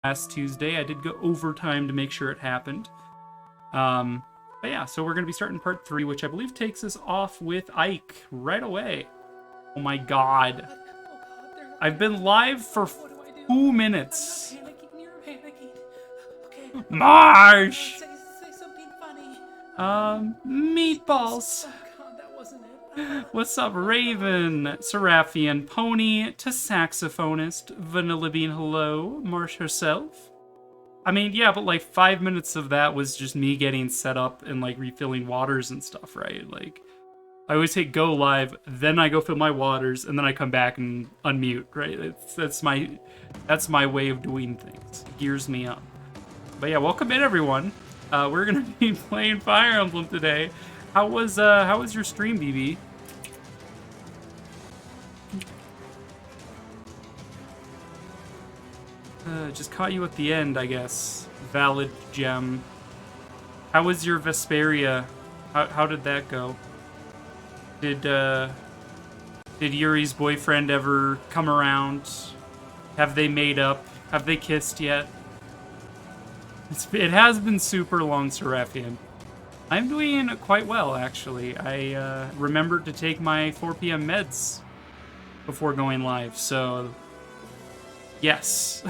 last Tuesday. I did go overtime to make sure it happened. But yeah, so we're going to be starting part 3, which I believe takes us off with Ike right away. Oh my god. I've been live for 2 minutes. I'm panicking, you're panicking. Okay. Marsh! Say something funny. Meatballs. Oh god, that wasn't it. What's up, Raven, Seraphian, Pony, to saxophonist, Vanilla Bean, hello, Marsh herself. I mean, yeah, but like 5 minutes of that was just me getting set up and like refilling waters and stuff, right? Like, I always hit go live, then I go fill my waters, and then I come back and unmute, right? That's my way of doing things. It gears me up. But yeah, welcome in everyone. We're gonna be playing Fire Emblem today. How was your stream, BB? Just caught you at the end, I guess. Valid gem. How was your Vesperia? How did that go? Did Yuri's boyfriend ever come around? Have they made up? Have they kissed yet? It has been super long, Seraphian. I'm doing quite well, actually. I remembered to take my 4 p.m. meds before going live, so yes.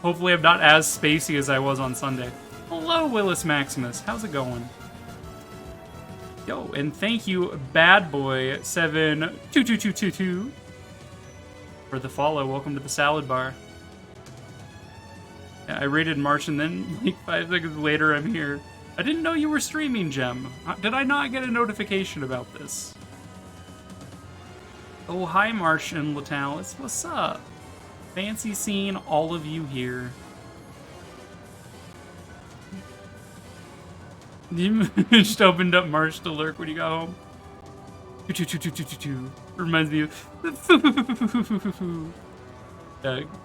Hopefully I'm not as spacey as I was on Sunday. Hello, Willis Maximus. How's it going? Yo, and thank you, Bad Boy 7222222 for the follow. Welcome to the salad bar. Yeah, I rated March and then like 5 seconds later I'm here. I didn't know you were streaming, Gem. Did I not get a notification about this? Oh, hi, Marsh and Latalis. What's up? Fancy seeing all of you here. You just opened up Marsh to lurk when you got home. Reminds me of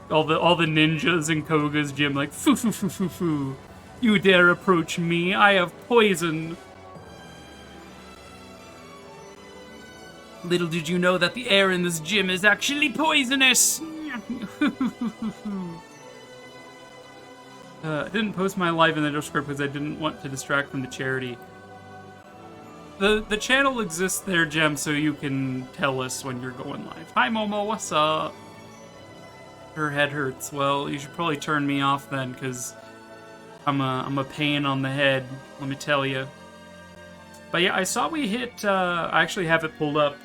all the ninjas and Koga's gym like foo foo foo foo foo. You dare approach me? I have poison. Little did you know that the air in this gym is actually poisonous. I didn't post my live in the Discord because I didn't want to distract from the charity. The channel exists there, Gem, so you can tell us when you're going live. Hi, Momo, what's up? Her head hurts. Well, you should probably turn me off then, because I'm a pain on the head, let me tell you. But yeah, I saw we hit, I actually have it pulled up.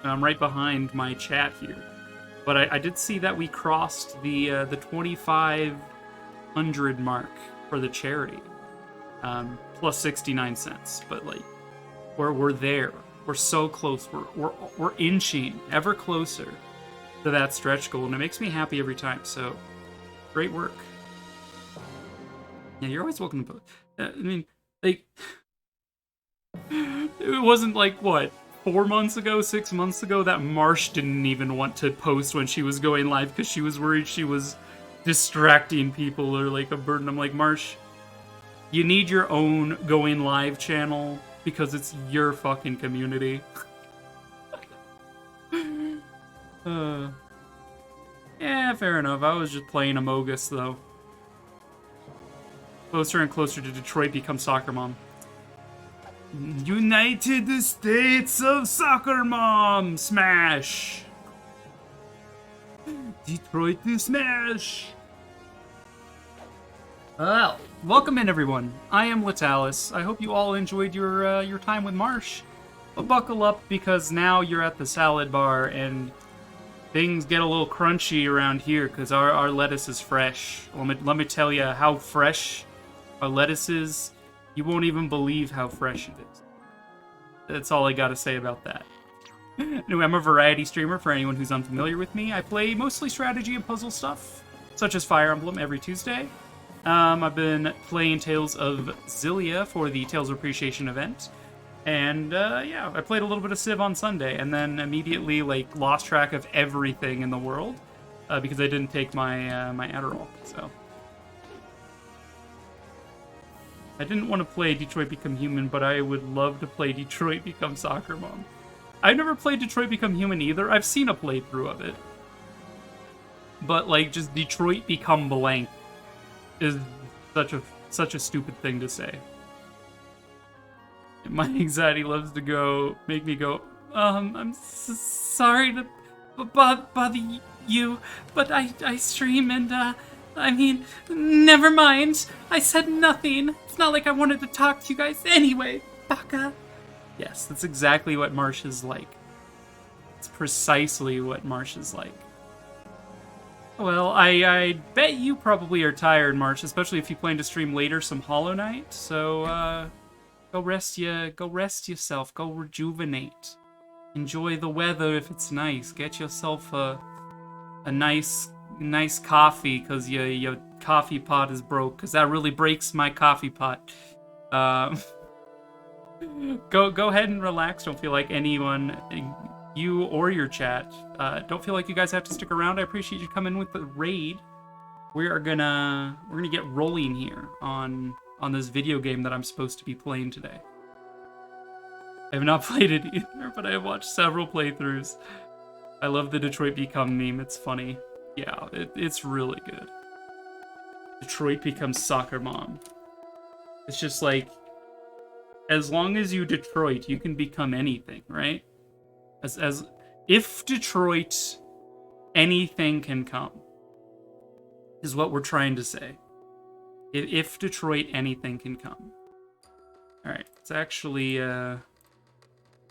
I'm right behind my chat here. But I did see that we crossed the 2,500 mark for the charity. Plus 69 cents. But like, we're there. We're so close. We're inching ever closer to that stretch goal, and it makes me happy every time. So, great work. Yeah, you're always welcome to post. I mean, like, it wasn't like, what, 4 months ago, 6 months ago, that Marsh didn't even want to post when she was going live because she was worried she was distracting people or like a burden. I'm like, Marsh, you need your own going live channel because it's your fucking community. Yeah, fair enough. I was just playing Amogus, though. Closer and closer to Detroit become soccer mom. United States of Soccer Mom! Smash! Detroit to smash! Well, welcome in everyone. I am Latalis. I hope you all enjoyed your time with Marsh. But buckle up because now you're at the salad bar and things get a little crunchy around here because our lettuce is fresh. Let me tell you how fresh our lettuce is. You won't even believe how fresh it is. That's all I gotta say about that. Anyway, I'm a variety streamer for anyone who's unfamiliar with me. I play mostly strategy and puzzle stuff, such as Fire Emblem every Tuesday. I've been playing Tales of Xillia for the Tales of Appreciation event. And, yeah, I played a little bit of Civ on Sunday, and then immediately, like, lost track of everything in the world, because I didn't take my, my Adderall, so. I didn't want to play Detroit Become Human, but I would love to play Detroit Become Soccer Mom. I've never played Detroit Become Human either. I've seen a playthrough of it. but like just Detroit become blank is such a stupid thing to say. My anxiety loves to make me go, I'm sorry to bother you, but I stream and, I mean, never mind. I said nothing. It's not like I wanted to talk to you guys anyway, baka. Yes, that's exactly what Marsh is like. It's precisely what Marsh is like. Well, I bet you probably are tired, Marsh, especially if you plan to stream later some Hollow Knight, so, go rest yourself, go rejuvenate. Enjoy the weather if it's nice. Get yourself a nice coffee, cause your coffee pot is broke, cause that really breaks my coffee pot. Go ahead and relax. Don't feel like anyone, you or your chat, don't feel like you guys have to stick around. I appreciate you coming with the raid. We're gonna get rolling here on this video game that I'm supposed to be playing today. I have not played it either, but I have watched several playthroughs. I love the Detroit Become meme. It's funny. Yeah, it's really good. Detroit becomes soccer mom. It's just like, as long as you Detroit, you can become anything, right? As if Detroit, anything can come, is what we're trying to say. If Detroit, anything can come. Alright, let's actually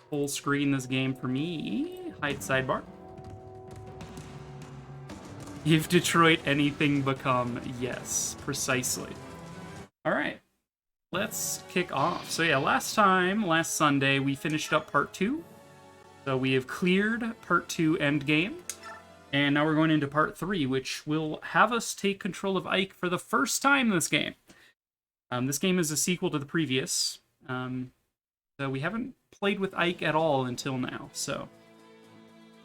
full screen this game for me. Hide sidebar. If Detroit, anything become. Yes, precisely. Alright, let's kick off. So yeah, last Sunday, we finished up part 2. So we have cleared part 2 endgame. And now we're going into part 3, which will have us take control of Ike for the first time in this game. This game is a sequel to the previous. So we haven't played with Ike at all until now, so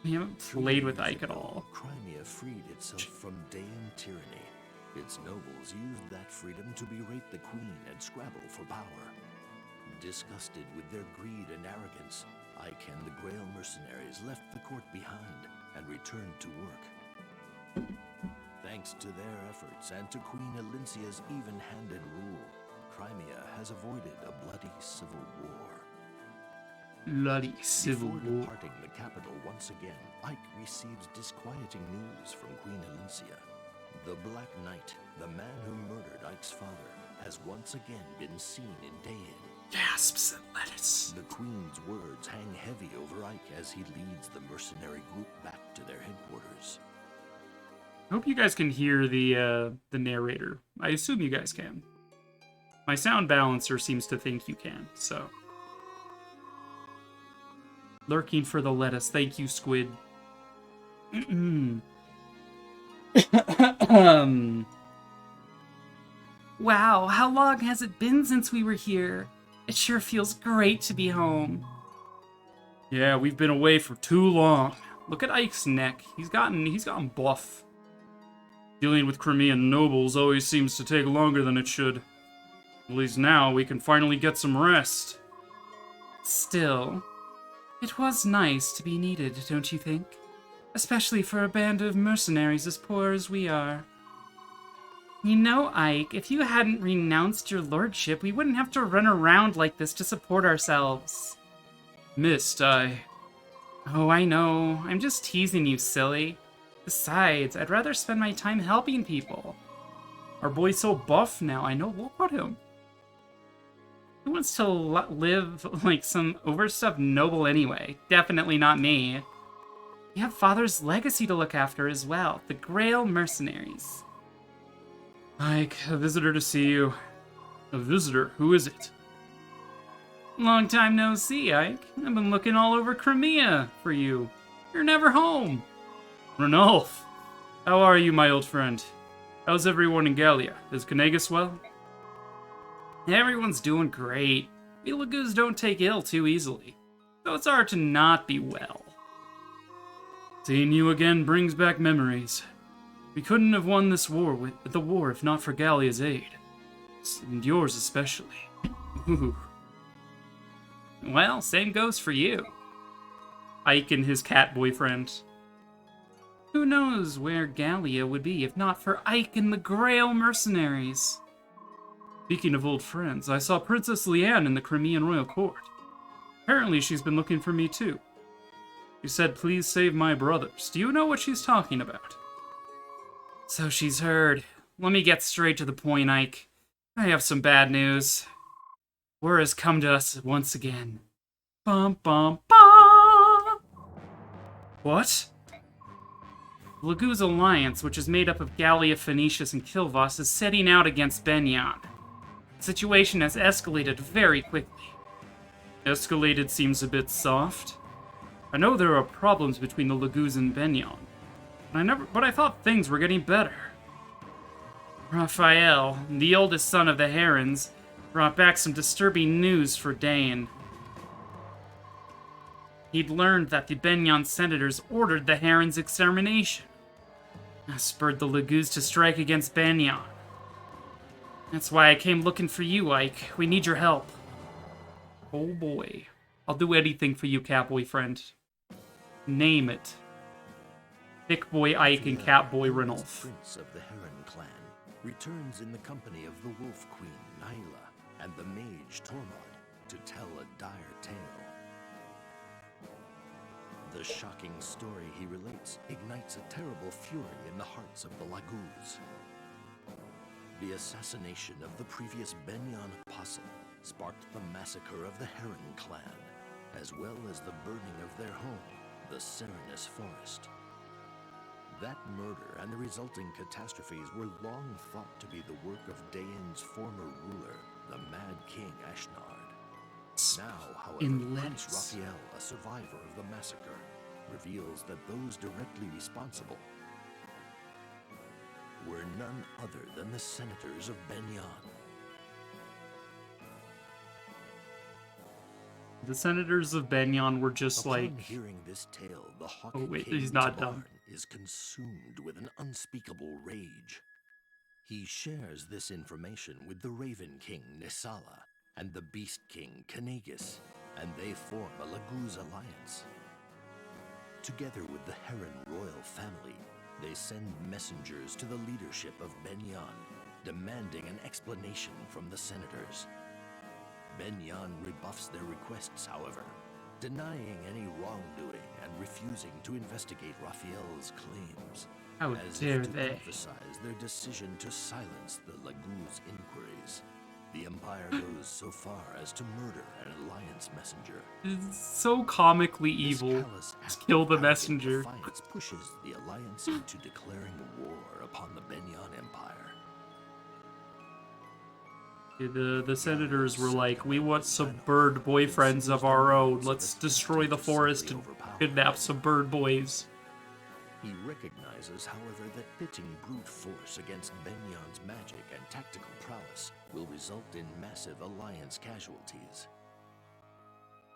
we haven't played with Ike at all. Crimea freed itself from Daean tyranny. Its nobles used that freedom to berate the queen and scrabble for power. Disgusted with their greed and arrogance, Ike and the Grail mercenaries left the court behind and returned to work. Thanks to their efforts and to Queen Elincia's even-handed rule, Crimea has avoided a bloody civil war. Bloody civil Before war. departing the capital once again, Ike receives disquieting news from Queen Elincia. The Black Knight, the man who murdered Ike's father, has once again been seen in Daean. Gasps and lettuce. The Queen's words hang heavy over Ike as he leads the mercenary group back to their headquarters. I hope you guys can hear the narrator. I assume you guys can. My sound balancer seems to think you can, so. Lurking for the lettuce. Thank you, Squid. Wow, how long has it been since we were here? It sure feels great to be home. Yeah, we've been away for too long. Look at Ike's neck. He's gotten buff. Dealing with Crimean nobles always seems to take longer than it should. At least now we can finally get some rest. Still, it was nice to be needed, don't you think? Especially for a band of mercenaries as poor as we are. You know, Ike, if you hadn't renounced your lordship, we wouldn't have to run around like this to support ourselves. Mist, Oh, I know. I'm just teasing you, silly. Besides, I'd rather spend my time helping people. Our boy's so buff now, I know. Look at him. Who wants to live like some overstuffed noble anyway? Definitely not me. You have Father's legacy to look after as well. The Grail mercenaries. Ike, a visitor to see you. A visitor? Who is it? Long time no see, Ike. I've been looking all over Crimea for you. You're never home. Ranulf, how are you, my old friend? How's everyone in Gallia? Is Kanagas well? Everyone's doing great. Ilagus don't take ill too easily, so it's hard to not be well. Seeing you again brings back memories. We couldn't have won this war if not for Gallia's aid. And yours especially. Ooh. Well, same goes for you. Ike and his cat boyfriend. Who knows where Gallia would be if not for Ike and the Grail mercenaries? Speaking of old friends, I saw Princess Leanne in the Crimean royal court. Apparently she's been looking for me too. She said, please save my brothers. Do you know what she's talking about? So she's heard. Let me get straight to the point, Ike. I have some bad news. War has come to us once again. Bum bum bum! What? The Laguz Alliance, which is made up of Gallia, Phoenicius, and Kilvas, is setting out against Benyan. The situation has escalated very quickly. Escalated seems a bit soft. I know there are problems between the Laguz and Benyan, but I thought things were getting better. Raphael, the oldest son of the Herons, brought back some disturbing news for Dain. He'd learned that the Benyan senators ordered the Herons' extermination. That spurred the Laguz to strike against Benyan. That's why I came looking for you, Ike. We need your help. Oh boy. I'll do anything for you, Catboy friend. Name it. Thick Boy Ike and Catboy Ranulph. Prince of the Heron clan returns in the company of the Wolf Queen, Nyla, and the Mage, Tormod, to tell a dire tale. The shocking story he relates ignites a terrible fury in the hearts of the Laguz. The assassination of the previous Benyan apostle sparked the massacre of the Heron clan, as well as the burning of their home, the Serenus Forest. That murder and the resulting catastrophes were long thought to be the work of Dain's former ruler, the Mad King Ashnard. Now, however, Prince Raphael, a survivor of the massacre, reveals that those directly responsible were none other than the senators of Benyan. The senators of Benyan were just Upon hearing this tale, the Hawk he's not done. is consumed with an unspeakable rage. He shares this information with the Raven King Nisala and the Beast King Kanagus, and they form a Laguz alliance. Together with the Heron royal family, they send messengers to the leadership of Benyan, demanding an explanation from the senators. Benyan rebuffs their requests, however, denying any wrongdoing and refusing to investigate Raphael's claims. How as dare if to they? emphasize their decision to silence the Laguz inquiries. The Empire goes so far as to murder an alliance messenger. It's so comically This evil. callous Just act kill of the arrogant messenger. defiance pushes the alliance into declaring war upon the Benyan Empire. The senators were like, we want some bird boyfriends of our own. Let's destroy the forest and kidnap some bird boys. He recognizes, however, that pitting brute force against Benyan's magic and tactical prowess will result in massive alliance casualties.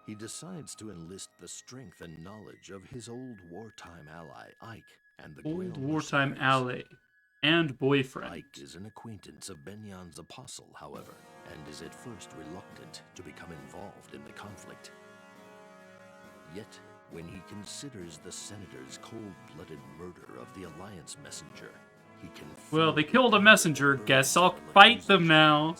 He decides to enlist the strength and knowledge of his old wartime ally, Ike, and the Old Grail wartime mercenaries. ally and boyfriend. Ike is an acquaintance of Benyan's apostle, however, and is at first reluctant to become involved in the conflict. Yet, when he considers the senator's cold-blooded murder of the alliance messenger, he can Well, they killed a messenger. Guess I'll fight them now.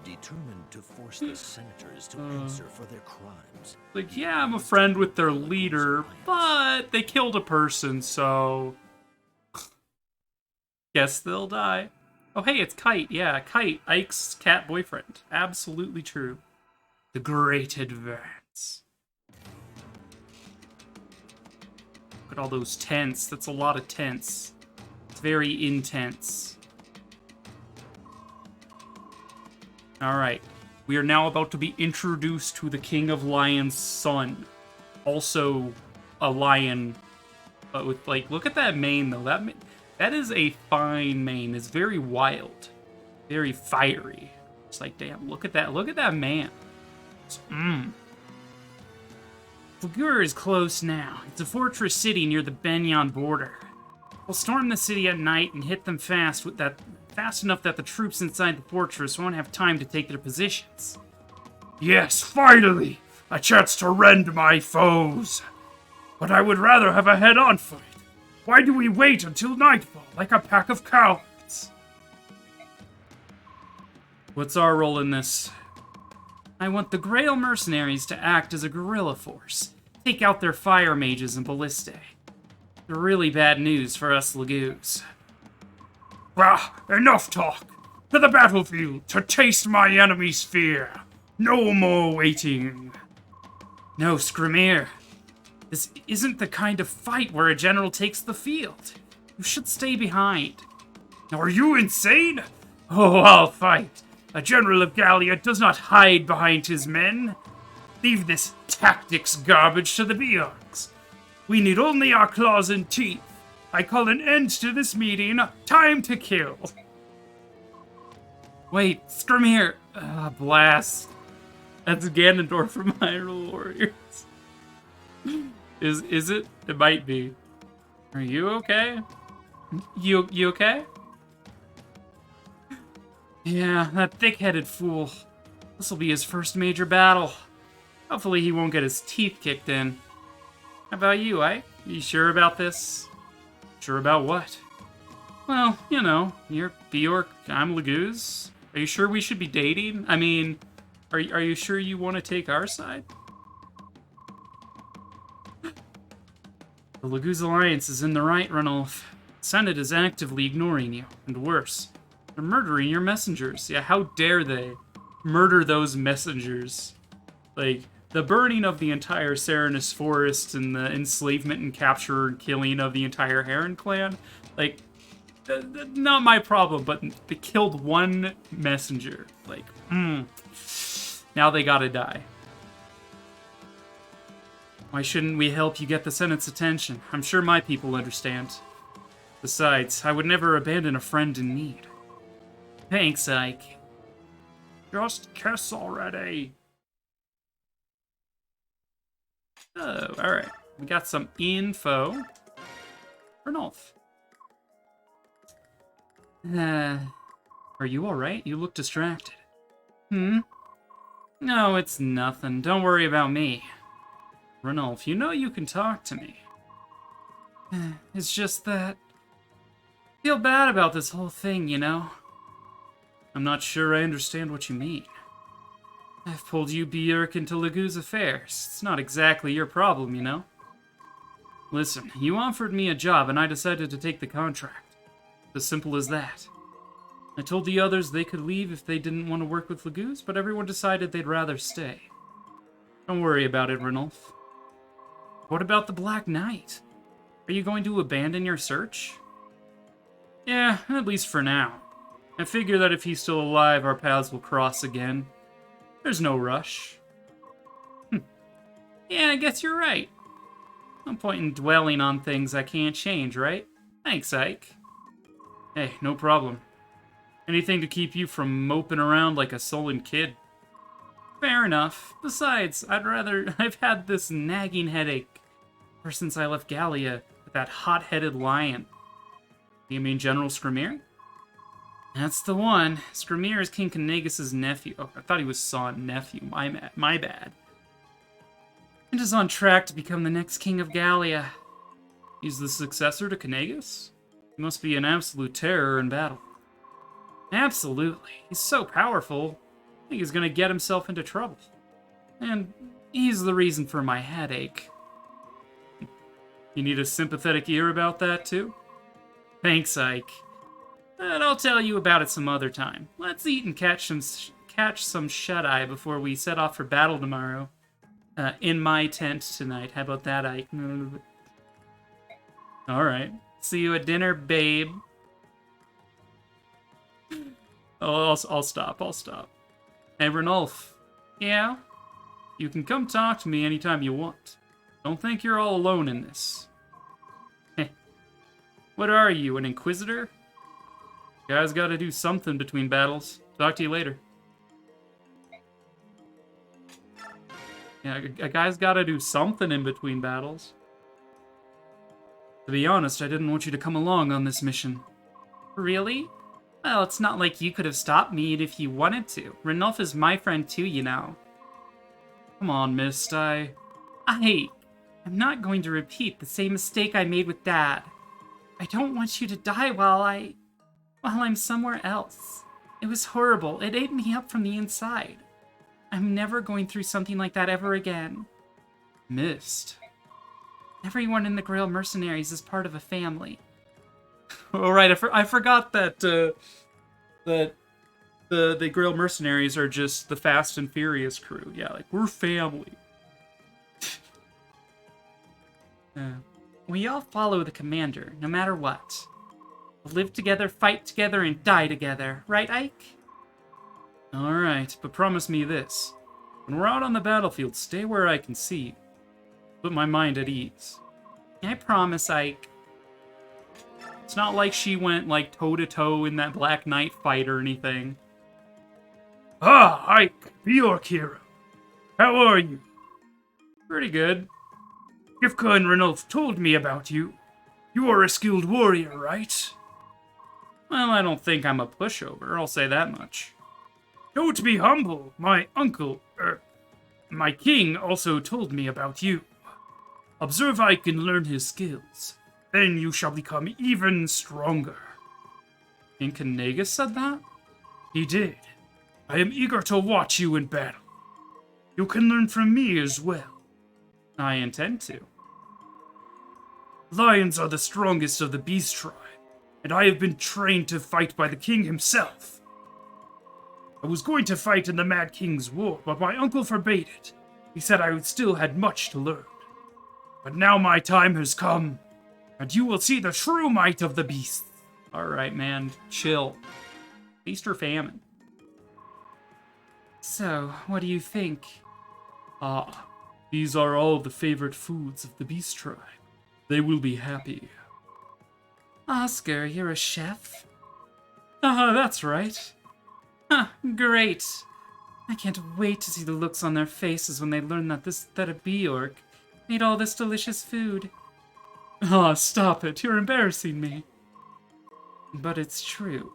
Determined to force the senators to answer for their crimes. Like, yeah, I'm a friend with their leader, but they killed a person, so guess they'll die. Oh, hey, it's Kite. Yeah, Kite, Ike's cat boyfriend. Absolutely true. The Great Advance. Look at all those tents. That's a lot of tents. It's very intense. Alright. We are now about to be introduced to the King of Lions' son. Also a lion. But with, like, look at that mane, though. That is a fine mane. It's very wild. Very fiery. It's like, damn, look at that. Look at that man. Fugura is close now. It's a fortress city near the Benyan border. We'll storm the city at night and hit them fast enough that the troops inside the fortress won't have time to take their positions. Yes, finally! A chance to rend my foes! But I would rather have a head-on fight. Why do we wait until nightfall like a pack of cowards? What's our role in this? I want the Grail mercenaries to act as a guerrilla force. Take out their fire mages and ballistae. They're really bad news for us Lagoos. Enough talk! To the battlefield to taste my enemy's fear! No more waiting! No, Skrimir. This isn't the kind of fight where a general takes the field. You should stay behind. Are you insane? Oh, I'll fight. A general of Gallia does not hide behind his men. Leave this tactics garbage to the Bjorks. We need only our claws and teeth. I call an end to this meeting. Time to kill. Wait, Skrimir. Blast. That's Ganondorf from Hyrule Warriors. Is it? It might be. Are you okay? You okay? Yeah, that thick-headed fool. This'll be his first major battle. Hopefully he won't get his teeth kicked in. How about you, Ike? You sure about this? Sure about what? Well, you know, you're Bjork, I'm Laguz. Are you sure we should be dating? I mean, are you sure you want to take our side? The Laguz Alliance is in the right, Ranulf. The Senate is actively ignoring you, and worse, they're murdering your messengers. Yeah, how dare they murder those messengers? Like, the burning of the entire Serenus Forest and the enslavement and capture and killing of the entire Heron clan, like, not my problem, but they killed one messenger. Like, now they gotta die. Why shouldn't we help you get the Senate's attention? I'm sure my people understand. Besides, I would never abandon a friend in need. Thanks, Ike. Just kiss already. Oh, alright. We got some info. Ranulf. Are you alright? You look distracted. No, it's nothing. Don't worry about me. Ranulf, you know you can talk to me. It's just that... I feel bad about this whole thing, you know? I'm not sure I understand what you mean. I've pulled you Bjork into Laguz affairs. It's not exactly your problem, you know? Listen, you offered me a job and I decided to take the contract. As simple as that. I told the others they could leave if they didn't want to work with Laguz, but everyone decided they'd rather stay. Don't worry about it, Ranulf. What about the Black Knight? Are you going to abandon your search? Yeah, at least for now. I figure that if he's still alive, our paths will cross again. There's no rush. Yeah, I guess you're right. No point in dwelling on things I can't change, right? Thanks, Ike. Hey, no problem. Anything to keep you from moping around like a sullen kid. Fair enough. Besides, I've had this nagging headache ever since I left Gallia with that hot-headed lion. You mean General Skrimir? That's the one. Skrimir is King Kanagus' nephew. Oh, I thought he was son nephew. My bad. And is on track to become the next king of Gallia. He's the successor to Kanagus? He must be an absolute terror in battle. Absolutely. He's so powerful, I think he's gonna get himself into trouble. And he's the reason for my headache. You need a sympathetic ear about that, too? Thanks, Ike. But I'll tell you about it some other time. Let's eat and catch some shut-eye before we set off for battle tomorrow. In my tent tonight. How about that, Ike? Alright. See you at dinner, babe. Oh, I'll stop. Hey, Ranulf. Yeah? You can come talk to me anytime you want. Don't think you're all alone in this. What are you, an Inquisitor? Guys gotta do something between battles. Talk to you later. Yeah, a guy's gotta do something in between battles. To be honest, I didn't want you to come along on this mission. Really? Well, it's not like you could have stopped me if you wanted to. Ranulf is my friend too, you know. Come on, Mist, I'm not going to repeat the same mistake I made with Dad. I don't want you to die while I'm somewhere else. It was horrible. It ate me up from the inside. I'm never going through something like that ever again. Mist. Everyone in the Grail Mercenaries is part of a family. All right, I forgot that that the Grail Mercenaries are just the Fast and Furious crew. Yeah, like, we're family. We all follow the commander, no matter what. We'll live together, fight together, and die together. Right, Ike? Alright, but promise me this. When we're out on the battlefield, stay where I can see. Put my mind at ease. I promise, Ike. It's not like she went, like, toe-to-toe in that Black Knight fight or anything. Ah, Ike, Bjork hero. How are you? Pretty good. Gifka and Renulf told me about you. You are a skilled warrior, right? Well, I don't think I'm a pushover, I'll say that much. Don't be humble. My uncle, my king also told me about you. Observe Ike and learn his skills. Then you shall become even stronger. King Kanaga said that? He did. I am eager to watch you in battle. You can learn from me as well. I intend to. Lions are the strongest of the beast tribe, and I have been trained to fight by the king himself. I was going to fight in the Mad King's war, but my uncle forbade it. He said I still had much to learn. But now my time has come, and you will see the true might of the beast. Alright, man. Chill. Feast or famine? So, what do you think? Ah, these are all the favorite foods of the beast tribe. They will be happy. Oscar, you're a chef? That's right. Huh, great. I can't wait to see the looks on their faces when they learn that a Bjork made all this delicious food. Ah, stop it. You're embarrassing me. But it's true.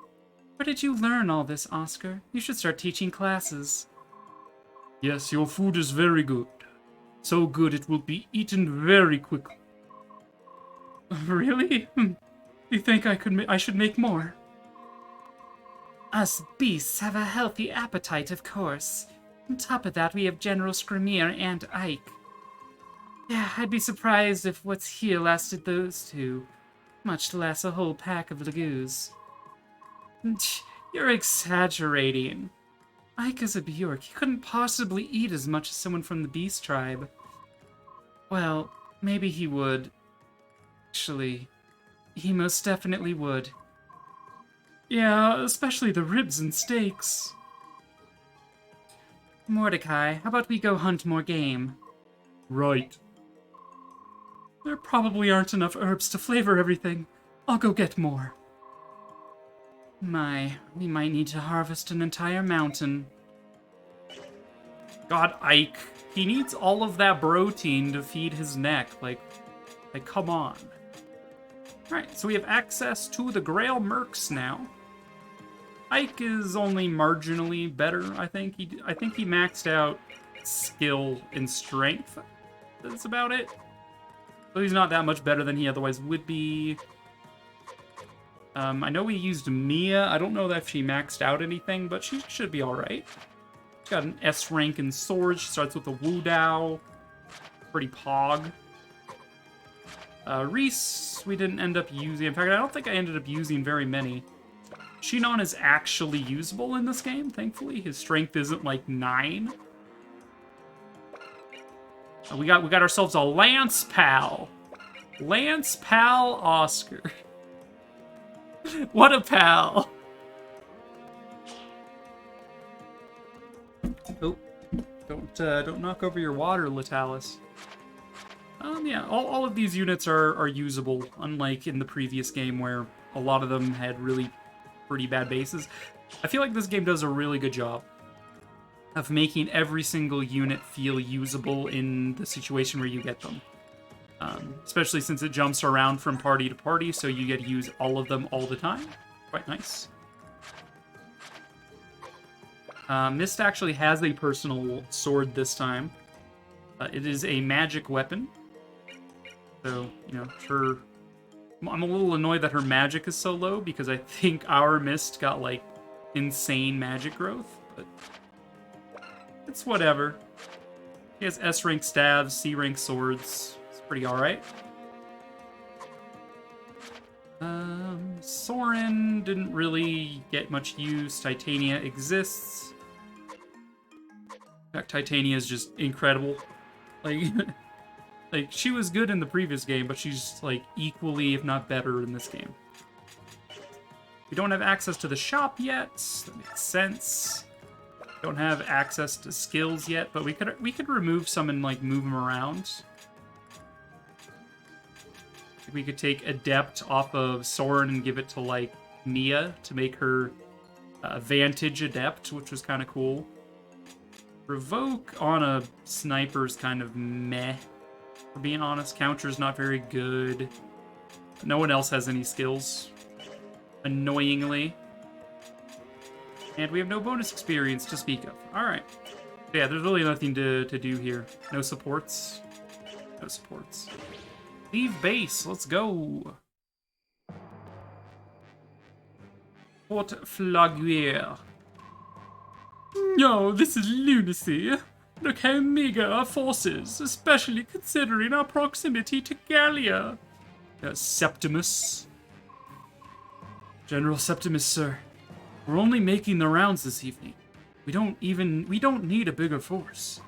Where did you learn all this, Oscar? You should start teaching classes. Yes, your food is very good. So good it will be eaten very quickly. Really? You think I should make more? Us beasts have a healthy appetite, of course. On top of that, we have General Scremier and Ike. Yeah, I'd be surprised if what's here lasted those two, much less a whole pack of Lagoos. You're exaggerating. Ike is a Bjork. He couldn't possibly eat as much as someone from the Beast Tribe. Well, maybe he would. Actually, he most definitely would. Yeah, especially the ribs and steaks. Mordecai, how about we go hunt more game? Right. There probably aren't enough herbs to flavor everything. I'll go get more. We might need to harvest an entire mountain. God, Ike. He needs all of that protein to feed his neck. Like, come on. Alright, so we have access to the Grail Mercs now. Ike is only marginally better, I think. I think he maxed out skill and strength. That's about it. So he's not that much better than he otherwise would be. I know we used Mia. I don't know if she maxed out anything, but she should be alright. She's got an S rank in sword. She starts with a Wu Dao. Pretty pog. Reese, we didn't end up using. In fact, I don't think I ended up using very many. Shinon is actually usable in this game, thankfully. His strength isn't like 9. We got ourselves a Lance Pal. Lance Pal Oscar. What a pal. Oh, don't knock over your water, Latalis. Yeah, all of these units are usable, unlike in the previous game where a lot of them had really pretty bad bases. I feel like this game does a really good job of making every single unit feel usable in the situation where you get them. Especially since it jumps around from party to party, so you get to use all of them all the time. Quite nice. Mist actually has a personal sword this time. It is a magic weapon. So, you know, I'm a little annoyed that her magic is so low because I think our Mist got, like, insane magic growth, but it's whatever. He has S-rank staves, C-rank swords. It's pretty alright. Soren didn't really get much use. Titania exists. In fact, Titania is just incredible. Like, like, she was good in the previous game, but she's, like, equally, if not better, in this game. We don't have access to the shop yet. That makes sense. Don't have access to skills yet, but we could remove some and, like, move them around. We could take Adept off of Soren and give it to, like, Mia to make her Vantage Adept, which was kind of cool. Revoke on a Sniper's kind of meh, for being honest. Counter's not very good. No one else has any skills, annoyingly. And we have no bonus experience to speak of. Alright. Yeah, there's really nothing to do here. No supports. No supports. Leave base. Let's go. Fort Flaguier. No, this is lunacy. Look how meager our forces, especially considering our proximity to Gallia. Septimus. General Septimus, sir. We're only making the rounds this evening. We don't need a bigger force.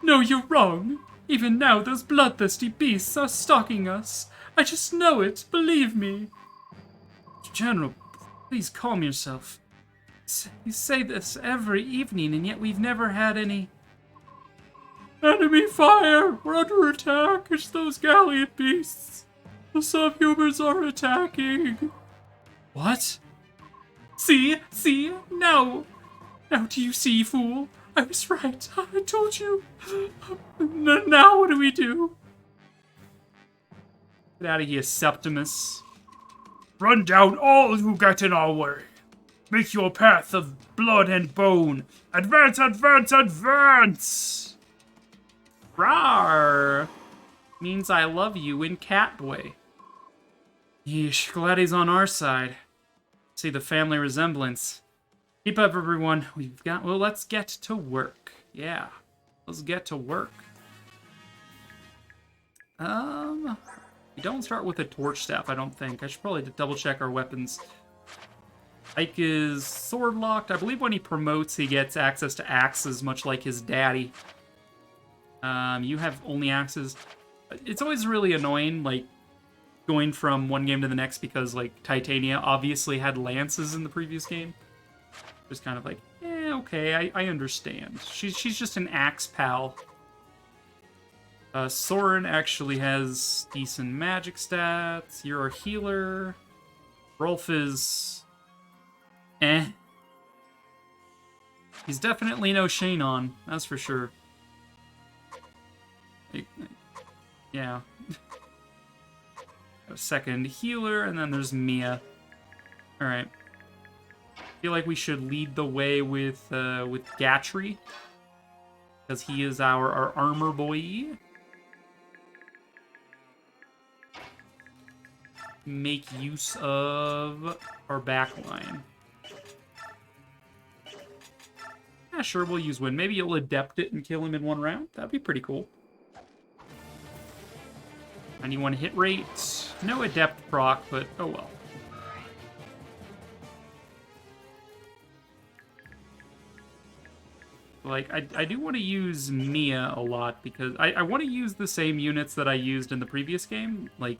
No, you're wrong. Even now, those bloodthirsty beasts are stalking us. I just know it, believe me. General, please calm yourself. You say this every evening, and yet we've never had any... Enemy fire! We're under attack! It's those Gallian beasts! The subhumans are attacking! What? See? Now! Now do you see, fool? I was right. I told you. Now what do we do? Get out of here, Septimus. Run down all who get in our way. Make your path of blood and bone. Advance, advance, advance! Rawr! Means I love you in Catboy. Yeesh, glad he's on our side. See the family resemblance. Keep up, everyone. Well, let's get to work. Yeah, let's get to work. We don't start with a torch staff, I don't think. I should probably double check our weapons. Ike is sword locked. I believe when he promotes, he gets access to axes, much like his daddy. You have only axes. It's always really annoying, like, going from one game to the next because, like, Titania obviously had lances in the previous game. Just kind of like, okay, I understand. She's just an axe pal. Soren actually has decent magic stats. You're a healer. Rolf is... He's definitely no Shainon, that's for sure. Yeah. A second healer, and then there's Mia. Alright. Feel like we should lead the way with Gatry, because he is our armor boy. Make use of our backline. Yeah, sure, we'll use Wind. Maybe you'll adept it and kill him in one round. That'd be pretty cool. 91 hit rate. No adept proc, but oh well. Like, I do want to use Mia a lot, because I want to use the same units that I used in the previous game. Like,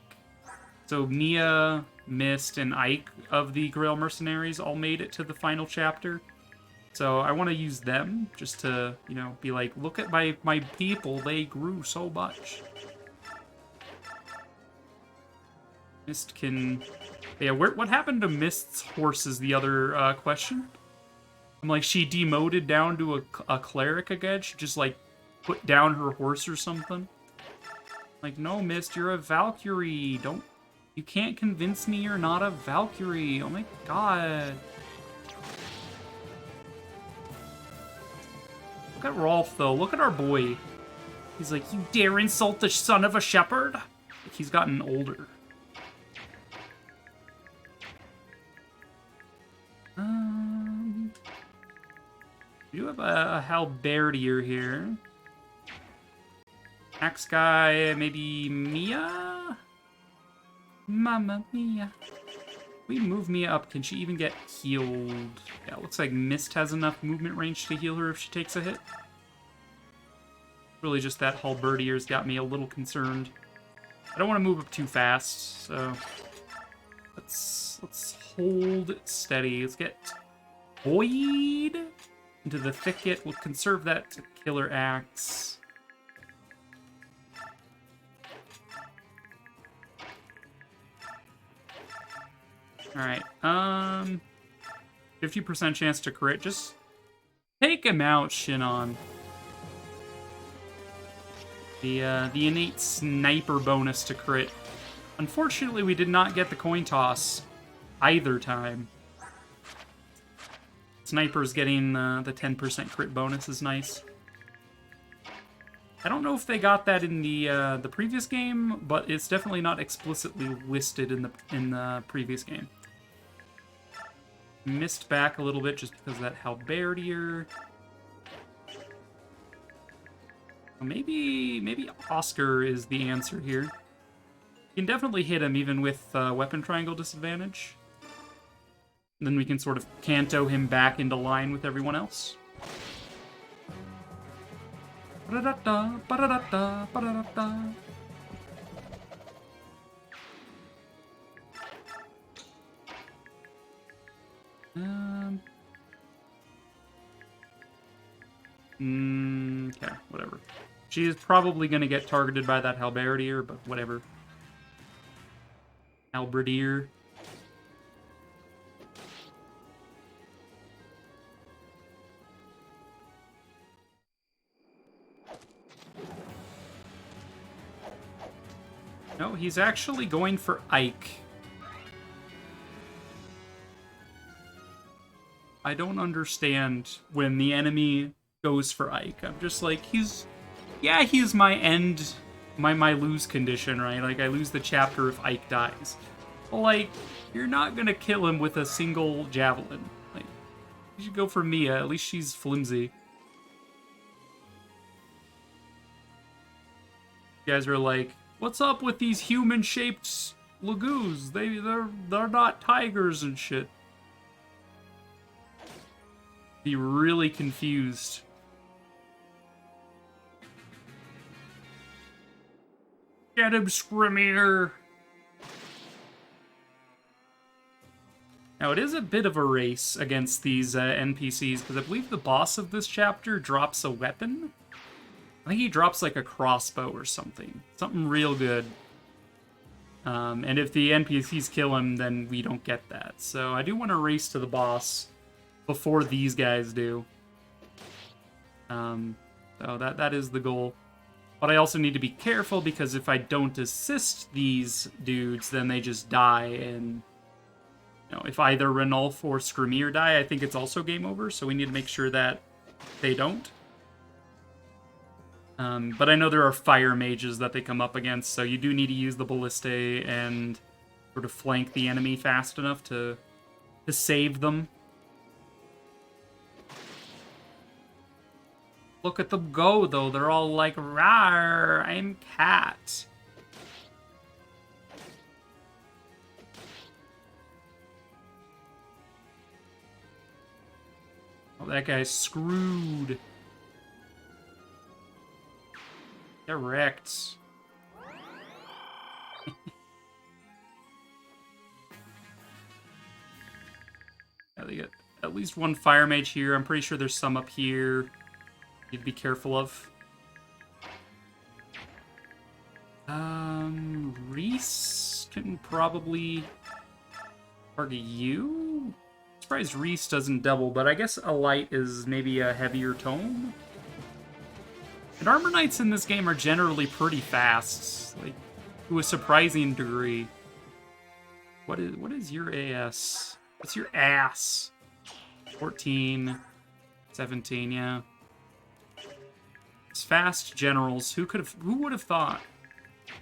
so Mia, Mist, and Ike of the Grail Mercenaries all made it to the final chapter. So I want to use them, just to, you know, be like, look at my people, they grew so much. Mist can... Yeah, what happened to Mist's horse is the other question. I'm like, she demoted down to a cleric again? She just, like, put down her horse or something? Like, no, Mist, you're a Valkyrie. You can't convince me you're not a Valkyrie. Oh my god. Look at Rolf, though. Look at our boy. He's like, you dare insult the son of a shepherd? Like, he's gotten older. We do have a halberdier here. Axe guy, maybe Mia? Mamma Mia. We move Mia up. Can she even get healed? Yeah, it looks like Mist has enough movement range to heal her if she takes a hit. Really just that halberdier's got me a little concerned. I don't want to move up too fast, so let's hold steady. Let's get Void into the thicket. We'll conserve that to killer axe. Alright, 50% chance to crit. Just take him out, Shinon. The innate sniper bonus to crit. Unfortunately, we did not get the coin toss either time. Sniper's getting the 10% crit bonus is nice. I don't know if they got that in the previous game, but it's definitely not explicitly listed in the previous game. Missed back a little bit just because of that halberdier. Maybe Oscar is the answer here. You can definitely hit him even with weapon triangle disadvantage. And then we can sort of Kanto him back into line with everyone else. Ba-da-da-da, ba-da-da-da, ba-da-da-da. Okay, whatever. She is probably going to get targeted by that halberdier, but whatever. Halberdier. No, he's actually going for Ike. I don't understand when the enemy goes for Ike. I'm just like, he's my end, my lose condition, right? Like, I lose the chapter if Ike dies. But, like, you're not gonna kill him with a single javelin. Like, you should go for Mia. At least she's flimsy. You guys are like, what's up with these human-shaped lagoos? They're not tigers and shit. Be really confused. Get him, Scrimmier! Now, it is a bit of a race against these NPCs, because I believe the boss of this chapter drops a weapon. I think he drops, like, a crossbow or something. Something real good. And if the NPCs kill him, then we don't get that. So I do want to race to the boss before these guys do. So that is the goal. But I also need to be careful, because if I don't assist these dudes, then they just die, and you know, if either Ranulf or Scrimmier die, I think it's also game over, so we need to make sure that they don't. But I know there are fire mages that they come up against, so you do need to use the Ballistae and sort of flank the enemy fast enough to save them. Look at them go, though. They're all like, rawr, I'm cat. Oh, that guy's screwed. They're wrecked. Yeah, they get at least one fire mage here. I'm pretty sure there's some up here you'd be careful of. Reese can probably target you. Surprised Reese doesn't double, but I guess a light is maybe a heavier tome. And Armor Knights in this game are generally pretty fast, like to a surprising degree. What is your AS? What's your ass? 14, 17, yeah. It's fast generals. Who would have thought?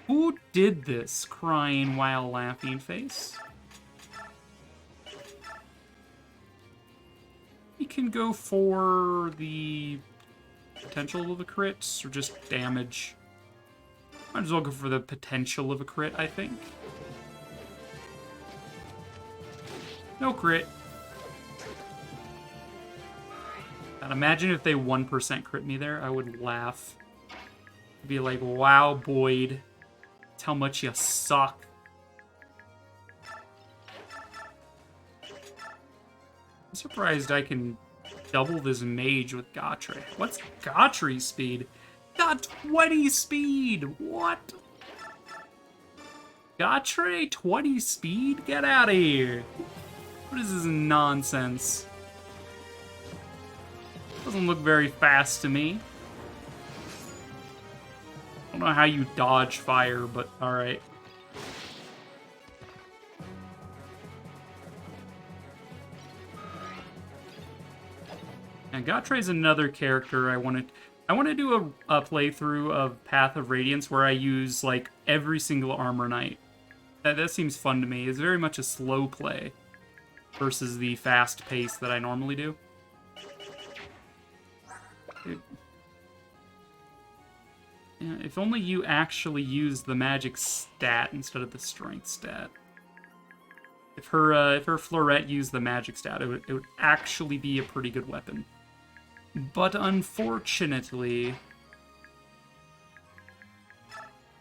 Who did this? Crying while laughing face. We can go for the potential of a crit, or just damage. Might as well go for the potential of a crit, I think. No crit. God, imagine if they 1% crit me there, I would laugh. I'd be like, wow, Boyd. That's how much you suck. I'm surprised I can double this mage with Gautre. What's Gautre's speed? Got 20 speed! What? Gautre 20 speed? Get out of here! What is this nonsense? Doesn't look very fast to me. I don't know how you dodge fire, but alright. And Gautre's another character I want to do a playthrough of Path of Radiance where I use, like, every single armor knight. That seems fun to me. It's very much a slow play versus the fast pace that I normally do. Yeah, if only you actually used the magic stat instead of the strength stat. If her Florette used the magic stat, it would actually be a pretty good weapon. But unfortunately,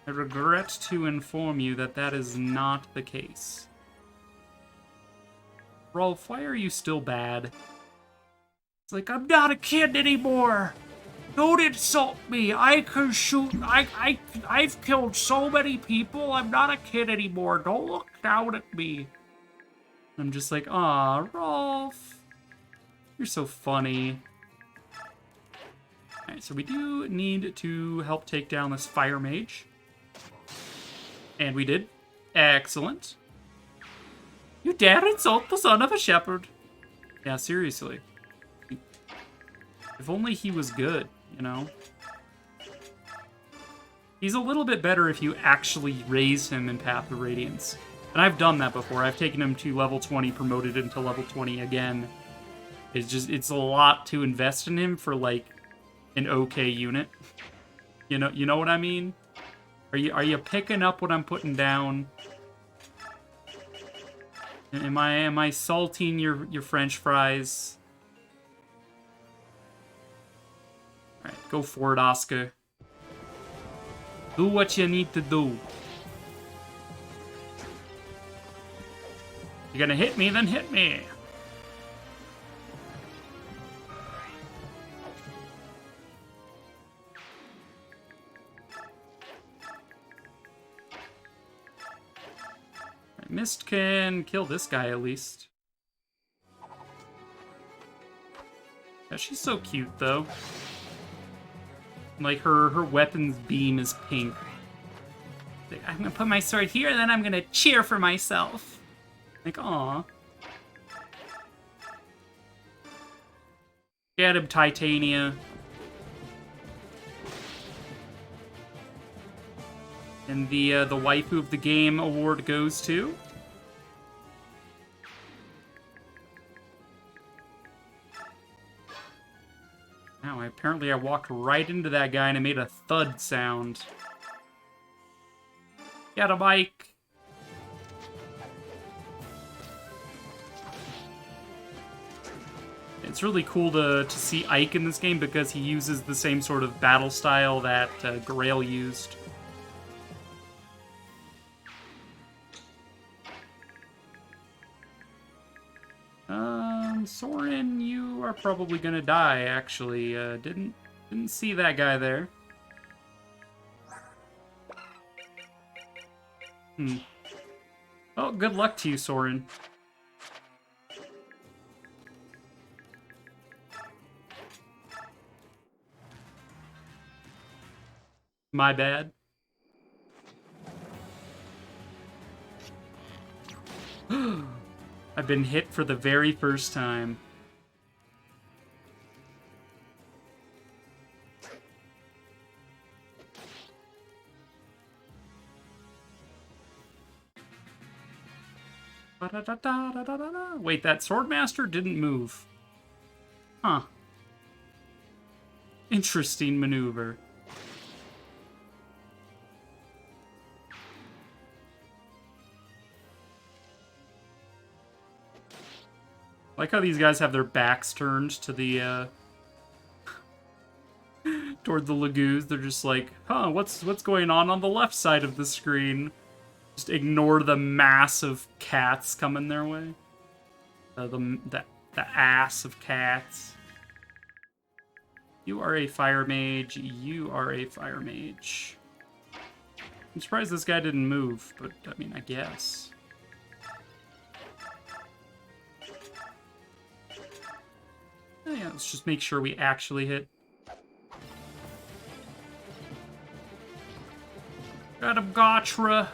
I regret to inform you that that is not the case. Rolf, why are you still bad? It's like, I'm not a kid anymore! Don't insult me! I can shoot... I've killed so many people, I'm not a kid anymore. Don't look down at me. I'm just like, aw, Rolf. You're so funny. Alright, so we do need to help take down this fire mage. And we did. Excellent. You dare insult the son of a shepherd. Yeah, seriously. If only he was good, you know? He's a little bit better if you actually raise him in Path of Radiance. And I've done that before. I've taken him to level 20, promoted him to level 20 again. It's a lot to invest in him for, like, an okay unit. You know what I mean? Are you picking up what I'm putting down? Am I salting your French fries? Alright, go for it, Oscar. Do what you need to do. You're gonna hit me, then hit me. Mist can kill this guy at least. Yeah, she's so cute though. Like her weapon's beam is pink. Like, I'm gonna put my sword here, and then I'm gonna cheer for myself. Like, aw. Get him, Titania. And the waifu of the game award goes to... Now, apparently I walked right into that guy and it made a thud sound. Get a bike! It's really cool to see Ike in this game because he uses the same sort of battle style that Grail used. Soren, you are probably gonna die, actually. Didn't see that guy there. Well, good luck to you, Soren. My bad. I've been hit for the very first time. Wait, that Swordmaster didn't move. Huh. Interesting maneuver. I like how these guys have their backs turned to the, toward the Lagoos. They're just like, huh, what's going on the left side of the screen? Just ignore the mass of cats coming their way. The ass of cats. You are a fire mage. You are a fire mage. I'm surprised this guy didn't move, but I mean, I guess. Oh, yeah, let's just make sure we actually hit. Got him, Gatra.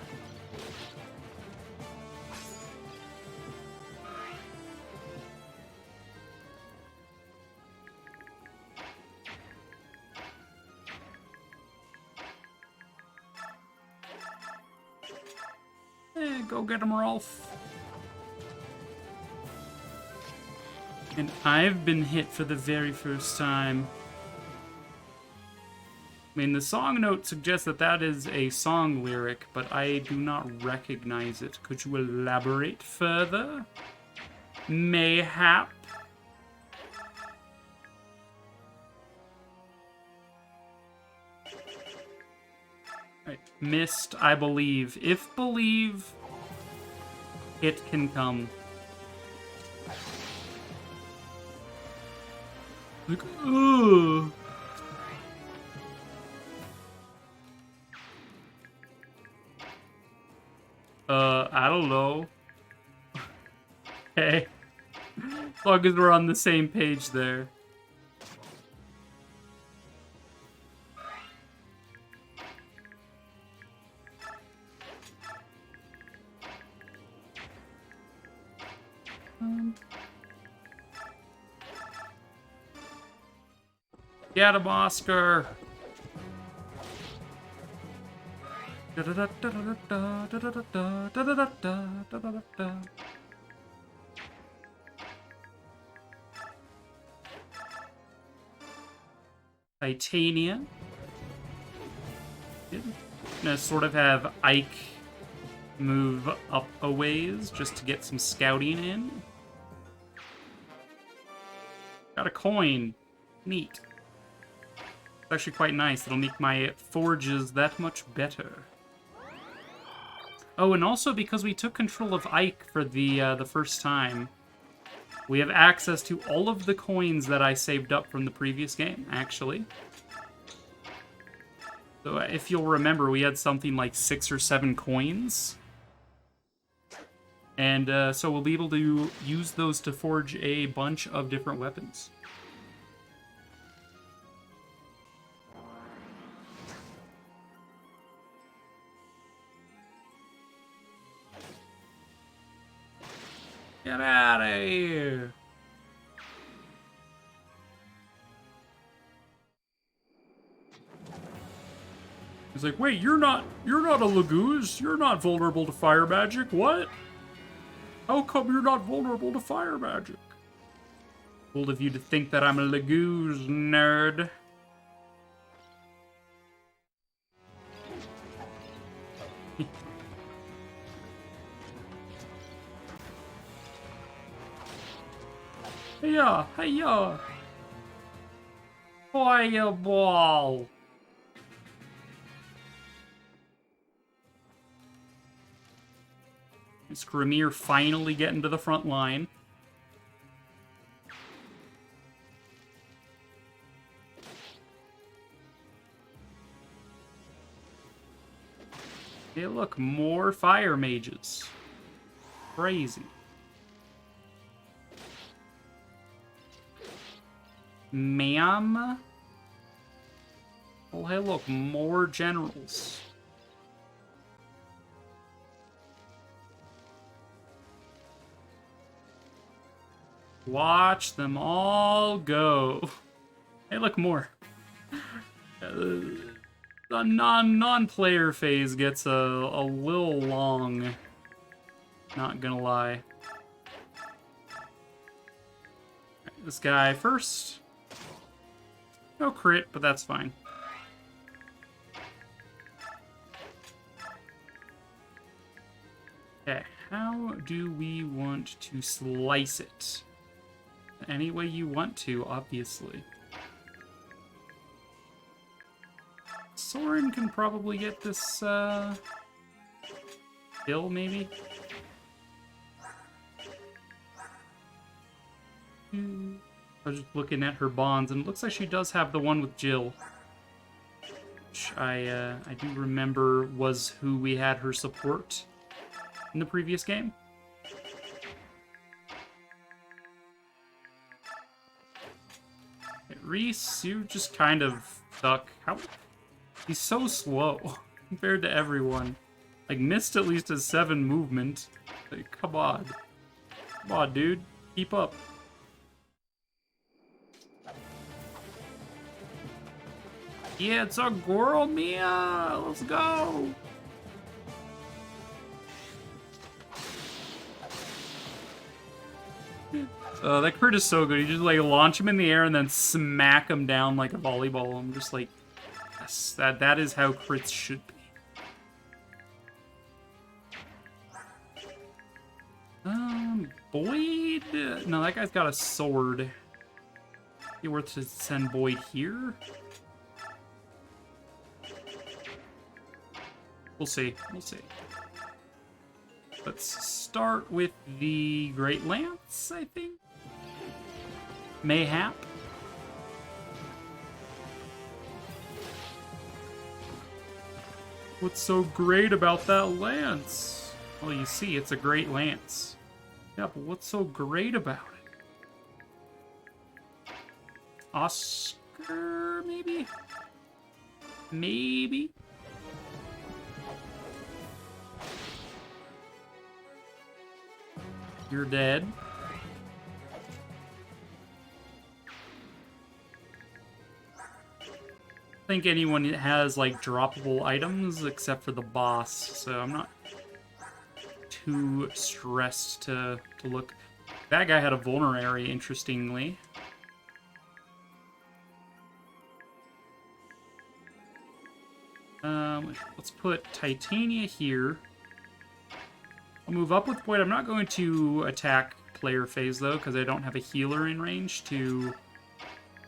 Go get him, Rolf. And I've been hit for the very first time. I mean, the song note suggests that that is a song lyric, but I do not recognize it. Could you elaborate further? Mayhap? Right, missed, I believe. If believe, it can come. Like, ugh. I don't know. Okay. As long as we're on the same page there. Get him, Oscar! Titania. Gonna sort of have Ike move up a ways just to get some scouting in. Got a coin. Neat. It's actually quite nice. It'll make my forges that much better. Oh, and also because we took control of Ike for the first time, we have access to all of the coins that I saved up from the previous game, actually. So if you'll remember, we had something like 6 or 7 coins. And so we'll be able to use those to forge a bunch of different weapons. Get out of here! He's like, wait, you're not a Lagoos? You're not vulnerable to fire magic? What? How come you're not vulnerable to fire magic? Bold of you to think that I'm a Lagoos nerd. Hiya, hiya. Fireball. Is Grimir finally getting to the front line? Hey, look, more fire mages. Crazy. Ma'am? Oh, hey, look, more generals. Watch them all go. Hey, look, more. The non-player phase gets a little long. Not gonna lie. this guy first. No crit, but that's fine. Okay, how do we want to slice it? Any way you want to, obviously. Soren can probably get this, kill, maybe? I was just looking at her bonds, and it looks like she does have the one with Jill. Which I do remember was who we had her support in the previous game. Okay, Reese, you just kind of stuck. How? He's so slow compared to everyone. Like, Mist at least has 7 movement. Like, come on. Come on, dude. Keep up. Yeah, it's a girl, Mia! Let's go! That crit is so good. You just, like, launch him in the air and then smack him down like a volleyball. I'm just like, yes, that is how crits should be. Boyd? No, that guy's got a sword. Be worth to send Boyd here? We'll see. We'll see. Let's start with the Great Lance, I think. Mayhap. What's so great about that lance? Well, you see, it's a great lance. Yeah, but what's so great about it? Oscar, maybe? Maybe? You're dead. I think anyone has, like, droppable items except for the boss, so I'm not too stressed to look. That guy had a vulnerary, interestingly. Let's put Titania here. I'll move up with Boyd. I'm not going to attack player phase, though, because I don't have a healer in range to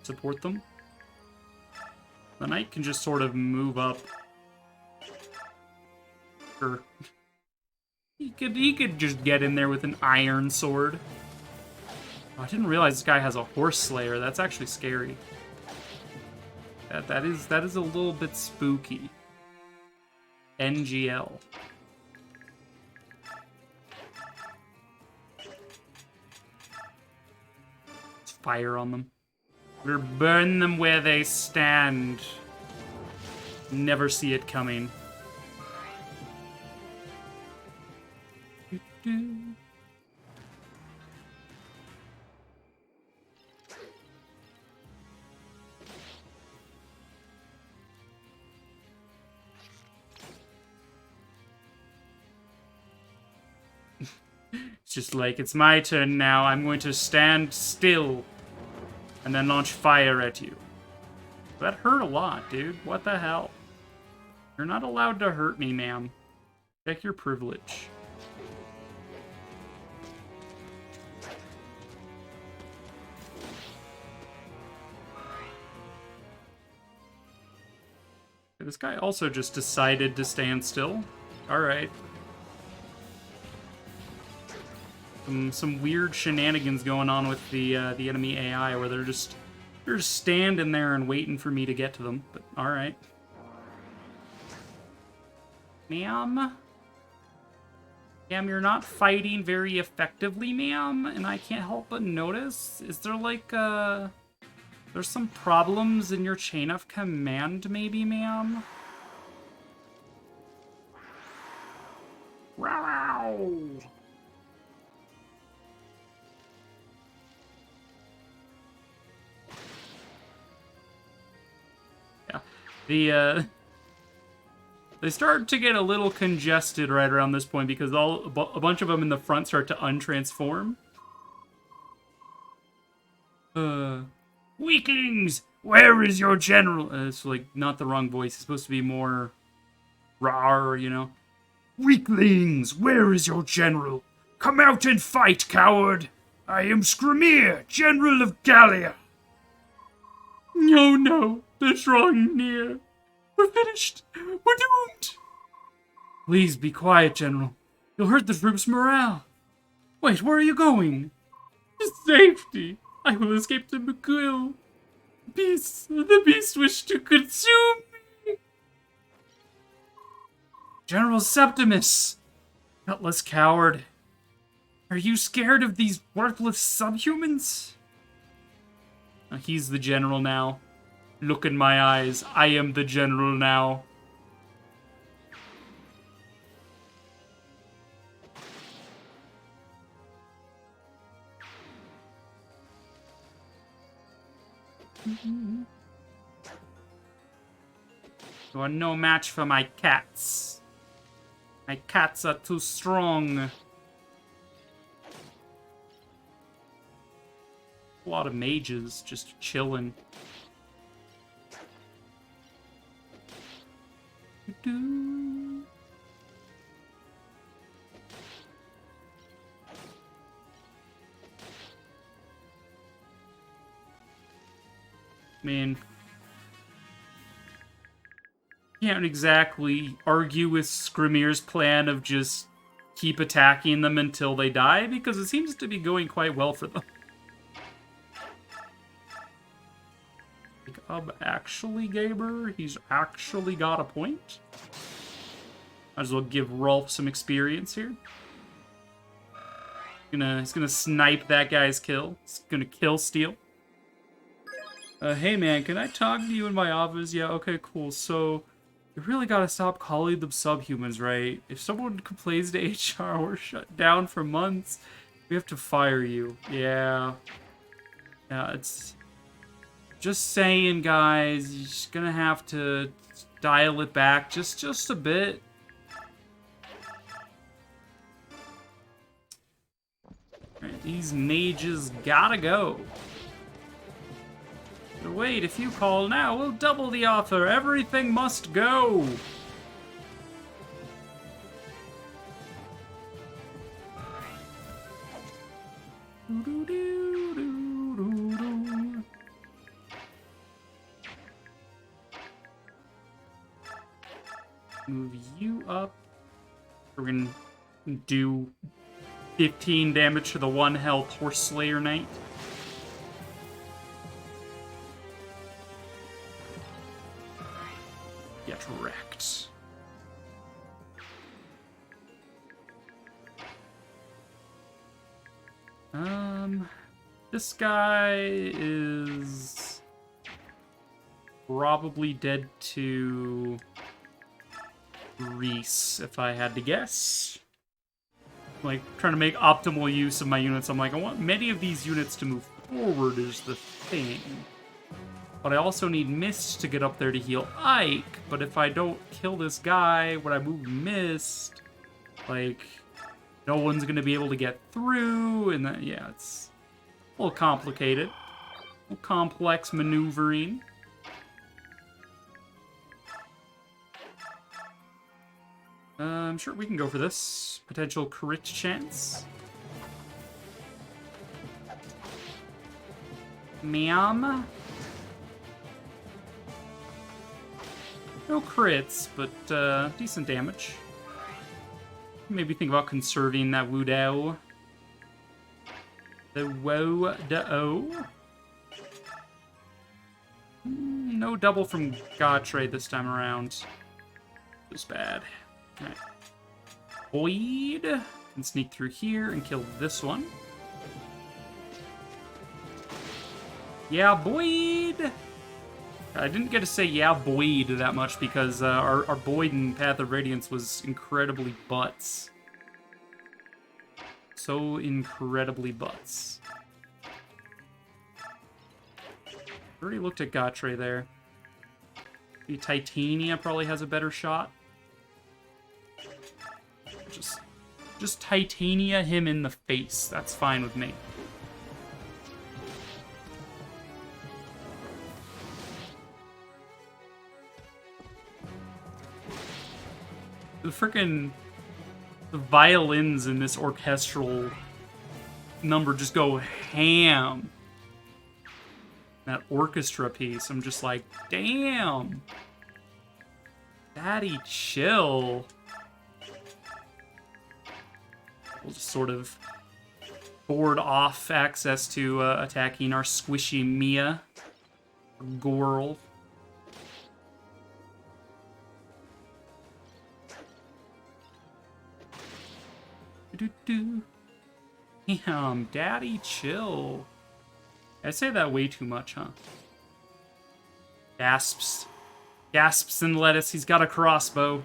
support them. The knight can just sort of move up. Sure. He could just get in there with an iron sword. Oh, I didn't realize this guy has a horse slayer. That's actually scary. That is a little bit spooky. NGL. Let's fire on them. We'll burn them where they stand. Never see it coming. It's just like, it's my turn now. I'm going to stand still and then launch fire at you. That hurt a lot, dude. What the hell? You're not allowed to hurt me, ma'am. Check your privilege. This guy also just decided to stand still. Alright. Some weird shenanigans going on with the enemy AI where they're just standing there and waiting for me to get to them. But alright. Ma'am? Ma'am, you're not fighting very effectively, ma'am, and I can't help but notice. Is there like there's some problems in your chain of command, maybe, ma'am? Wow! Yeah, they start to get a little congested right around this point because a bunch of them in the front start to untransform. Weaklings, where is your general? It's like not the wrong voice. It's supposed to be more rawr, you know. Weaklings, where is your general? Come out and fight, coward! I am Skrymir, General of Gallia. No, no, they're drawing near. We're finished. We're doomed. Please be quiet, General. You'll hurt the troops' morale. Wait, where are you going? To safety. I will escape to McGill. The beast wished to consume me. General Septimus. Gutless coward. Are you scared of these worthless subhumans? He's the general now. Look in my eyes. I am the general now. You are no match for my cats. My cats are too strong. A lot of mages just chilling. Man, can't exactly argue with Skrymir's plan of just keep attacking them until they die, because it seems to be going quite well for them. Actually, Gaber, he's actually got a point. Might as well give Rolf some experience here. He's gonna snipe that guy's kill. He's gonna kill Steel. Hey man, can I talk to you in my office? Yeah, okay, cool. So, you really gotta stop calling them subhumans, right? If someone complains to HR, we're shut down for months. We have to fire you. Yeah. Yeah, it's... Just saying, guys, you're just gonna have to dial it back just a bit. Alright, these mages gotta go. But wait, if you call now, we'll double the offer. Everything must go. Move you up. We're gonna do 15 damage to the 1 health Horse Slayer Knight. Get wrecked. This guy is probably dead to Reese, if I had to guess. Like, trying to make optimal use of my units. I'm like, I want many of these units to move forward is the thing. But I also need Mist to get up there to heal Ike. But if I don't kill this guy when I move Mist, like, no one's going to be able to get through. And that, yeah, it's a little complicated. A little complex maneuvering. I'm sure we can go for this. Potential crit chance. Ma'am. No crits, but decent damage. Maybe think about conserving that Wudo. The Wo-da-o. No double from Gottray this time around. It was bad. Alright. Boyd can sneak through here and kill this one. Yeah, Boyd! I didn't get to say yeah, Boyd that much because our Boyd in Path of Radiance was incredibly butts. So incredibly butts. Already looked at Gottray there. The Titania probably has a better shot. Just Titania him in the face. That's fine with me. The freaking violins in this orchestral number just go ham. That orchestra piece, I'm just like, damn. Daddy, chill. We'll just sort of board off access to attacking our squishy Mia. Gorl. Damn, Daddy, chill. I say that way too much, huh? Gasps. Gasps and lettuce. He's got a crossbow.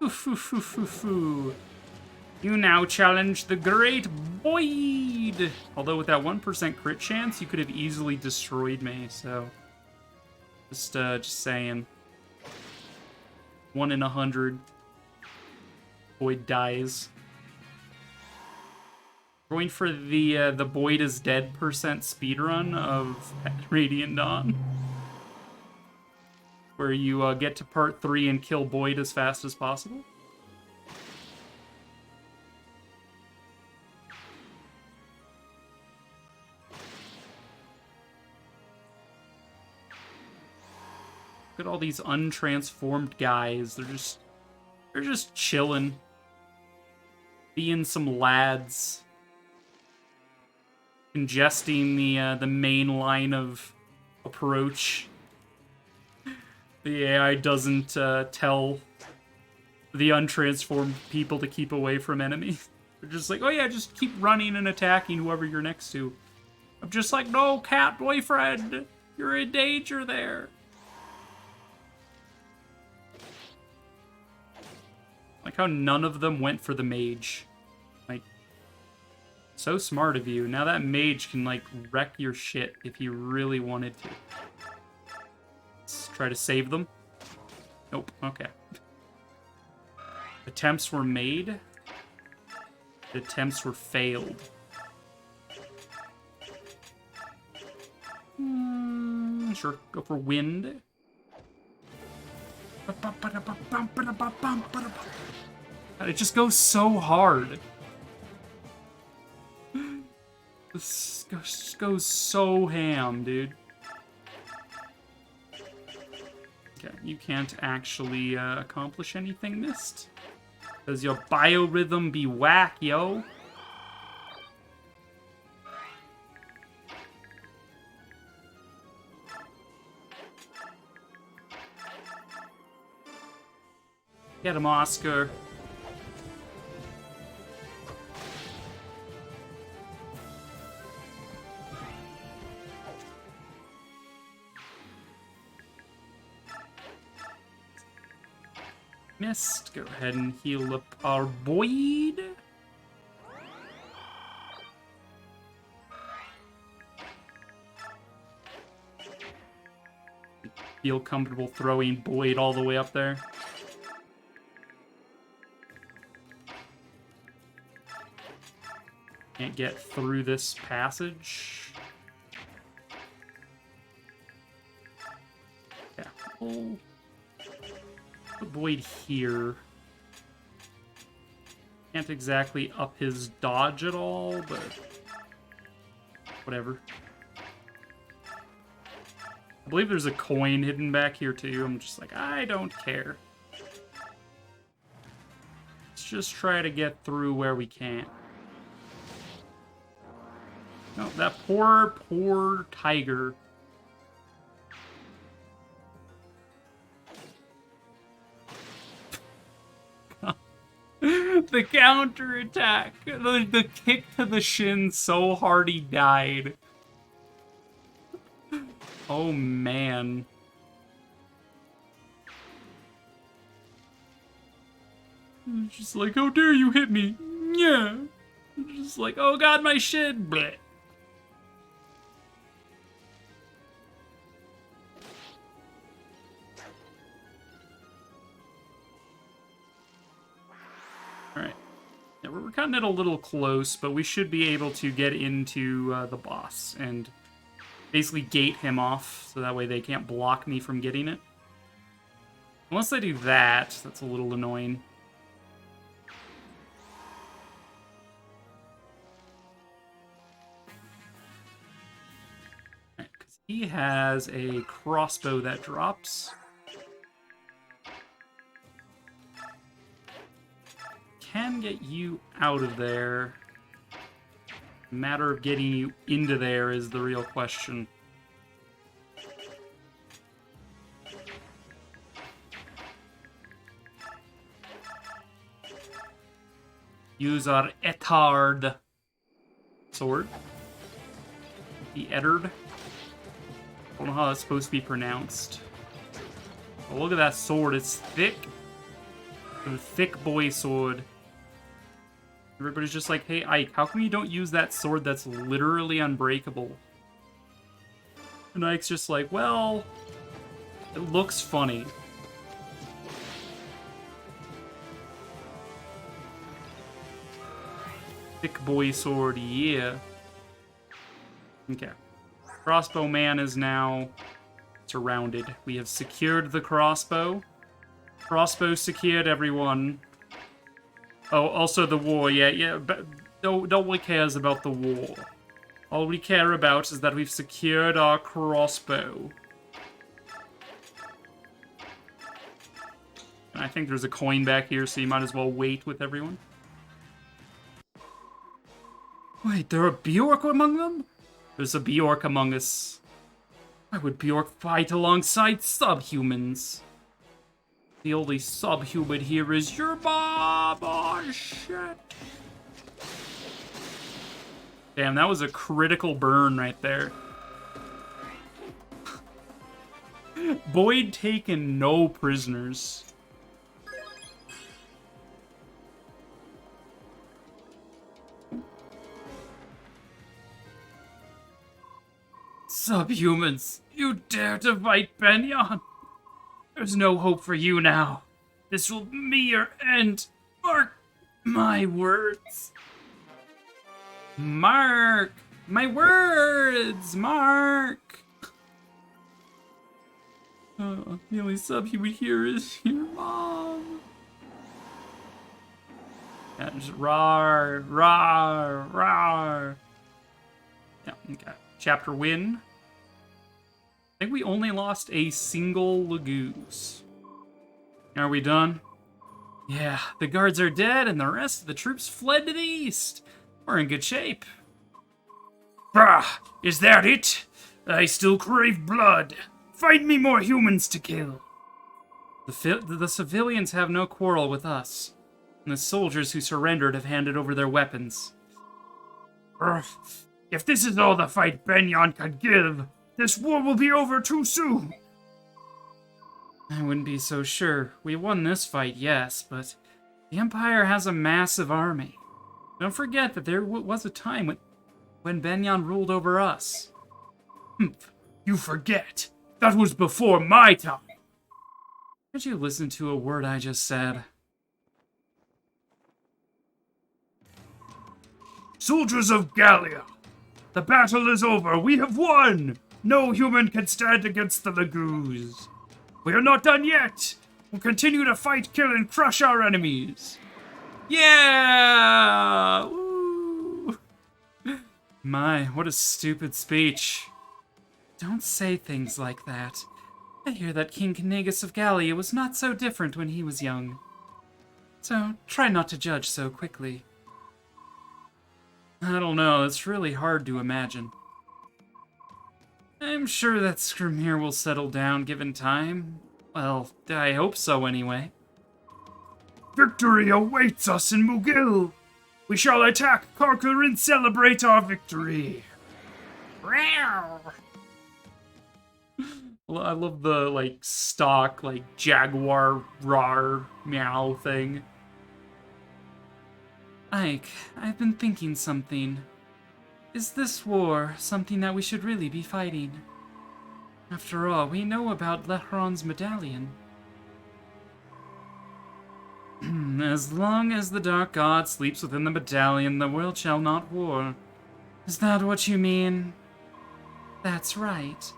Oof. You now challenge the Great Boyd. Although with that 1% crit chance, you could have easily destroyed me. So, just saying. 1 in 100. Boyd dies. Going for the Boyd is dead % speedrun of Radiant Dawn, where you get to part 3 and kill Boyd as fast as possible. Look at all these untransformed guys. They're just chilling, being some lads, congesting the main line of approach. The AI doesn't tell the untransformed people to keep away from enemies. They're just like, oh yeah, just keep running and attacking whoever you're next to. I'm just like, no, cat boyfriend, you're in danger there. Like how none of them went for the mage. Like, so smart of you. Now that mage can, like, wreck your shit if you really wanted to. Let's try to save them. Nope, okay. Attempts were made. Attempts were failed. Sure, go for wind. It just goes so hard. This goes so ham, dude. Okay, you can't actually accomplish anything, Mist. Does your biorhythm be whack, yo? Get him, Oscar. Missed. Go ahead and heal up our Boyd. Feel comfortable throwing Boyd all the way up there. Can't get through this passage. Yeah. Oh. Put Boyd here. Can't exactly up his dodge at all, but whatever. I believe there's a coin hidden back here too. I'm just like, I don't care. Let's just try to get through where we can. No, that poor tiger. The counterattack. The kick to the shin so hard he died. Oh, man. Just like, how dare you hit me? Yeah. Just like, oh god, my shin. Blech. Alright. Yeah, we're cutting it a little close, but we should be able to get into the boss and basically gate him off, so that way they can't block me from getting it. Unless they do that, that's a little annoying. Because he has a crossbow that drops. Can get you out of there. Matter of getting you into there is the real question. Use our Etard sword. The Etard. I don't know how that's supposed to be pronounced. Oh, look at that sword. It's thick. A thick boy sword. Everybody's just like, hey, Ike, how come you don't use that sword that's literally unbreakable? And Ike's just like, well, it looks funny. Thick boy sword, yeah. Okay. Crossbow man is now surrounded. We have secured the crossbow. Crossbow secured, everyone. Oh, also the war, yeah, but nobody cares about the war. All we care about is that we've secured our crossbow. And I think there's a coin back here, so you might as well wait with everyone. Wait, there are Bjork among them? There's a Bjork among us. Why would Bjork fight alongside subhumans? The only subhuman here is your mom. Oh, shit. Damn, that was a critical burn right there. Boyd taking no prisoners. Subhumans, you dare to fight Benyon? There's no hope for you now. This will be your end. Mark my words. Mark my words, Mark. The only subhuman here is your mom. Yeah, just rawr, rawr, rawr. Yeah, okay. Chapter win. I think we only lost a single Lagoose. Are we done? Yeah, the guards are dead and the rest of the troops fled to the east. We're in good shape. Bah! Is that it? I still crave blood. Find me more humans to kill. The civilians have no quarrel with us. And the soldiers who surrendered have handed over their weapons. Ugh. If this is all the fight Benyon could give, this war will be over too soon. I wouldn't be so sure. We won this fight, yes, but the Empire has a massive army. Don't forget that there was a time when Benyon ruled over us. You forget. That was before my time. Did you listen to a word I just said? Soldiers of Gallia, the battle is over. We have won. No human can stand against the Lagoos. We are not done yet. We'll continue to fight, kill, and crush our enemies. Yeah! Woo. My, what a stupid speech. Don't say things like that. I hear that King Knigas of Gallia was not so different when he was young. So, try not to judge so quickly. I don't know, it's really hard to imagine. I'm sure that Skrimir will settle down given time. Well, I hope so anyway. Victory awaits us in Mugil! We shall attack, conquer, and celebrate our victory! Well, I love the, stock, jaguar, rar, meow thing. Ike, I've been thinking something. Is this war something that we should really be fighting? After all, we know about Lehron's medallion. As long as the Dark God sleeps within the medallion, the world shall not war. Is that what you mean? That's right.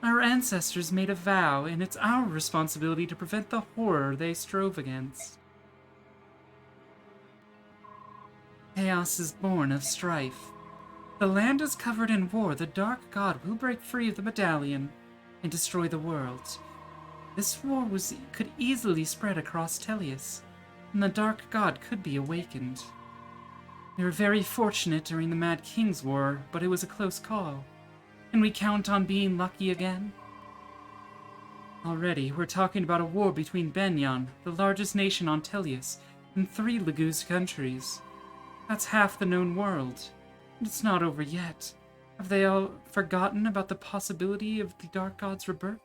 Our ancestors made a vow, and it's our responsibility to prevent the horror they strove against. Chaos is born of strife. The land is covered in war. The Dark God will break free of the medallion and destroy the world. This war could easily spread across Tellius, and the Dark God could be awakened. We were very fortunate during the Mad King's War, but it was a close call. Can we count on being lucky again? Already, we're talking about a war between Benyon, the largest nation on Tellius, and 3 Laguz countries. That's half the known world. And it's not over yet. Have they all forgotten about the possibility of the Dark God's rebirth?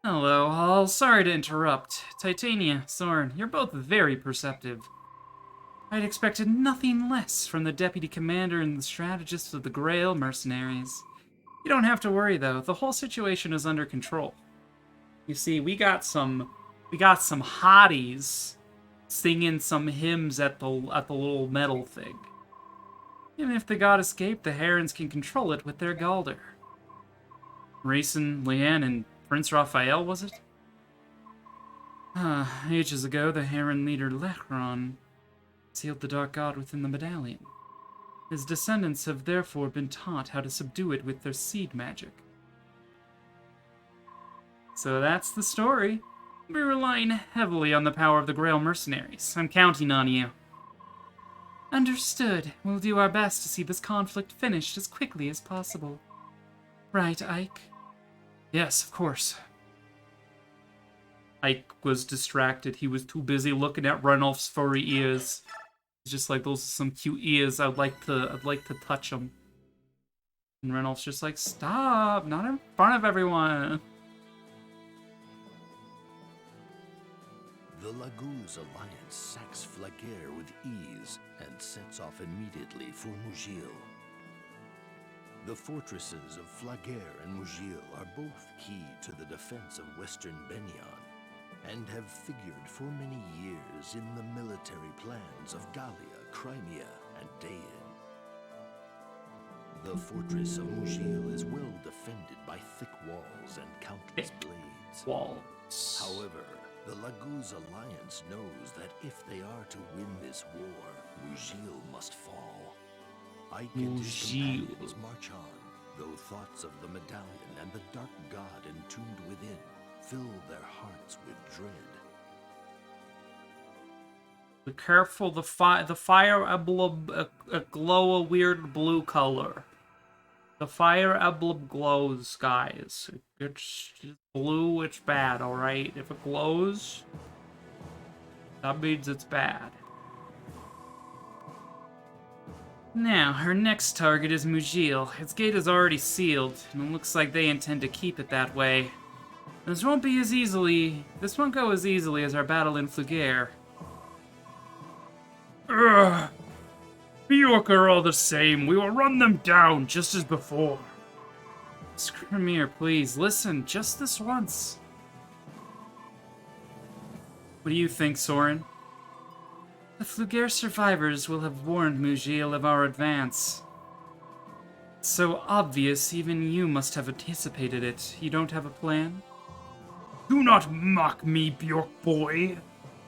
Hello, all. Sorry to interrupt. Titania, Soren, you're both very perceptive. I'd expected nothing less from the deputy commander and the strategist of the Grail mercenaries. You don't have to worry, though. The whole situation is under control. You see, we got some hotties singing some hymns at the little metal thing. Even if the god escaped, the Herons can control it with their Galder. Raisin, Leanne, and Prince Raphael, was it? Ages ago, the Heron leader Lechron sealed the Dark God within the medallion. His descendants have therefore been taught how to subdue it with their seed magic. So that's the story. We're relying heavily on the power of the Grail mercenaries. I'm counting on you. Understood. We'll do our best to see this conflict finished as quickly as possible. Right, Ike? Yes, of course. Ike was distracted. He was too busy looking at Ranulph's furry ears. He's just like, those are some cute ears. I'd like to touch them. And Ranulph's just like, stop, not in front of everyone. The Laguz alliance sacks Flaguer with ease and sets off immediately for Mugil. The fortresses of Flaguer and Mugil are both key to the defense of western Benyon, and have figured for many years in the military plans of Gallia, Crimea, and Dain. The fortress of Mugil is well defended by thick walls and countless blades. Walls. However, the Laguz alliance knows that if they are to win this war, Mugil must fall. Ike and his companions march on, though thoughts of the medallion and the Dark God entombed within fill their hearts with dread. Be careful, the fire emblem glow a weird blue color. The fire emblem glows, guys. It's blue, it's bad, alright? If it glows, that means it's bad. Now, her next target is Mugil. Its gate is already sealed, and it looks like they intend to keep it that way. This won't go as easily as our battle in Flaguer. Ugh. Bjork are all the same. We will run them down just as before. Skrimir, please, listen, just this once. What do you think, Soren? The Flaguer survivors will have warned Mugil of our advance. It's so obvious, even you must have anticipated it. You don't have a plan? Do not mock me, Bjork boy.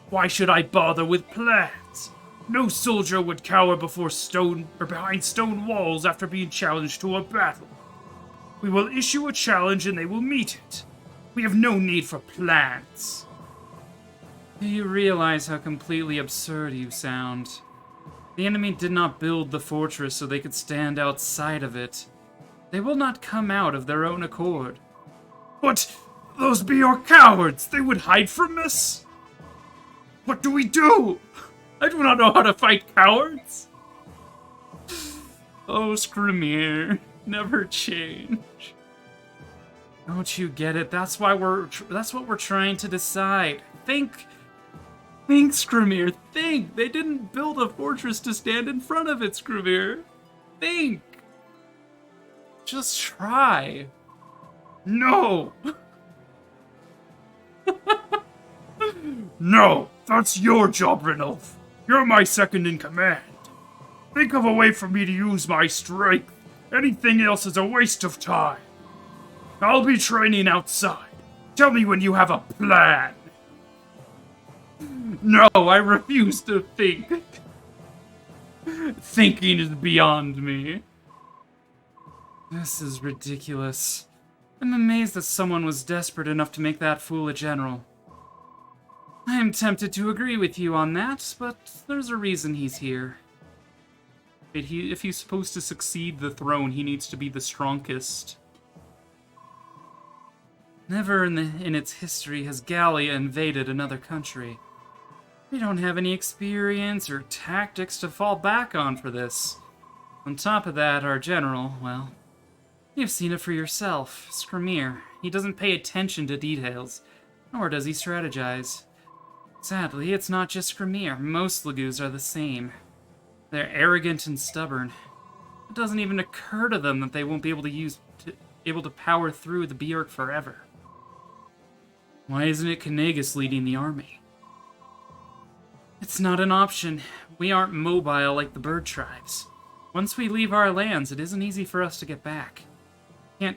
Why should I bother with plans? No soldier would cower behind stone walls after being challenged to a battle. We will issue a challenge and they will meet it. We have no need for plans. Do you realize how completely absurd you sound? The enemy did not build the fortress so they could stand outside of it. They will not come out of their own accord. But those Bjork cowards, they would hide from us? What do we do? I do not know how to fight cowards. Oh, Skrimir, never change. Don't you get it? That's what we're trying to decide. Think, Skrimir, think. They didn't build a fortress to stand in front of it, Skrimir. Think. Just try. No. No, that's your job, Ranulph. You're my second in command. Think of a way for me to use my strength. Anything else is a waste of time. I'll be training outside. Tell me when you have a plan. No, I refuse to think. Thinking is beyond me. This is ridiculous. I'm amazed that someone was desperate enough to make that fool a general. I am tempted to agree with you on that, but there's a reason he's here. If he's supposed to succeed the throne, he needs to be the strongest. Never in its history has Gallia invaded another country. We don't have any experience or tactics to fall back on for this. On top of that, our general, well, you've seen it for yourself, Skramir. He doesn't pay attention to details, nor does he strategize. Sadly, it's not just Skramir. Most Lagoos are the same. They're arrogant and stubborn. It doesn't even occur to them that they won't be able to power through the Bjork forever. Why isn't it Knagus leading the army? It's not an option. We aren't mobile like the bird tribes. Once we leave our lands, it isn't easy for us to get back. We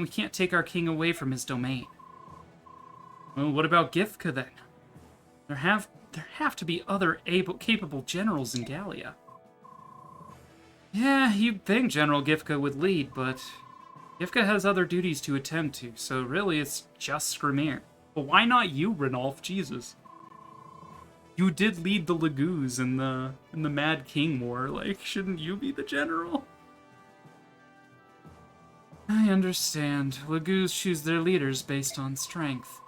can't take our king away from his domain. Well, what about Gifka then? There have to be other capable generals in Gallia. Yeah, you'd think General Gifka would lead, but Gifka has other duties to attend to, so really it's just Skramir. But why not you, Ranulf? Jesus. You did lead the Lagoos in the Mad King War. Like, shouldn't you be the general? I understand. Lagoos choose their leaders based on strength.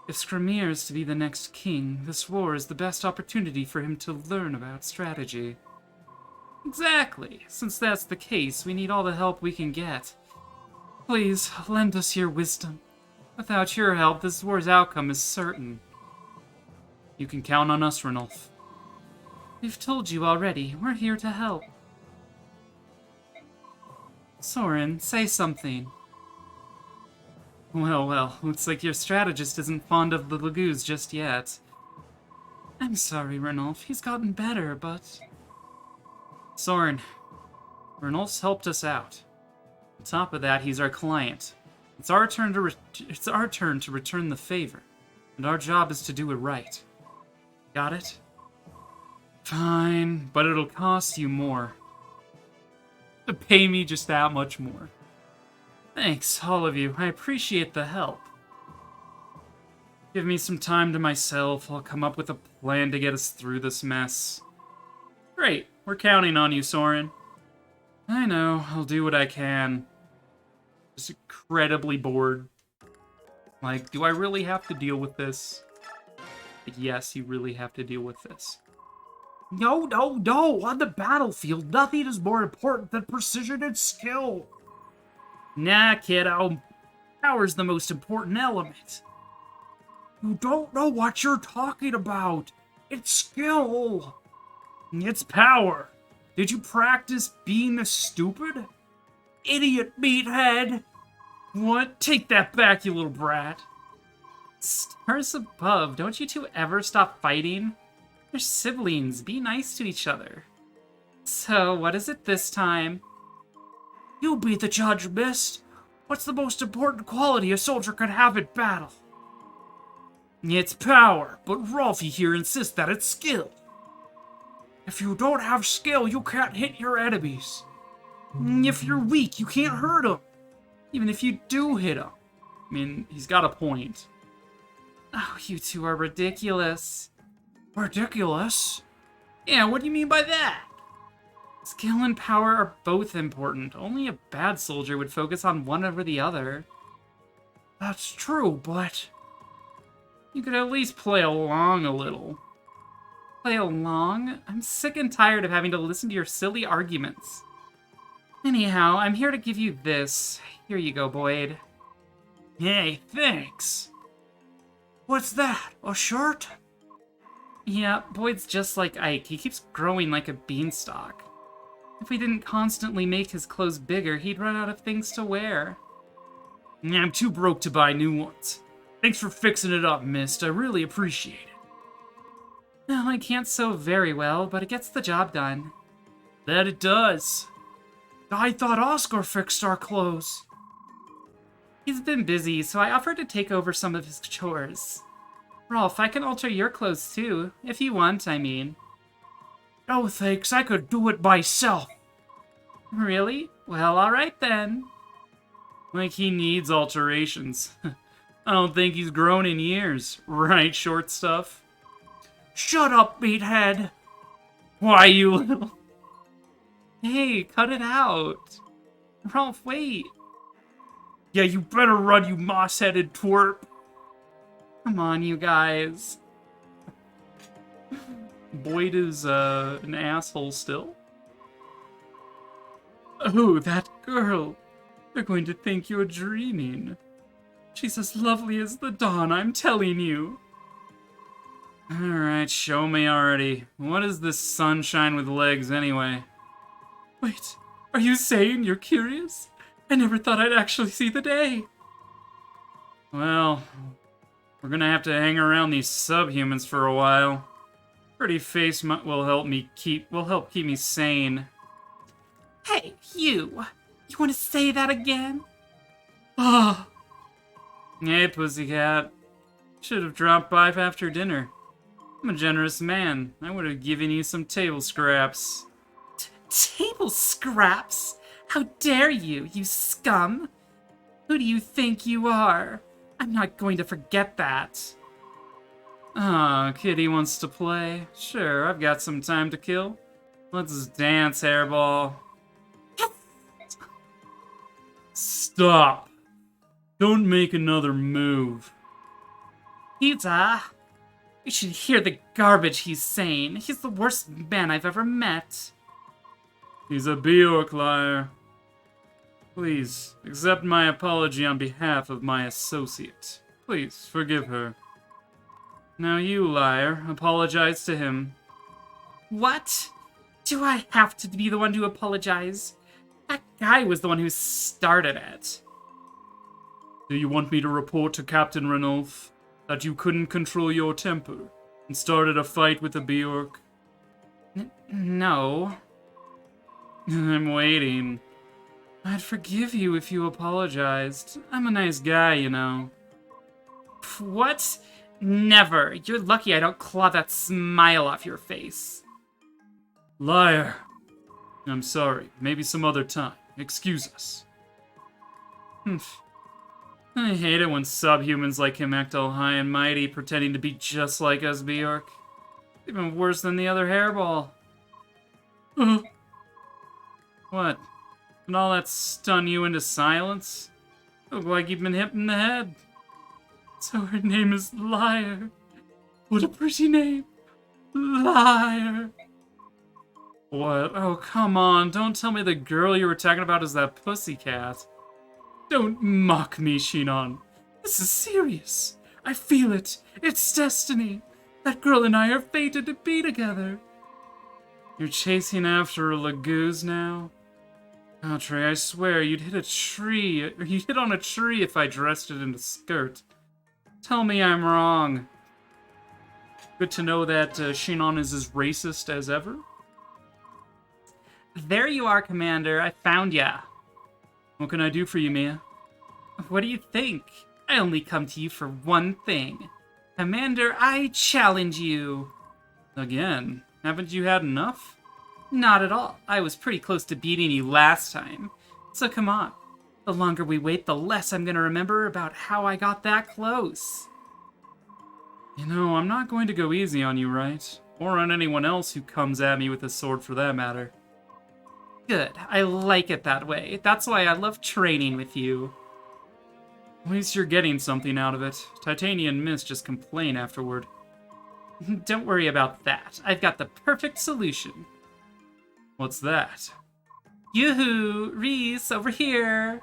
If Skramir is to be the next king, this war is the best opportunity for him to learn about strategy. Exactly. Since that's the case, we need all the help we can get. Please, lend us your wisdom. Without your help, this war's outcome is certain. You can count on us, Ranulf. We've told you already. We're here to help. Soren, say something. Well, looks like your strategist isn't fond of the Lagoos just yet. I'm sorry, Ranulf. He's gotten better, but... Soren, Ranulf's helped us out. On top of that, he's our client. It's our turn to return the favor, and our job is to do it right. Got it? Fine, but it'll cost you more. Pay me just that much more. Thanks, all of you. I appreciate the help. Give me some time to myself. I'll come up with a plan to get us through this mess. Great. We're counting on you, Soren. I know. I'll do what I can. Just incredibly bored. Like, do I really have to deal with this? Yes, you really have to deal with this. No. On the battlefield, nothing is more important than precision and skill. Nah, kiddo. Power's the most important element. You don't know what you're talking about. It's skill. It's power. Did you practice being the stupid? Idiot meathead. What? Take that back, you little brat. Stars above, don't you two ever stop fighting? You're siblings. Be nice to each other. So, what is it this time? You be the judge, miss. What's the most important quality a soldier could have in battle? It's power, but Rolfie here insists that it's skill. If you don't have skill, you can't hit your enemies. If you're weak, you can't hurt them. Even if you do hit them. I mean, he's got a point. Oh, you two are ridiculous. Ridiculous? Yeah, what do you mean by that? Skill and power are both important. Only a bad soldier would focus on one over the other. That's true, but... you could at least play along a little. Play along? I'm sick and tired of having to listen to your silly arguments. Anyhow, I'm here to give you this. Here you go, Boyd. Hey, thanks. What's that? A shirt? Yeah, Boyd's just like Ike. He keeps growing like a beanstalk. If we didn't constantly make his clothes bigger, he'd run out of things to wear. I'm too broke to buy new ones. Thanks for fixing it up, Mist. I really appreciate it. Well, I can't sew very well, but it gets the job done. That it does. I thought Oscar fixed our clothes. He's been busy, so I offered to take over some of his chores. Rolf, I can alter your clothes too, if you want, I mean. No thanks, I could do it myself. Really? Well, alright then. Like he needs alterations. I don't think he's grown in years. Right, short stuff? Shut up, meathead! Why, you little... Hey, cut it out. Rolf, wait. Yeah, you better run, you moss-headed twerp. Come on, you guys. Boyd is, an asshole still. Oh, that girl. They're going to think you're dreaming. She's as lovely as the dawn, I'm telling you. Alright, show me already. What is this sunshine with legs, anyway? Wait, are you saying you're curious? I never thought I'd actually see the day. Well, we're gonna have to hang around these subhumans for a while. Pretty face will help keep me sane. Hey, you! You want to say that again? Ah. Hey, pussycat. Should have dropped by after dinner. I'm a generous man. I would have given you some table scraps. Table scraps? How dare you, you scum! Who do you think you are? I'm not going to forget that. Ah, Kitty wants to play. Sure, I've got some time to kill. Let's dance, hairball. Stop. Don't make another move. Pizza! You should hear the garbage he's saying. He's the worst man I've ever met. He's a Bjork liar. Please, accept my apology on behalf of my associate. Please, forgive her. Now you, liar, apologize to him. What? Do I have to be the one to apologize? That guy was the one who started it. Do you want me to report to Captain Ranulph that you couldn't control your temper and started a fight with the Bjork? No. I'm waiting. I'd forgive you if you apologized. I'm a nice guy, you know. What? Never. You're lucky I don't claw that smile off your face. Liar. I'm sorry. Maybe some other time. Excuse us. I hate it when subhumans like him act all high and mighty, pretending to be just like us, Bjork. Even worse than the other hairball. What? Did all that stun you into silence? Look like you've been hit in the head. So her name is Liar. What a pretty name. Liar. What? Oh, come on. Don't tell me the girl you were talking about is that pussycat. Don't mock me, Shinon. This is serious. I feel it. It's destiny. That girl and I are fated to be together. You're chasing after a Laguz now? Oh, Trey, I swear you'd hit a tree, or you'd hit on a tree if I dressed it in a skirt. Tell me I'm wrong. Good to know that Shinon is as racist as ever. There you are, Commander. I found ya. What can I do for you, Mia? What do you think? I only come to you for one thing. Commander, I challenge you. Again? Haven't you had enough? Not at all. I was pretty close to beating you last time. So come on. The longer we wait, the less I'm gonna remember about how I got that close. You know, I'm not going to go easy on you, right? Or on anyone else who comes at me with a sword for that matter. Good. I like it that way. That's why I love training with you. At least you're getting something out of it. Titania and Miss just complain afterward. Don't worry about that. I've got the perfect solution. What's that? Yoo-hoo! Reese, over here!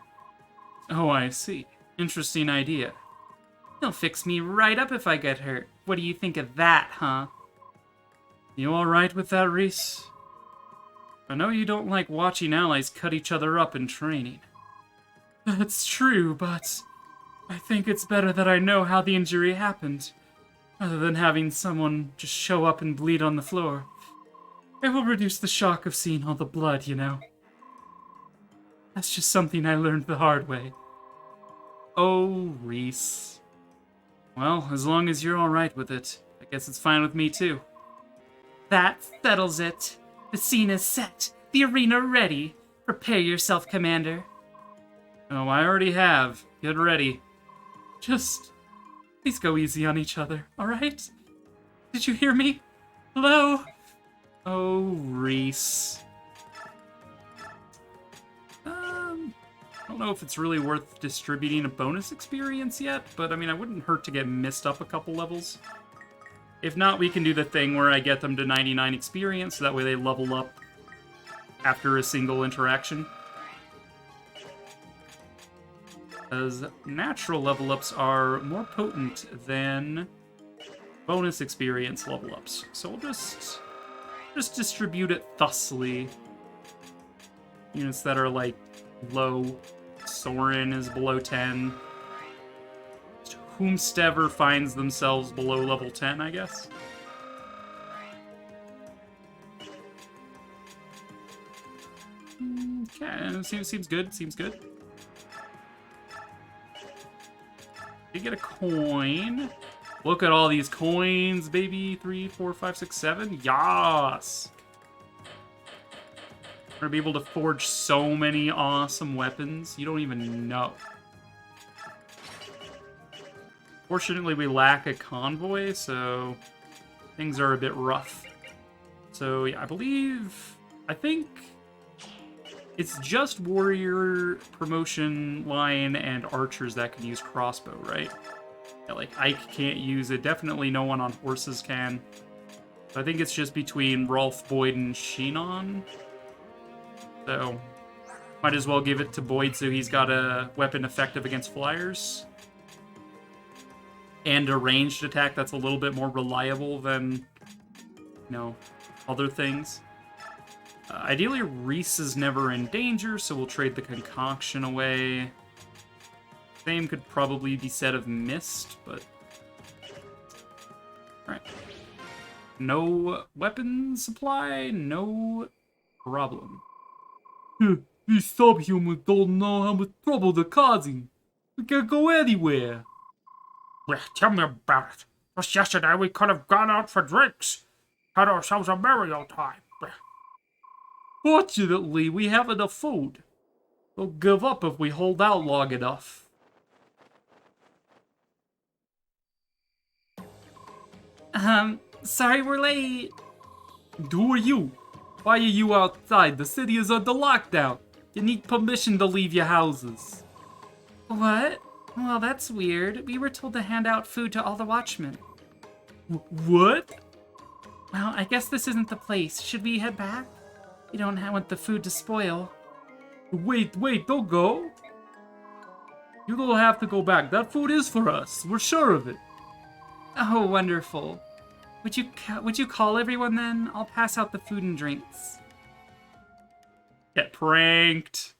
Oh, I see. Interesting idea. He'll fix me right up if I get hurt. What do you think of that, huh? You alright with that, Reese? I know you don't like watching allies cut each other up in training. That's true, but I think it's better that I know how the injury happened, rather than having someone just show up and bleed on the floor. It will reduce the shock of seeing all the blood, you know. That's just something I learned the hard way. Oh, Reese. Well, as long as you're alright with it, I guess it's fine with me too. That settles it. The scene is set. The arena ready. Prepare yourself, Commander. Oh, I already have. Get ready. Just please go easy on each other, alright? Did you hear me? Hello? Oh, Reese. I don't know if it's really worth distributing a bonus experience yet, but I mean, I wouldn't hurt to get missed up a couple levels. If not, we can do the thing where I get them to 99 experience, so that way they level up after a single interaction. As natural level ups are more potent than bonus experience level ups. So we'll just distribute it thusly. Units that are like low. Soren is below 10. Whomstever finds themselves below level 10, I guess. Okay, seems good, seems good. You get a coin. Look at all these coins, baby. 3, 4, 5, 6, 7. Yas! We're gonna be able to forge so many awesome weapons. You don't even know. Fortunately, we lack a convoy, so things are a bit rough. So, yeah, I think it's just warrior, promotion line, and archers that can use crossbow, right? Yeah, like, Ike can't use it. Definitely no one on horses can. So I think it's just between Rolf, Boyd, and Sheenon. So, might as well give it to Boyd so he's got a weapon effective against flyers. And a ranged attack that's a little bit more reliable than, other things. Ideally, Reese is never in danger, so we'll trade the concoction away. Same could probably be said of Mist, but... Alright. No weapon supply, no problem. These subhumans don't know how much trouble they're causing. We can't go anywhere. Well, tell me about it. Just yesterday we could have gone out for drinks. Had ourselves a merry old time. Fortunately, we have enough food. They'll give up if we hold out long enough. Sorry we're late. Who are you? Why are you outside? The city is under lockdown. You need permission to leave your houses. What? Well, that's weird. We were told to hand out food to all the watchmen. What? Well, I guess this isn't the place. Should we head back? We don't want the food to spoil. Wait, don't go. You don't have to go back. That food is for us. We're sure of it. Oh, wonderful. Would you call everyone then? I'll pass out the food and drinks. Get pranked.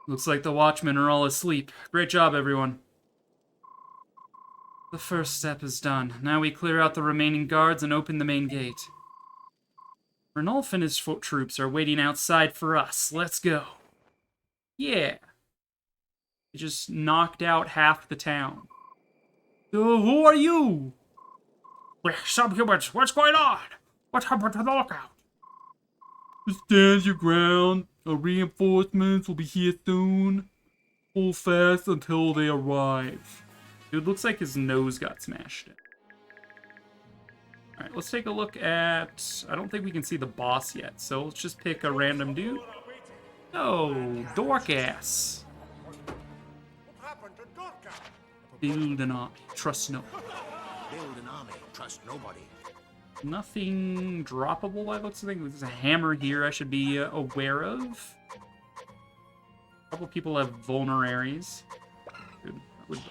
Looks like the watchmen are all asleep. Great job, everyone. The first step is done. Now we clear out the remaining guards and open the main gate. Ranulf and his troops are waiting outside for us. Let's go. Yeah. He just knocked out half the town. Who are you? We're subhumans. What's going on? What happened to the lookout? Stand your ground. Our reinforcements will be here soon. Hold fast until they arrive. Dude, looks like his nose got smashed in. Alright, let's take a look at... I don't think we can see the boss yet, so let's just pick a random dude. Oh, Dorcas. Build an army. Trust no. Build an army, trust nobody. Nothing droppable, I looks like. There's a hammer here I should be aware of. A couple people have vulneraries.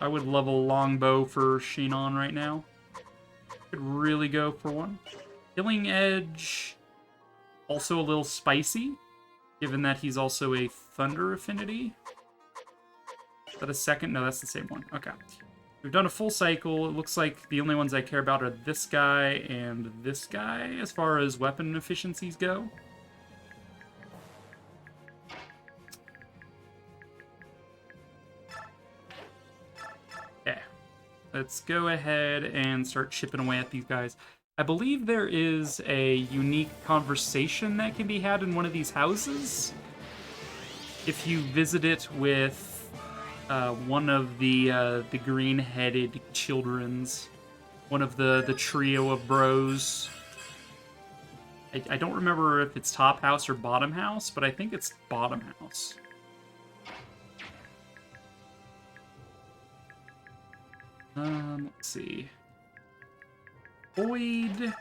I would level longbow for Sheenon right now. Could really go for one. Killing Edge, also a little spicy, given that he's also a thunder affinity. Is that a second? No, that's the same one. Okay. We've done a full cycle. It looks like the only ones I care about are this guy and this guy as far as weapon efficiencies go. Okay. Let's go ahead and start chipping away at these guys. I believe there is a unique conversation that can be had in one of these houses. If you visit it with one of the green-headed children's, one of the trio of bros. I don't remember if it's top house or bottom house, but I think it's bottom house. Let's see. Void.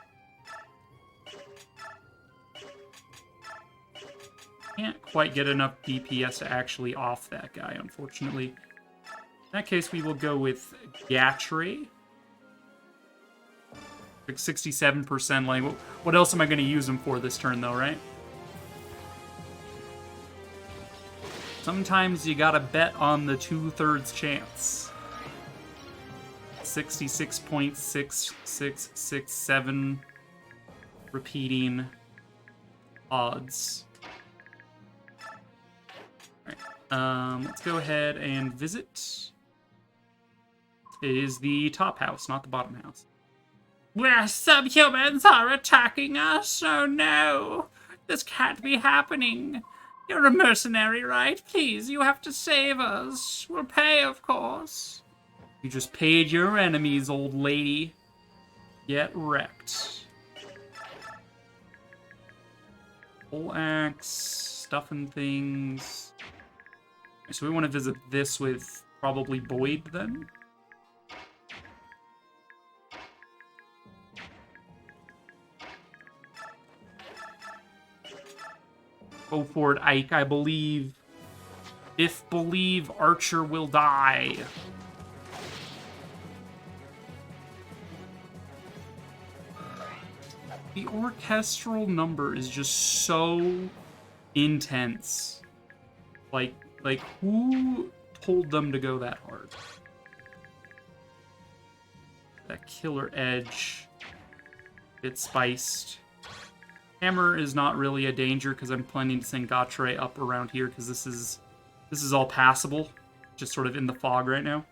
Can't quite get enough DPS to actually off that guy, unfortunately. In that case, we will go with Gatry. Like 67%. Like, what else am I going to use him for this turn, though, right? Sometimes you gotta bet on the 2/3 chance. 66.6667 repeating odds. Let's go ahead and visit. It is the top house, not the bottom house. Where subhumans are attacking us? Oh no! This can't be happening. You're a mercenary, right? Please, you have to save us. We'll pay, of course. You just paid your enemies, old lady. Get wrecked. Full axe, stuffing things. So we want to visit this with probably Boyd, then? Go for it, Ike, I believe. If believe, Archer will die. The orchestral number is just so intense. Like who told them to go that hard? That killer edge. It's spiced. Hammer is not really a danger because I'm planning to send Gatre up around here because this is all passable. Just sort of in the fog right now.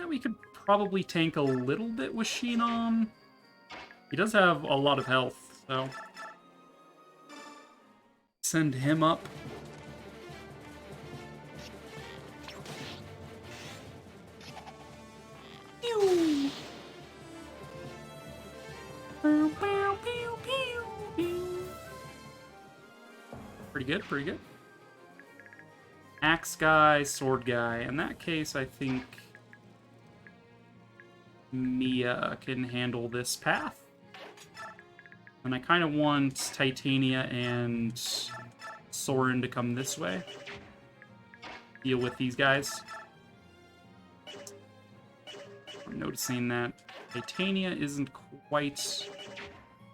We could probably tank a little bit with Sheen on. He does have a lot of health, so send him up. Pew. Pew, pew, pew, pew, pew. Pretty good, pretty good. Axe guy, sword guy. In that case, I think Mia can handle this path. And I kind of want Titania and Soren to come this way. Deal with these guys. I'm noticing that Titania isn't quite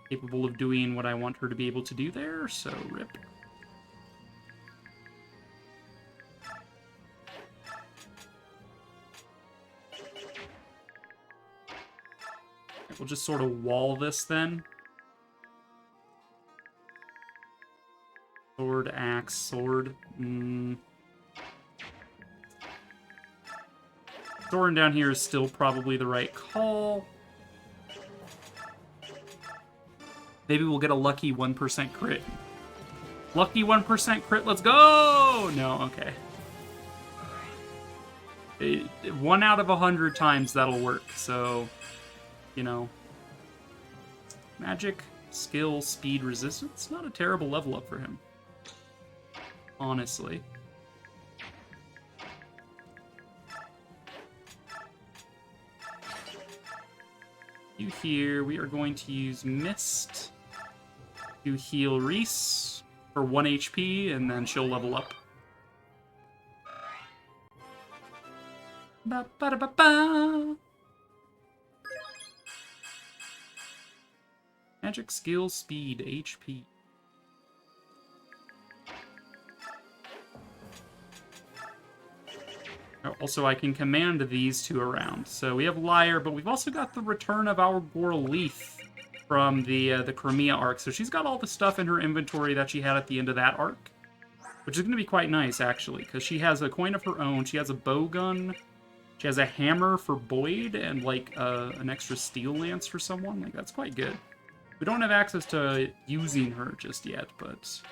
capable of doing what I want her to be able to do there, so rip. We'll just sort of wall this then. Sword, axe, sword. Soren down here is still probably the right call. Maybe we'll get a lucky 1% crit. Lucky 1% crit, let's go! No, okay. 1 out of 100 times that'll work, so, you know. Magic, skill, speed, resistance. Not a terrible level up for him. Honestly. You here, we are going to use Mist to heal Reese for 1 HP, and then she'll level up. Ba-ba-da-ba-ba. Magic, skill, speed, HP. Also, I can command these two around. So we have Lyre, but we've also got the return of our Gorleaf from the Crimea arc. So she's got all the stuff in her inventory that she had at the end of that arc, which is going to be quite nice, actually, because she has a coin of her own. She has a bowgun. She has a hammer for Boyd and, like, an extra steel lance for someone. Like, that's quite good. We don't have access to using her just yet, but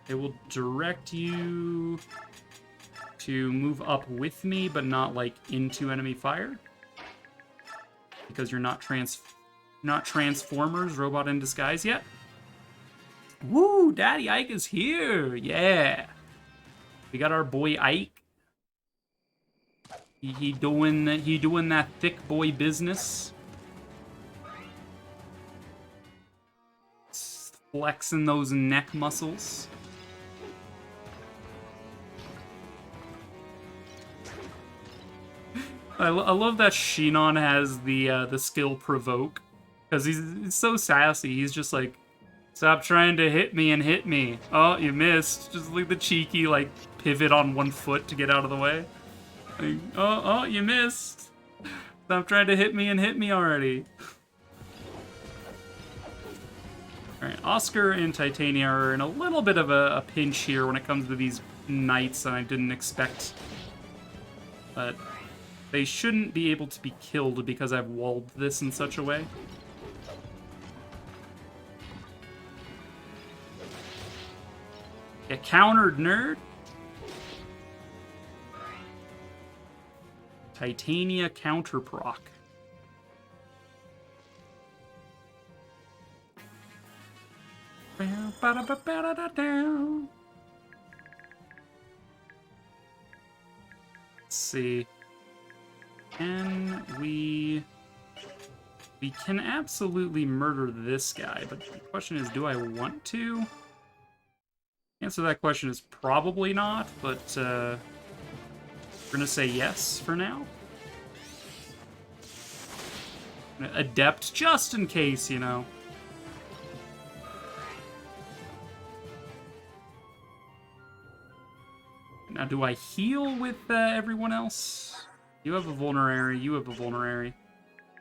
it will direct you to move up with me, but not, like, into enemy fire. Because you're not Transformers, Robot in Disguise yet. Woo! Daddy Ike is here! Yeah! We got our boy Ike. He doing that thick boy business. Flexing those neck muscles. I love that Shinon has the skill Provoke, because he's so sassy. He's just like, stop trying to hit me and hit me. Oh, you missed. Just like the cheeky like pivot on one foot to get out of the way. Like, oh, you missed. Stop trying to hit me and hit me already. Alright, Oscar and Titania are in a little bit of a pinch here when it comes to these knights that I didn't expect. But they shouldn't be able to be killed because I've walled this in such a way. Get countered, nerd! Titania counter proc. Let's see. Can we can absolutely murder this guy, but the question is, do I want to? The answer to that question is probably not, but we're gonna say yes for now. Adept just in case, you know. Now, do I heal with everyone else? You have a vulnerary, you have a vulnerary.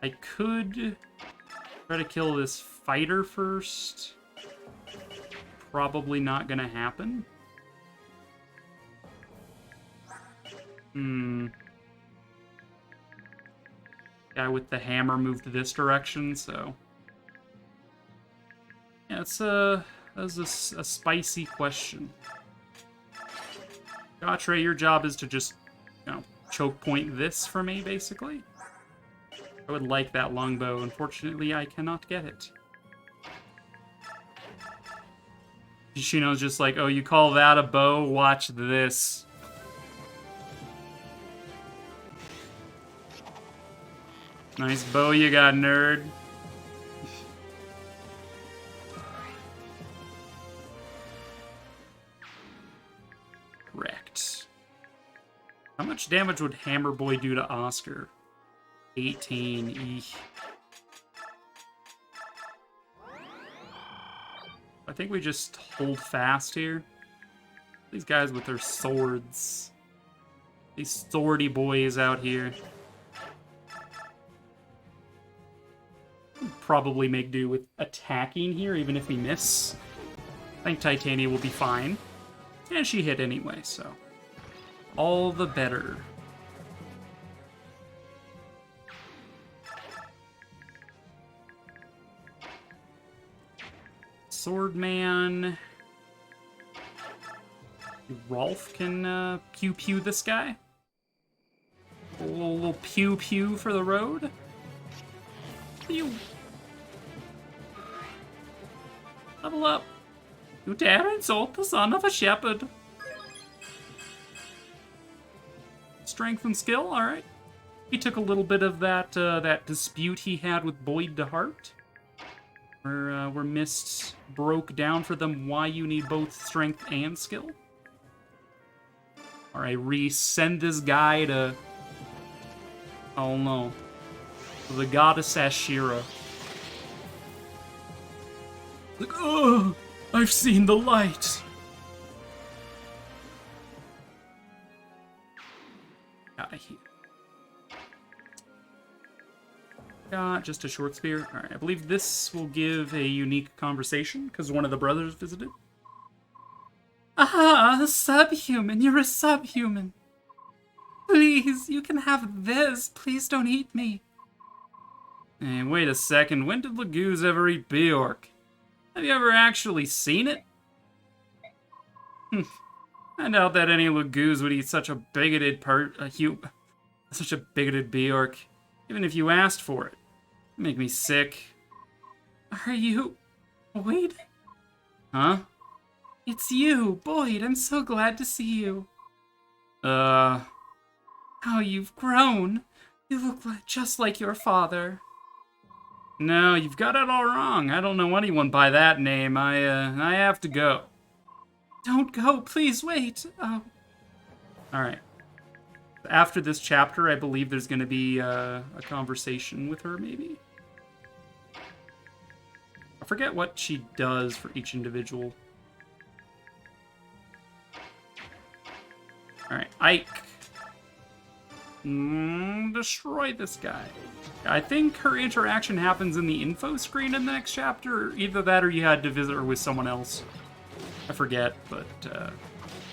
I could try to kill this fighter first. Probably not gonna happen. Guy with the hammer moved this direction, so yeah, that's a spicy question. Gatre, your job is to just, you know, choke point this for me, basically. I would like that longbow. Unfortunately, I cannot get it. Shino's just like, oh, you call that a bow? Watch this. Nice bow you got, nerd. Correct. How much damage would Hammer Boy do to Oscar? 18. Eek. I think we just hold fast here. These guys with their swords. These swordy boys out here. Probably make do with attacking here, even if we miss. I think Titania will be fine. And she hit anyway, so all the better. Swordman. Rolf can pew-pew this guy. A little pew-pew for the road. Pew. Level up. You dare insult the son of a shepherd. Strength and skill, alright. He took a little bit of that that dispute he had with Boyd DeHart. Where Mist broke down for them why you need both strength and skill. Alright, resend this guy to... oh no. The goddess Ashira. Like, oh, I've seen the light. Out of here. Got just a short spear. Alright, I believe this will give a unique conversation, because one of the brothers visited. Ah, subhuman, you're a subhuman. Please, you can have this. Please don't eat me. Hey, wait a second. When did Lagoos ever eat Bjork? Have you ever actually seen it? I doubt that any Lagoos would eat such a bigoted such a bigoted Bjork, even if you asked for it. You make me sick. Are you... Boyd? Huh? It's you, Boyd. I'm so glad to see you. How you've grown. You look just like your father. No, you've got it all wrong. I don't know anyone by that name. I have to go. Don't go, please wait. Oh. Alright. After this chapter, I believe there's going to be a conversation with her, maybe? I forget what she does for each individual. Alright, Ike. Destroy this guy. I think her interaction happens in the info screen in the next chapter. Either that or you had to visit her with someone else. I forget, but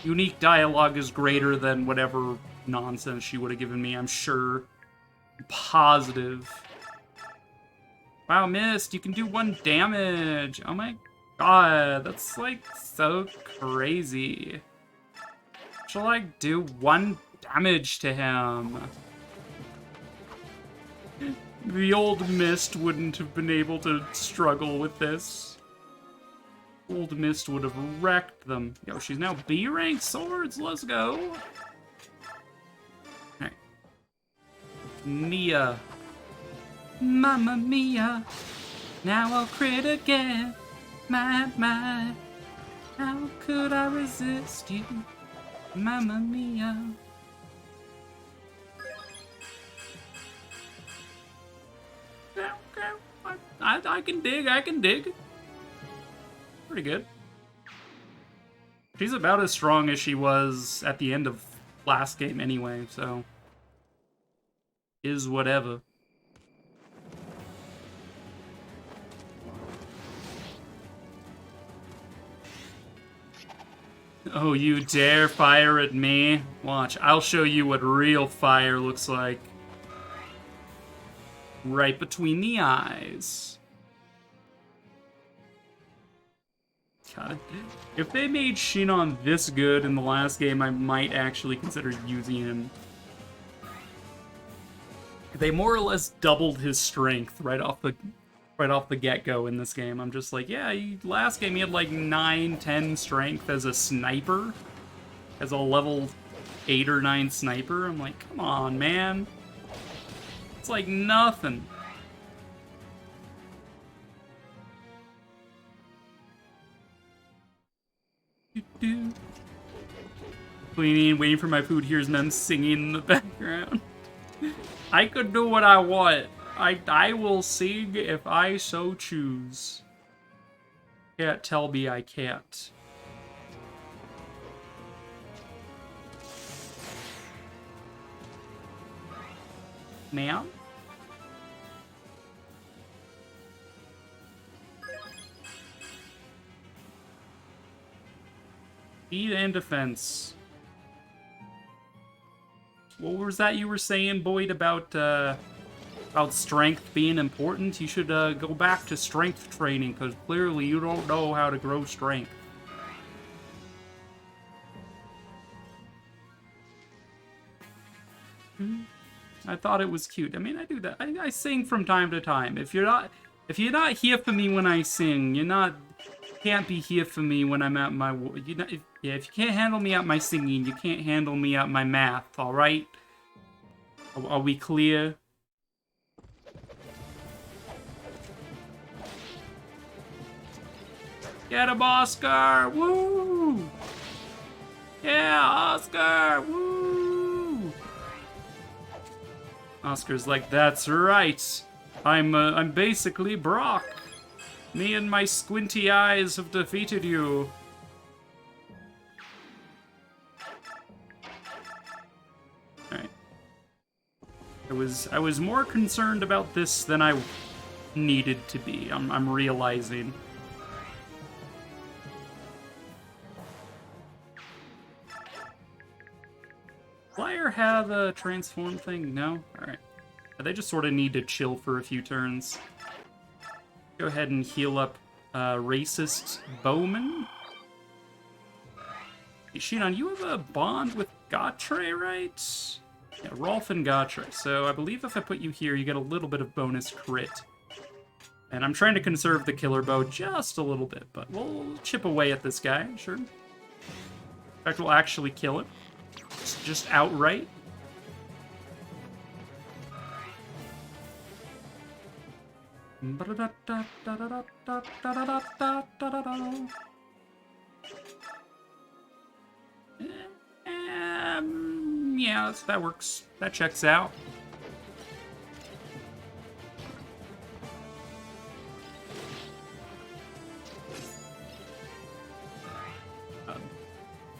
unique dialogue is greater than whatever nonsense she would have given me, I'm sure. Positive. Wow, missed. You can do 1 damage. Oh my god, that's like so crazy. She'll like do 1 damage to him. The old Mist wouldn't have been able to struggle with this. Old Mist would have wrecked them. Yo, she's now B-rank swords. Let's go. Alright. Mia. Mamma mia. Now I'll crit again. My. How could I resist you? Mamma mia. Yeah, okay. I can dig. Pretty good. She's about as strong as she was at the end of last game anyway, so... is whatever. Oh, you dare fire at me? Watch, I'll show you what real fire looks like. Right between the eyes. God, if they made Shinon this good in the last game, I might actually consider using him. They more or less doubled his strength right off the get-go in this game. I'm just like, yeah, last game he had like 9, 10 strength as a sniper. As a level 8 or 9 sniper. I'm like, come on, man. It's like nothing. Cleaning, waiting for my food, here's them singing in the background. I could do what I want. I will sing if I so choose. Can't tell me I can't. Ma'am? Speed and defense. What was that you were saying, Boyd, about strength being important? You should go back to strength training, because clearly you don't know how to grow strength. I thought it was cute. I mean, I do that. I sing from time to time. If you're not here for me when I sing, can't be here for me when I'm at my. If you can't handle me at my singing, you can't handle me at my math. All right? Are we clear? Get him, Oscar! Woo! Yeah, Oscar! Woo! Oscar's like, that's right. I'm basically Brock. Me and my squinty eyes have defeated you. Alright. I was more concerned about this than I needed to be. I'm realizing. Flyer have a transform thing? No? Alright. They just sort of need to chill for a few turns. Go ahead and heal up Racist Bowman. Hey, Shinon, you have a bond with Gautre, right? Yeah, Rolf and Gautre. So I believe if I put you here, you get a little bit of bonus crit. And I'm trying to conserve the killer bow just a little bit, but we'll chip away at this guy, sure. In fact, we'll actually kill him. Just outright. Yeah, that works. That checks out.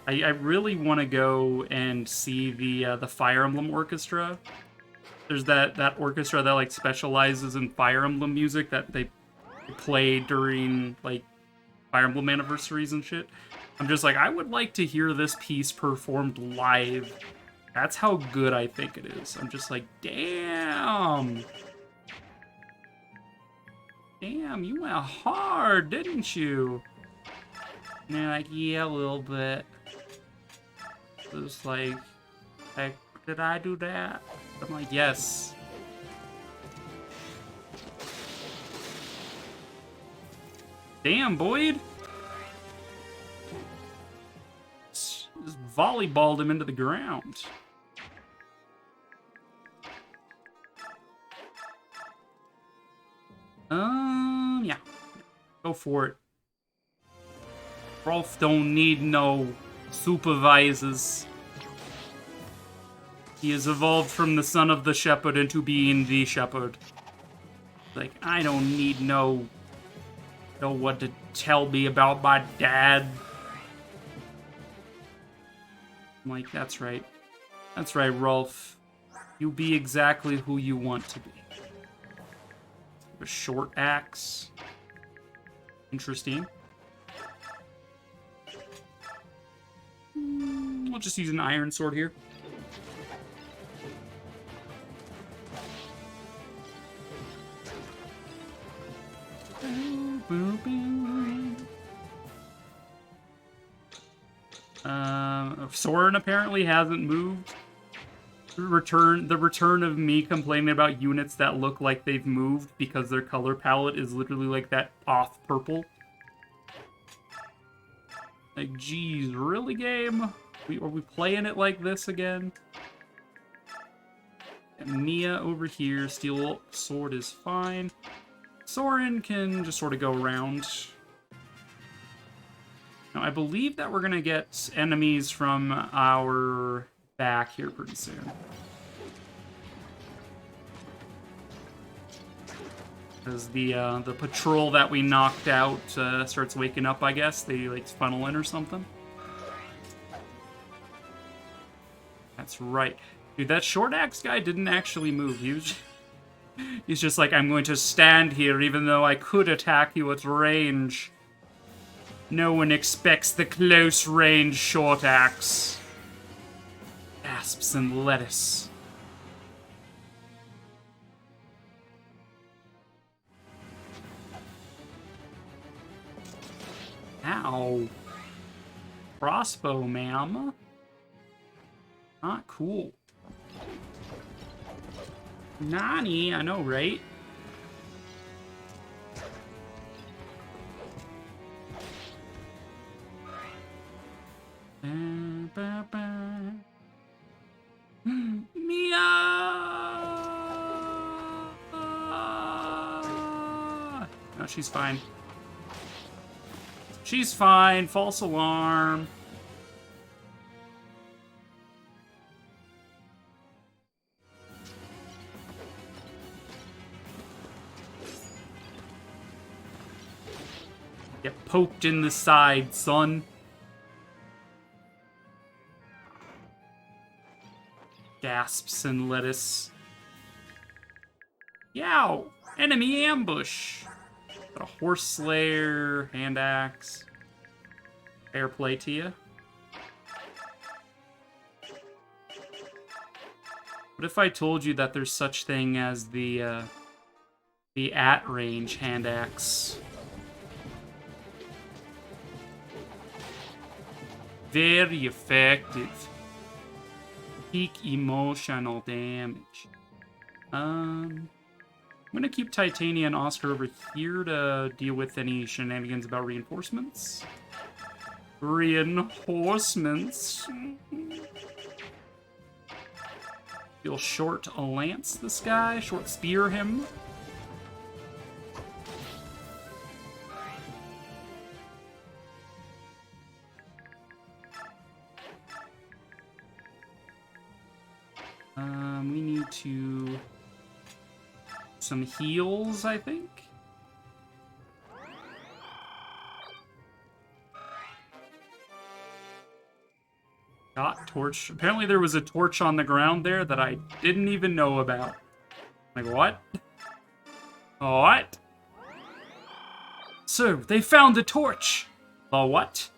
I really want to go and see the Fire Emblem Orchestra. There's that orchestra that like specializes in Fire Emblem music that they play during like Fire Emblem anniversaries and shit. I'm just like, I would like to hear this piece performed live. That's how good I think it is. I'm just like, damn. Damn, you went hard, didn't you? And they're like, yeah, a little bit. It was like, did I do that? I'm like, yes. Damn, Boyd. Just volleyballed him into the ground. Yeah. Go for it. Rolf don't need no supervisors. He has evolved from the son of the shepherd into being the shepherd. Like, I don't need know what to tell me about my dad. I'm like, that's right. That's right, Rolf. You be exactly who you want to be. A short axe. Interesting. We'll just use an iron sword here. Soren apparently hasn't moved. The return of me complaining about units that look like they've moved because their color palette is literally like that off purple. Like, geez, really, game? Are we playing it like this again? And Mia over here, steel sword is fine. Soren can just sort of go around. Now, I believe that we're going to get enemies from our back here pretty soon. As the patrol that we knocked out starts waking up, I guess. They, like, funnel in or something. That's right. Dude, that short axe guy didn't actually move. He's just like, I'm going to stand here even though I could attack you at range. No one expects the close range short axe. Asps and lettuce. Ow. Crossbow, ma'am. Not cool. Nani, I know, right? Mia! No, she's fine. She's fine. False alarm. Get poked in the side, son. Gasps and lettuce. Yow! Enemy ambush! Got a horse slayer, hand axe. Fair play to you. What if I told you that there's such thing as the at-range hand axe? Very effective. Peak emotional damage. I'm gonna keep Titania and Oscar over here to deal with any shenanigans about reinforcements. Reinforcements. You'll short lance this guy, short spear him. We need to some heals, I think. Got torch. Apparently there was a torch on the ground there that I didn't even know about. Like, what? What? So, they found the torch. The what?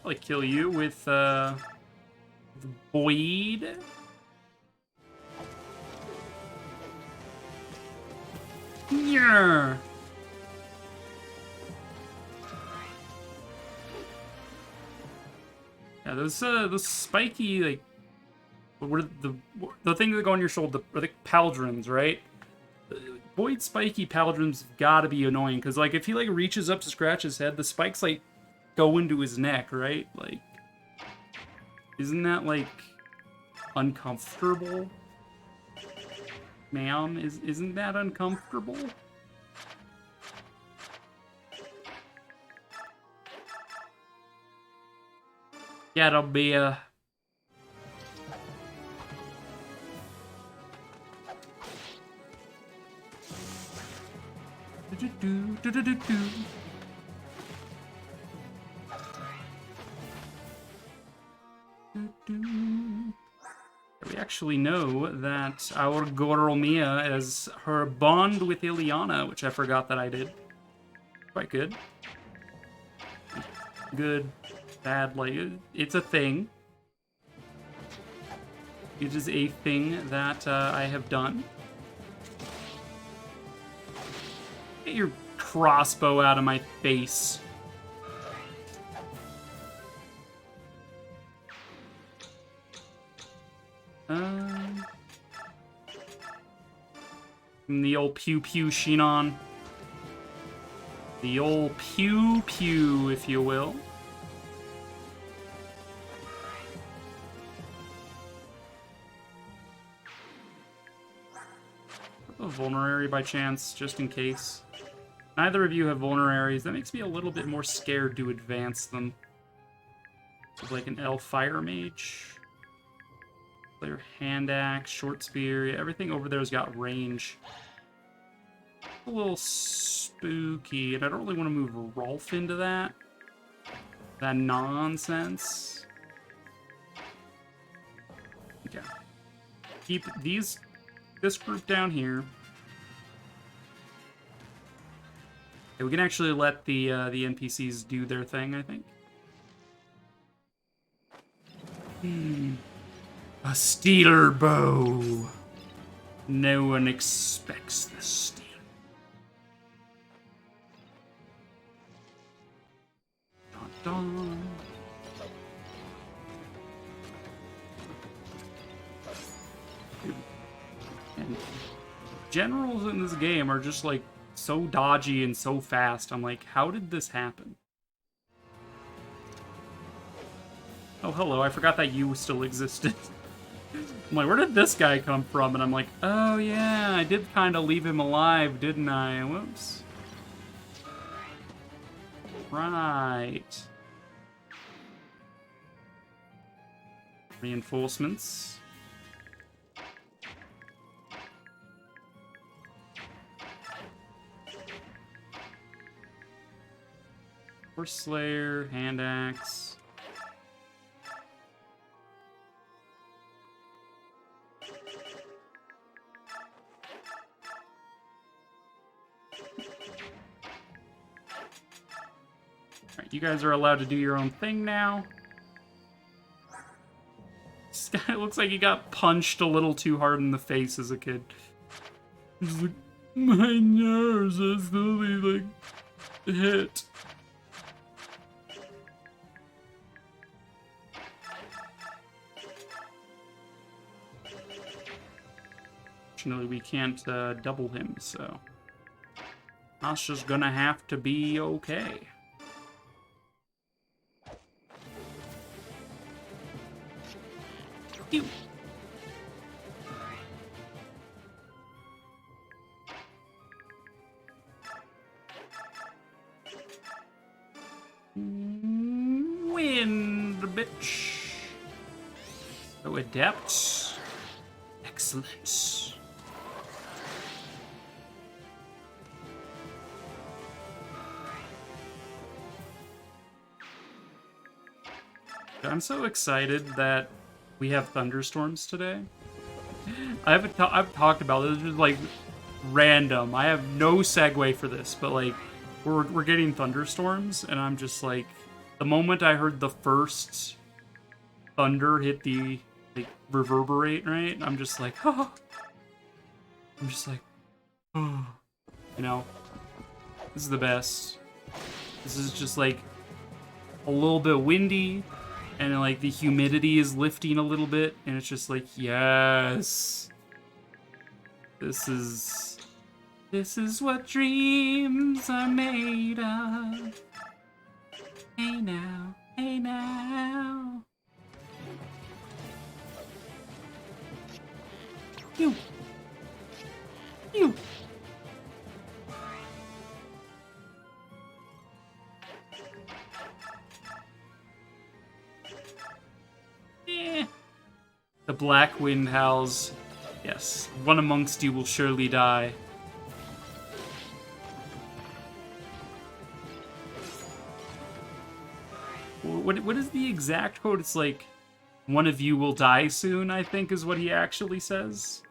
I'll kill you with, the Void. Yeah. Yeah, those spiky, like, what are the things that go on your shoulder, are the paldrons, right? Void spiky paldrons gotta be annoying, because, like, if he, like, reaches up to scratch his head, the spikes, like, go into his neck, right? Like, isn't that, like, uncomfortable? Ma'am, isn't that uncomfortable? Yeah, it'll be a... We actually know that our girl Mia is her bond with Ileana, which I forgot that I did. Quite good. Good, bad, like, it's a thing. It is a thing that I have done. Get your crossbow out of my face. The old pew pew Shinon. The old pew pew, if you will. A vulnerary by chance, just in case. Neither of you have vulneraries. That makes me a little bit more scared to advance them. So like an elf fire mage. Player hand axe, short spear. Yeah, everything over there's got range. A little spooky, and I don't really want to move Rolf into that. That nonsense. Okay. Keep this group down here. Okay, we can actually let the NPCs do their thing, I think. A steel bow. No one expects the steel. Dun, dun. And generals in this game are just like so dodgy and so fast. I'm like, how did this happen? Oh, hello, I forgot that you still existed. I'm like, where did this guy come from? And I'm like, oh yeah, I did kind of leave him alive, didn't I? Whoops. Right. Reinforcements. Horse Slayer, hand axe. You guys are allowed to do your own thing now. This guy looks like he got punched a little too hard in the face as a kid. He's like, my nerves are slowly, like, hit. Fortunately, we can't double him, so Asha's gonna have to be okay. Ew. Wind, bitch. So adept. Excellent. I'm so excited that we have thunderstorms today. I've talked about this. It's just like random. I have no segue for this, but like we're getting thunderstorms, and I'm just like, the moment I heard the first thunder hit the like reverberate, right? I'm just like, oh. I'm just like, oh. You know, this is the best. This is just like a little bit windy. And like the humidity is lifting a little bit, and it's just like, yes, this is what dreams are made of. Hey now, hey now. You. The black wind howls. Yes, one amongst you will surely die. What is the exact quote? It's like, one of you will die soon, I think is what he actually says.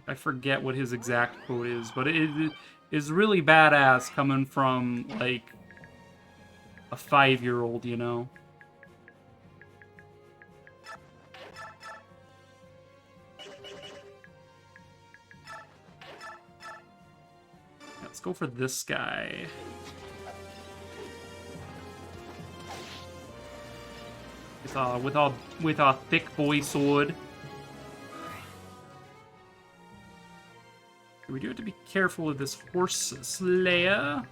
I forget what his exact quote is, but it is really badass coming from, like, a 5-year-old, you know? Let's go for this guy. With a thick boy sword. We do have to be careful of this horse slayer.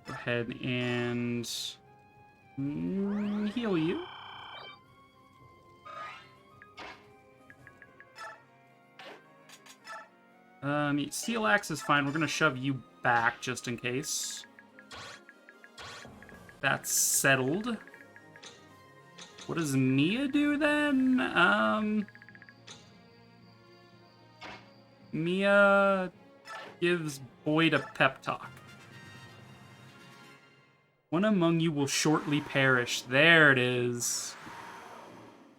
Go ahead and heal you. Steel axe is fine. We're gonna shove you back just in case. That's settled. What does Mia do then? Mia gives Boyd a pep talk. One among you will shortly perish. There it is.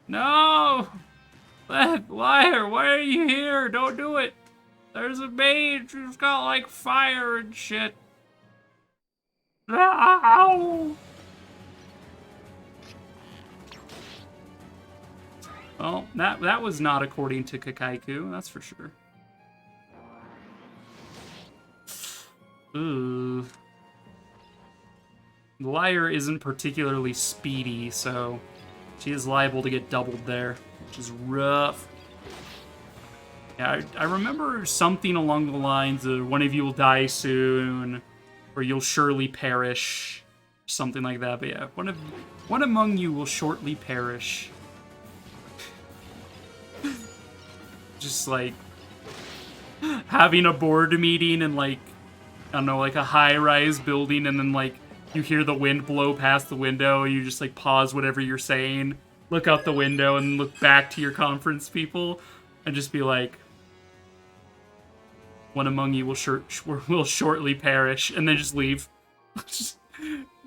No! Liar, why are you here? Don't do it. There's a mage who's got, like, fire and shit. Ow! Well, that was not according to Kakaiku, that's for sure. Ooh. The Liar isn't particularly speedy, so she is liable to get doubled there, which is rough. Yeah, I remember something along the lines of one of you will die soon, or you'll surely perish, something like that. But yeah, one among you will shortly perish. Just like having a board meeting and like, I don't know, like a high-rise building, and then like you hear the wind blow past the window, and you just like pause whatever you're saying, look out the window, and look back to your conference people, and just be like, one among you will shortly perish, and then just leave. Just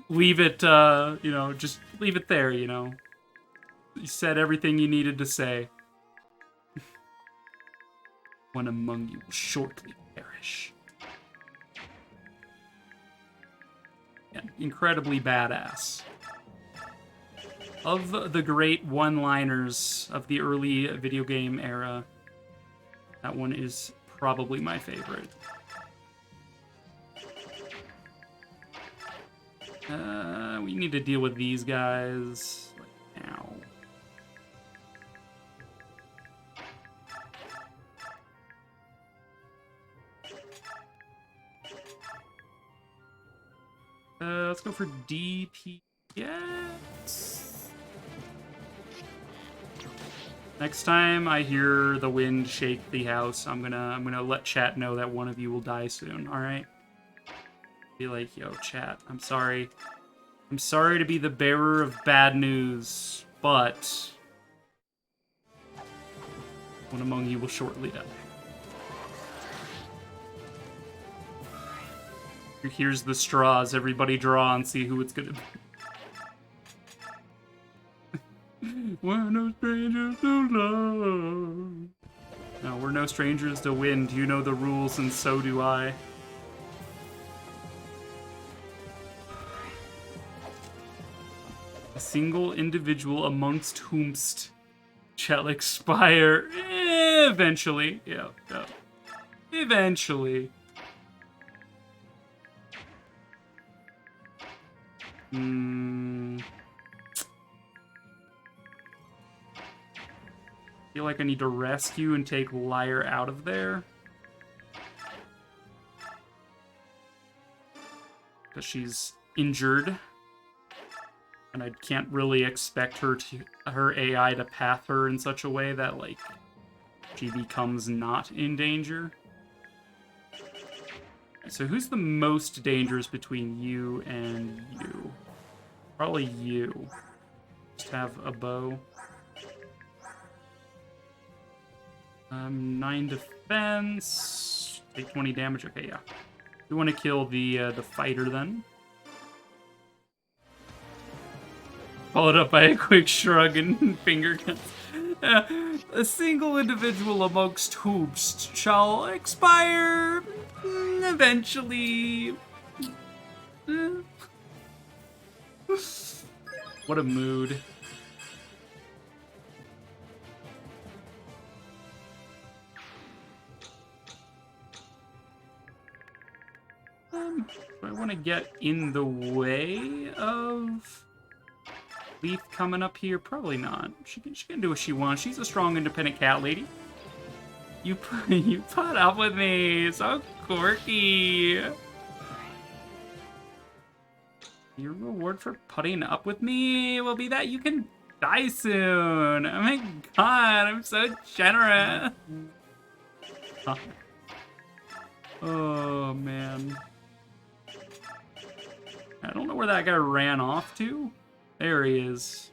leave it, you know, just leave it there, you know. You said everything you needed to say. One among you will shortly perish. Yeah, incredibly badass. Of the great one-liners of the early video game era, that one is probably my favorite. We need to deal with these guys like now. Let's go for DPS. Next time I hear the wind shake the house, I'm gonna let chat know that one of you will die soon. All right? Be like, yo, chat, I'm sorry. I'm sorry to be the bearer of bad news, but one among you will shortly die. Here's the straws. Everybody draw and see who it's gonna be. We're no strangers to love. No, we're no strangers to wind. You know the rules, and so do I. A single individual amongst whomst shall expire eventually. Yeah. Eventually. Feel like I need to rescue and take Liar out of there. Because she's injured. And I can't really expect her AI to path her in such a way that, like, she becomes not in danger. So who's the most dangerous between you and you? Probably you. Just have a bow. 9 defense. Take 20 damage. Okay, yeah. We want to kill the fighter then. Followed up by a quick shrug and finger guns. A single individual amongst whomst shall expire eventually. What a mood. Do I want to get in the way of Leaf coming up here? Probably not. She can do what she wants. She's a strong, independent cat lady. You put up with me. So quirky. Your reward for putting up with me will be that you can die soon. Oh my god, I'm so generous. Oh man. I don't know where that guy ran off to. There he is.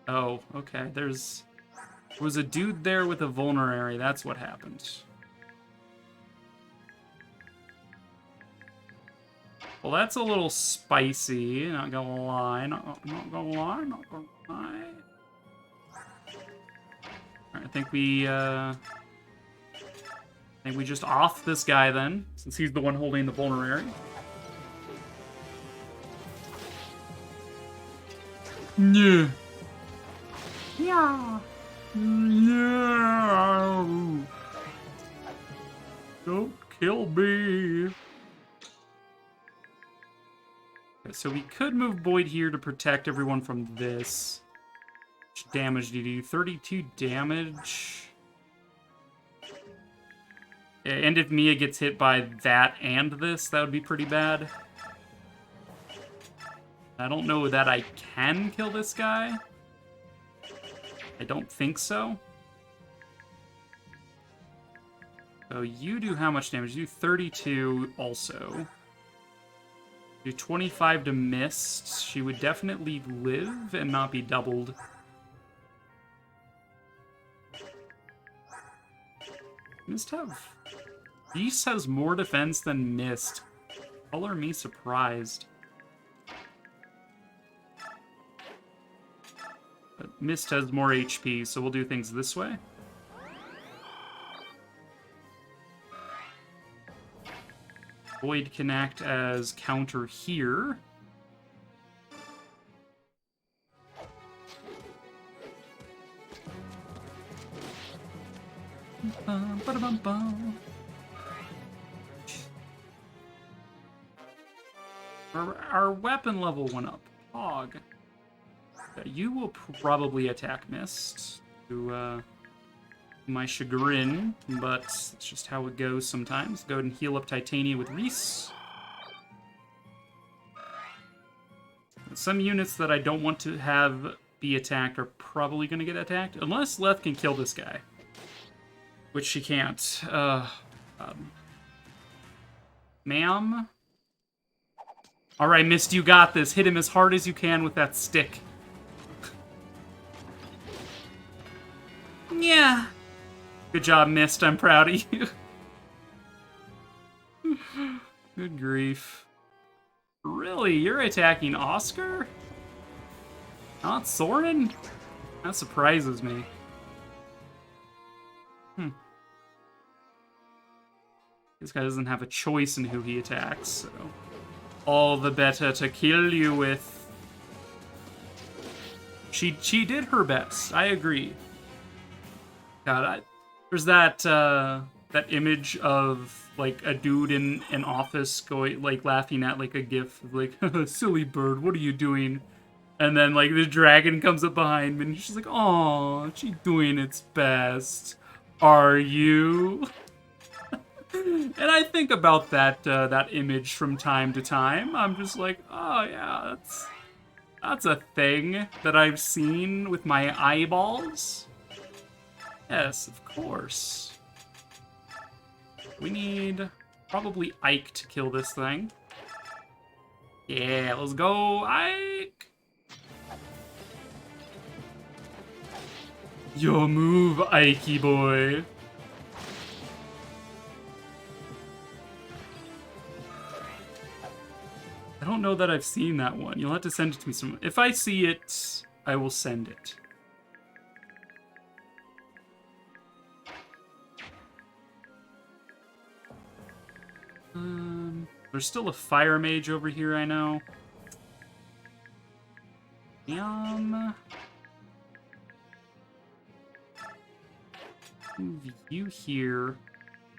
Oh, okay. There was a dude there with a vulnerary. That's what happened. Well, that's a little spicy. Not gonna lie. Not gonna lie. Not gonna lie. Alright, I think we just off this guy then, since he's the one holding the vulnerary. Yeah. Yeah. Yeah. Don't kill me. Okay, so we could move Boyd here to protect everyone from this. Which damage did he do? 32 damage. Yeah, and if Mia gets hit by that and this, that would be pretty bad. I don't know that I can kill this guy. I don't think so. So you do how much damage? You do 32 also. Do 25 to Mist. She would definitely live and not be doubled. Mist have... Beast has more defense than Mist. Color me surprised. But Mist has more HP, so we'll do things this way. Void can act as counter here. Ba-da-bum-bum. Our weapon level went up. Hog. You will probably attack missed to my chagrin, but it's just how it goes sometimes. Go ahead and heal up Titania with Reese. Some units that I don't want to have be attacked are probably going to get attacked, unless Leth can kill this guy. Which she can't. Ma'am? Alright, Mist, you got this. Hit him as hard as you can with that stick. Yeah. Good job, Mist. I'm proud of you. Good grief. Really? You're attacking Oscar? Not Soren? That surprises me. This guy doesn't have a choice in who he attacks, so... all the better to kill you with. She did her best. I agree. God, there's that that image of like a dude in an office going like laughing at like a gif of like silly bird, what are you doing? And then like the dragon comes up behind me and she's like, "Aw, she's doing its best. Are you?" And I think about that that image from time to time. I'm just like, oh yeah, that's a thing that I've seen with my eyeballs. Yes, of course. We need probably Ike to kill this thing. Yeah, let's go, Ike! Your move, Ikey boy. I don't know that I've seen that one. You'll have to send it to me some. If I see it, I will send it. There's still a fire mage over here, I know. Move you here. You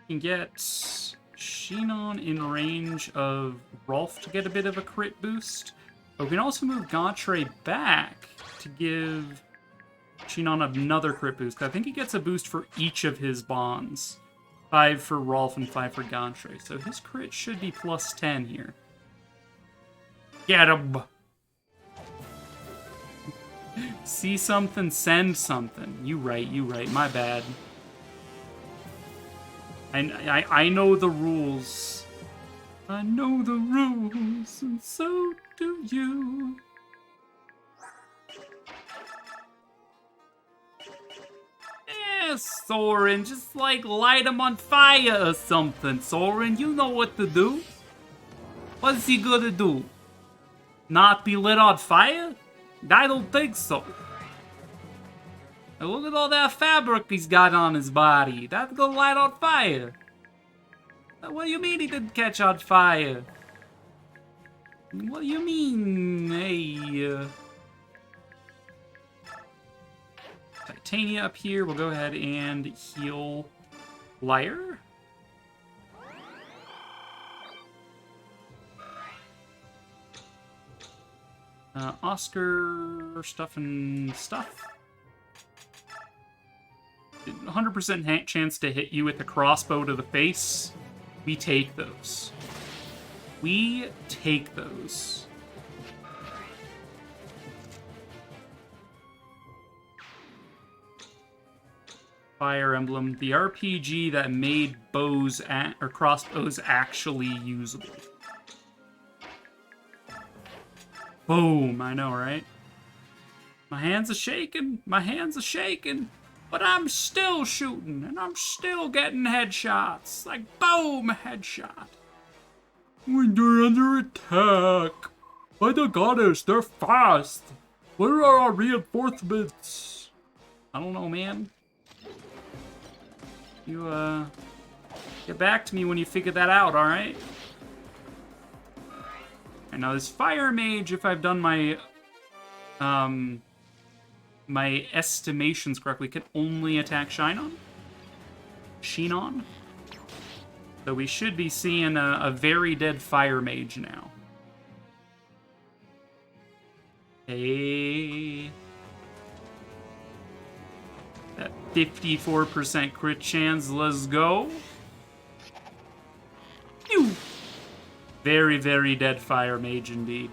can get Shinon in range of Rolf to get a bit of a crit boost. But we can also move Gauntray back to give Shinon another crit boost. I think he gets a boost for each of his bonds. 5 for Rolf and 5 for Gauntray. So his crit should be plus 10 here. Get him! See something, send something. You right, my bad. I know the rules. I know the rules, and so do you. Yeah, Soren, just like light him on fire or something, Soren. You know what to do. What's he gonna do? Not be lit on fire? I don't think so. And look at all that fabric he's got on his body. That's gonna light on fire. What do you mean he didn't catch on fire? What do you mean? Hey, Titania up here. We'll go ahead and heal Lyre. Oscar stuff and stuff. 100% chance to hit you with a crossbow to the face. We take those. We take those. Fire Emblem, the RPG that made bows or crossbows actually usable. Boom, I know, right? My hands are shaking, but I'm still shooting, and I'm still getting headshots. Like, boom, headshot. When they're under attack by the goddess, they're fast. Where are our reinforcements? I don't know, man. You, get back to me when you figure that out, alright? now this Fire Mage, if I've done my my estimations correctly, can only attack Sheenon. So we should be seeing a very dead Fire Mage now. Hey. That 54% crit chance, let's go. Phew. Very, very dead Fire Mage indeed.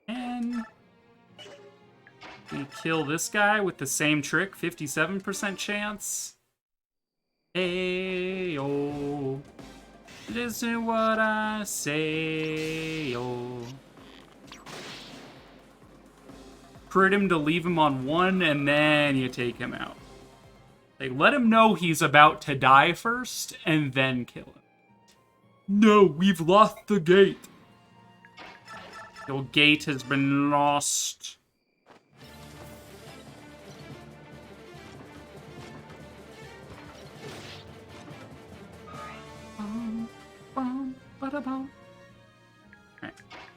And we kill this guy with the same trick, 57% chance. Ayo. Listen what I say, oh. Crit him to leave him on 1, and then you take him out. Like, let him know he's about to die first, and then kill him. No, we've lost the gate. Your gate has been lost. Alright,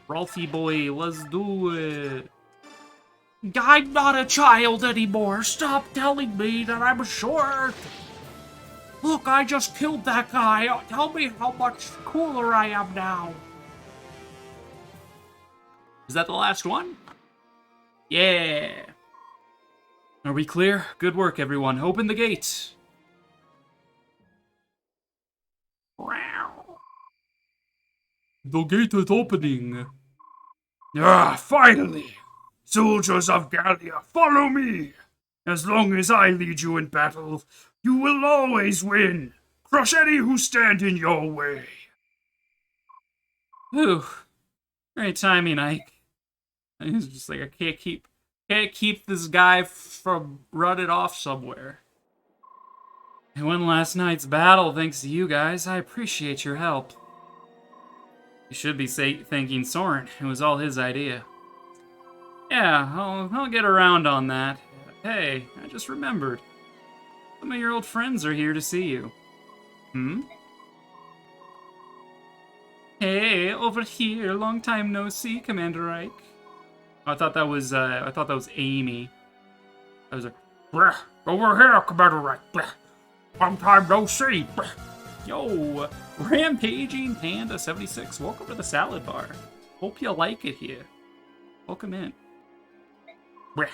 Ralphie boy, let's do it. I'm not a child anymore. Stop telling me that I'm short. Look, I just killed that guy. Tell me how much cooler I am now. Is that the last one? Yeah. Are we clear? Good work, everyone. Open the gate. The gate is opening. Ah, finally! Soldiers of Gallia, follow me! As long as I lead you in battle, you will always win! Crush any who stand in your way! Whew. Great timing, Ike. It's just like, I can't keep this guy from running off somewhere. I won last night's battle thanks to you guys. I appreciate your help. You should be thanking Soren. It was all his idea. Yeah, I'll get around on that. Hey, I just remembered. Some of your old friends are here to see you. Hmm? Hey, over here. Long time no see, Commander Ike. Oh, I thought that was Amy. That was a... Bleh, over here, Commander Ike. Bleh. Long time no see. Bleh. Yo, Rampaging Panda 76. Welcome to the salad bar. Hope you like it here. Welcome in. Bleh.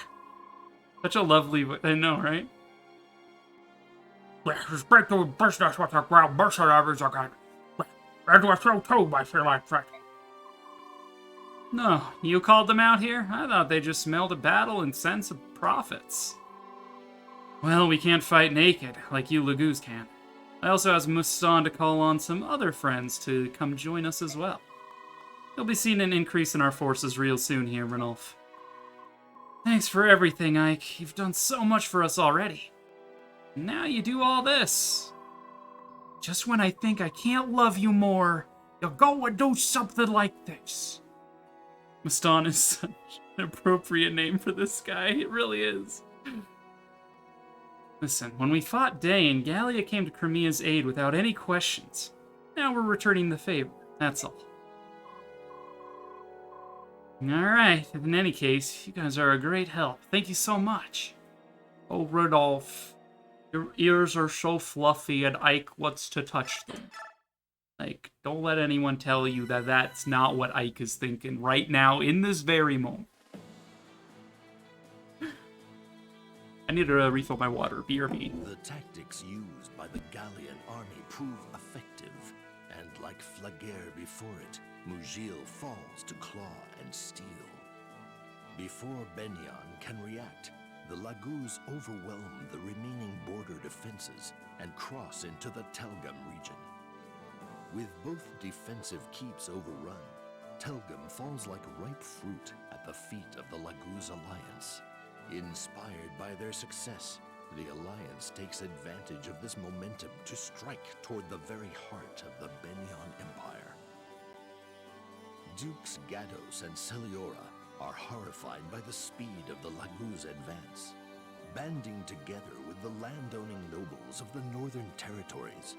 Such a lovely... I know, right? Bleh. Just break doing business with the ground mercenaries again. Bleh. And with you too, my feline friend. No, you called them out here? I thought they just smelled a battle and sense of profits. Well, we can't fight naked, like you Lagoos can. I also asked Mustan to call on some other friends to come join us as well. You'll be seeing an increase in our forces real soon here, Ranulf. Thanks for everything, Ike. You've done so much for us already. Now you do all this. Just when I think I can't love you more, you go and do something like this. Mustan is such an appropriate name for this guy. It really is. Listen, when we fought Dane, Gallia came to Crimea's aid without any questions. Now we're returning the favor, that's all. Alright, in any case, you guys are a great help. Thank you so much. Oh, Rudolph, your ears are so fluffy and Ike wants to touch them. Like, don't let anyone tell you that that's not what Ike is thinking right now, in this very moment. I need to refill my water. BRB. The tactics used by the Gallian army prove effective, and like Flagere before it, Mugil falls to claw and steal. Before Benyan can react, the Laguz overwhelm the remaining border defenses and cross into the Telgum region. With both defensive keeps overrun, Telgum falls like ripe fruit at the feet of the Laguz alliance. Inspired by their success, the Alliance takes advantage of this momentum to strike toward the very heart of the Benyan Empire. Dukes Gados and Celiora are horrified by the speed of the Laguz advance. Banding together with with the landowning nobles of the northern territories.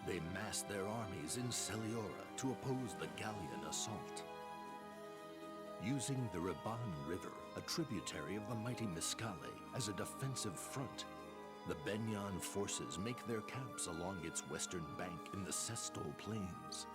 They massed their armies in Celiora to oppose the Gallian assault. Using the Riban River, a tributary of the mighty Miscale, as a defensive front, the Benyan forces make their camps along its western bank in the Sestol Plains.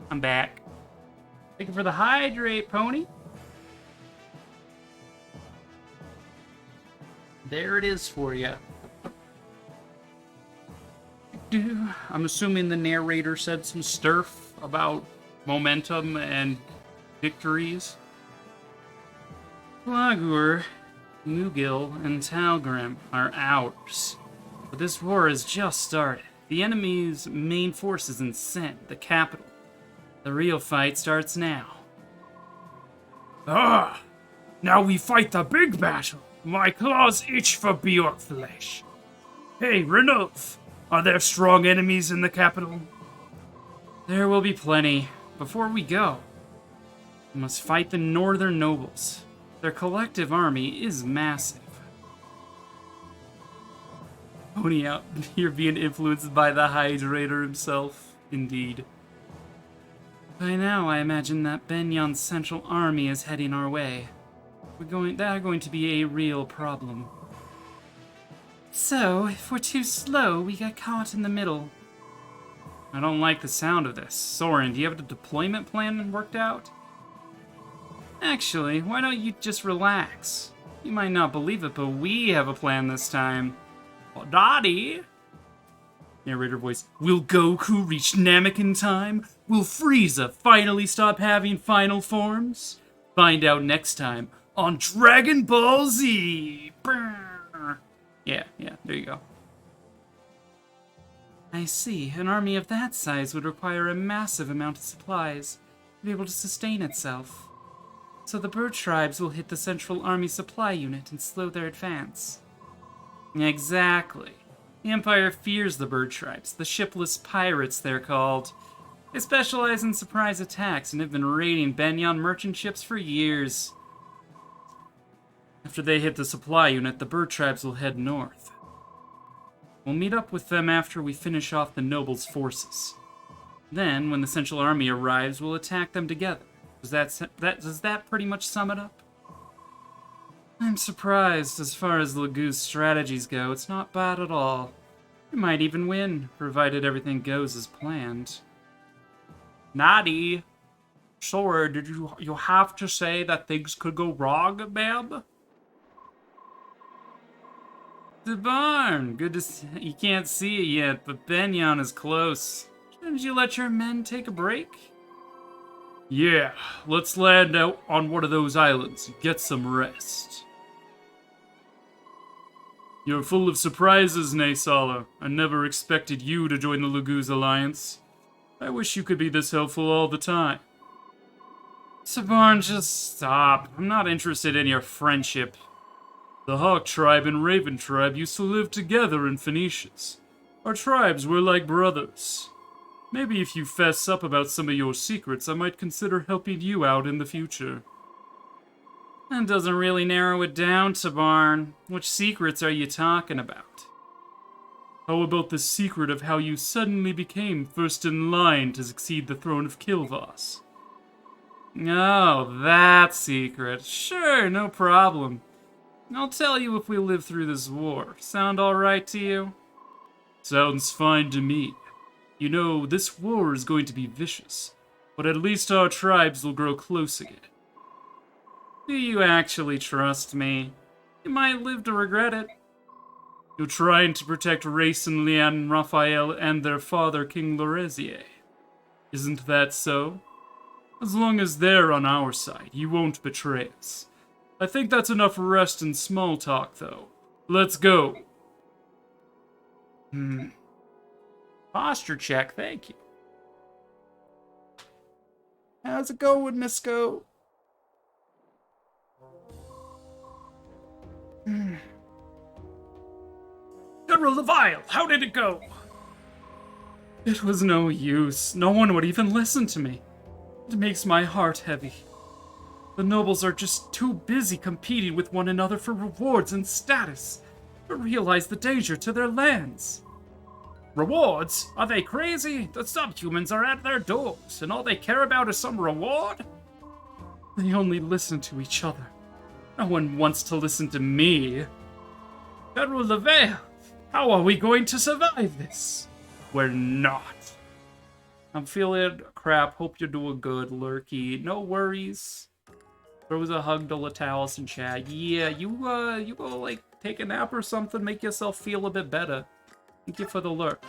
I'm back. Thank you for the hydrate, pony. There it is for you. I'm assuming the narrator said some stuff about momentum and victories. Blagur, Mugil, and Talgrim are ours. But this war has just started. The enemy's main force is in Sent, the capital. The real fight starts now. Ah! Now we fight the big battle. My claws itch for Bjork flesh. Hey, Renulf, are there strong enemies in the capital? There will be plenty. Before we go, we must fight the northern nobles. Their collective army is massive. Pony out here being influenced by the Hydrator himself. Indeed. By now, I imagine that Benyan's central army is heading our way. They're going to be a real problem. So, if we're too slow, we get caught in the middle. I don't like the sound of this. Soren, do you have the deployment plan worked out? Actually, why don't you just relax? You might not believe it, but we have a plan this time. Oh, Daddy! Narrator voice. Will Goku reach Namek in time? Will Frieza finally stop having final forms? Find out next time on Dragon Ball Z! Brrr. Yeah, there you go. I see. An army of that size would require a massive amount of supplies to be able to sustain itself. So the bird tribes will hit the central army supply unit and slow their advance. Exactly. The Empire fears the bird tribes, the shipless pirates they're called. They specialize in surprise attacks and have been raiding Benyan merchant ships for years. After they hit the supply unit, the bird tribes will head north. We'll meet up with them after we finish off the nobles' forces. Then, when the central army arrives, we'll attack them together. Does that pretty much sum it up? I'm surprised. As far as Lagu's strategies go, it's not bad at all. We might even win, provided everything goes as planned. Nadi! Sorry, did you have to say that things could go wrong, ma'am? The barn! Good to see. You can't see it yet, but Benyan is close. Shouldn't you let your men take a break? Yeah, let's land out on one of those islands and get some rest. You're full of surprises, Naysala. I never expected you to join the Laguz Alliance. I wish you could be this helpful all the time. Sabarn, just stop. I'm not interested in your friendship. The Hawk tribe and Raven tribe used to live together in Phoenicius. Our tribes were like brothers. Maybe if you fess up about some of your secrets, I might consider helping you out in the future. That doesn't really narrow it down, Tabarn. Which secrets are you talking about? How about the secret of how you suddenly became first in line to succeed the throne of Kilvas? Oh, that secret. Sure, no problem. I'll tell you if we live through this war. Sound alright to you? Sounds fine to me. You know, this war is going to be vicious, but at least our tribes will grow close again. Do you actually trust me? You might live to regret it. You're trying to protect Race and Leanne Raphael and their father, King Lorezier. Isn't that so? As long as they're on our side, you won't betray us. I think that's enough rest and small talk, though. Let's go. Posture check, thank you. How's it going, Miss Go? General Levile, how did it go? It was no use. No one would even listen to me. It makes my heart heavy. The nobles are just too busy competing with one another for rewards and status to realize the danger to their lands. Rewards? Are they crazy? The subhumans are at their doors, and all they care about is some reward? They only listen to each other. No one wants to listen to me. General Levale, how are we going to survive this? We're not. I'm feeling crap. Hope you're doing good, Lurky. No worries. Throws a hug to Latalis and chat. Yeah, you go like take a nap or something, make yourself feel a bit better. Thank you for the lurk.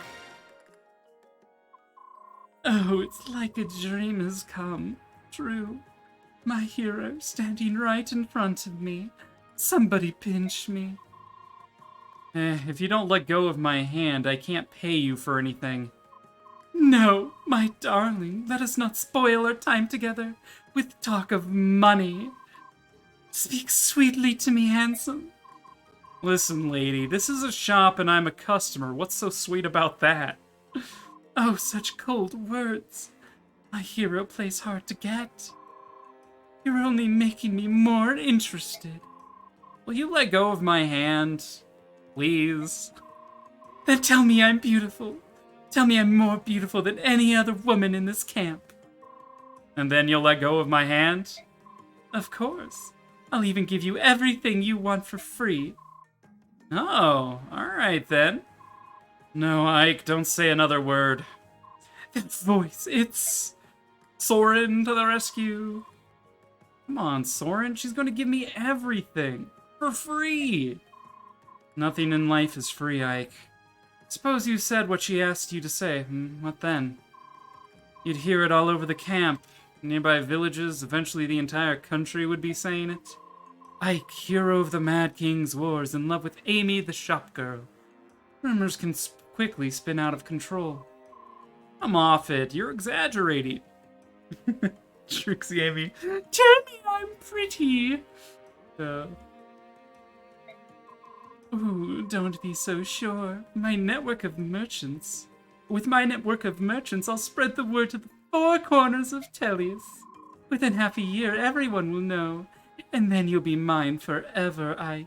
Oh, it's like a dream has come true. My hero standing right in front of me. Somebody pinch me. If you don't let go of my hand, I can't pay you for anything. No, my darling, let us not spoil our time together with talk of money. Speak sweetly to me, handsome. Listen, lady, this is a shop and I'm a customer. What's so sweet about that? Oh, such cold words. My hero plays hard to get. You're only making me more interested. Will you let go of my hand? Please? Then tell me I'm beautiful. Tell me I'm more beautiful than any other woman in this camp. And then you'll let go of my hand? Of course. I'll even give you everything you want for free. Oh, alright then. No, Ike, don't say another word. That voice, it's... Soren to the rescue. Come on, Soren, she's gonna give me everything. For free. Nothing in life is free, Ike. Suppose you said what she asked you to say. What then? You'd hear it all over the camp. Nearby villages, eventually the entire country would be saying it. Ike, hero of the Mad King's wars, in love with Amy the shop girl. Rumors can quickly spin out of control. Come off it, you're exaggerating. Trixie Amy. Tell me I'm pretty. Ooh, don't be so sure. With my network of merchants, I'll spread the word to the four corners of Tellius. Within half a year, everyone will know, and then you'll be mine forever, Ike.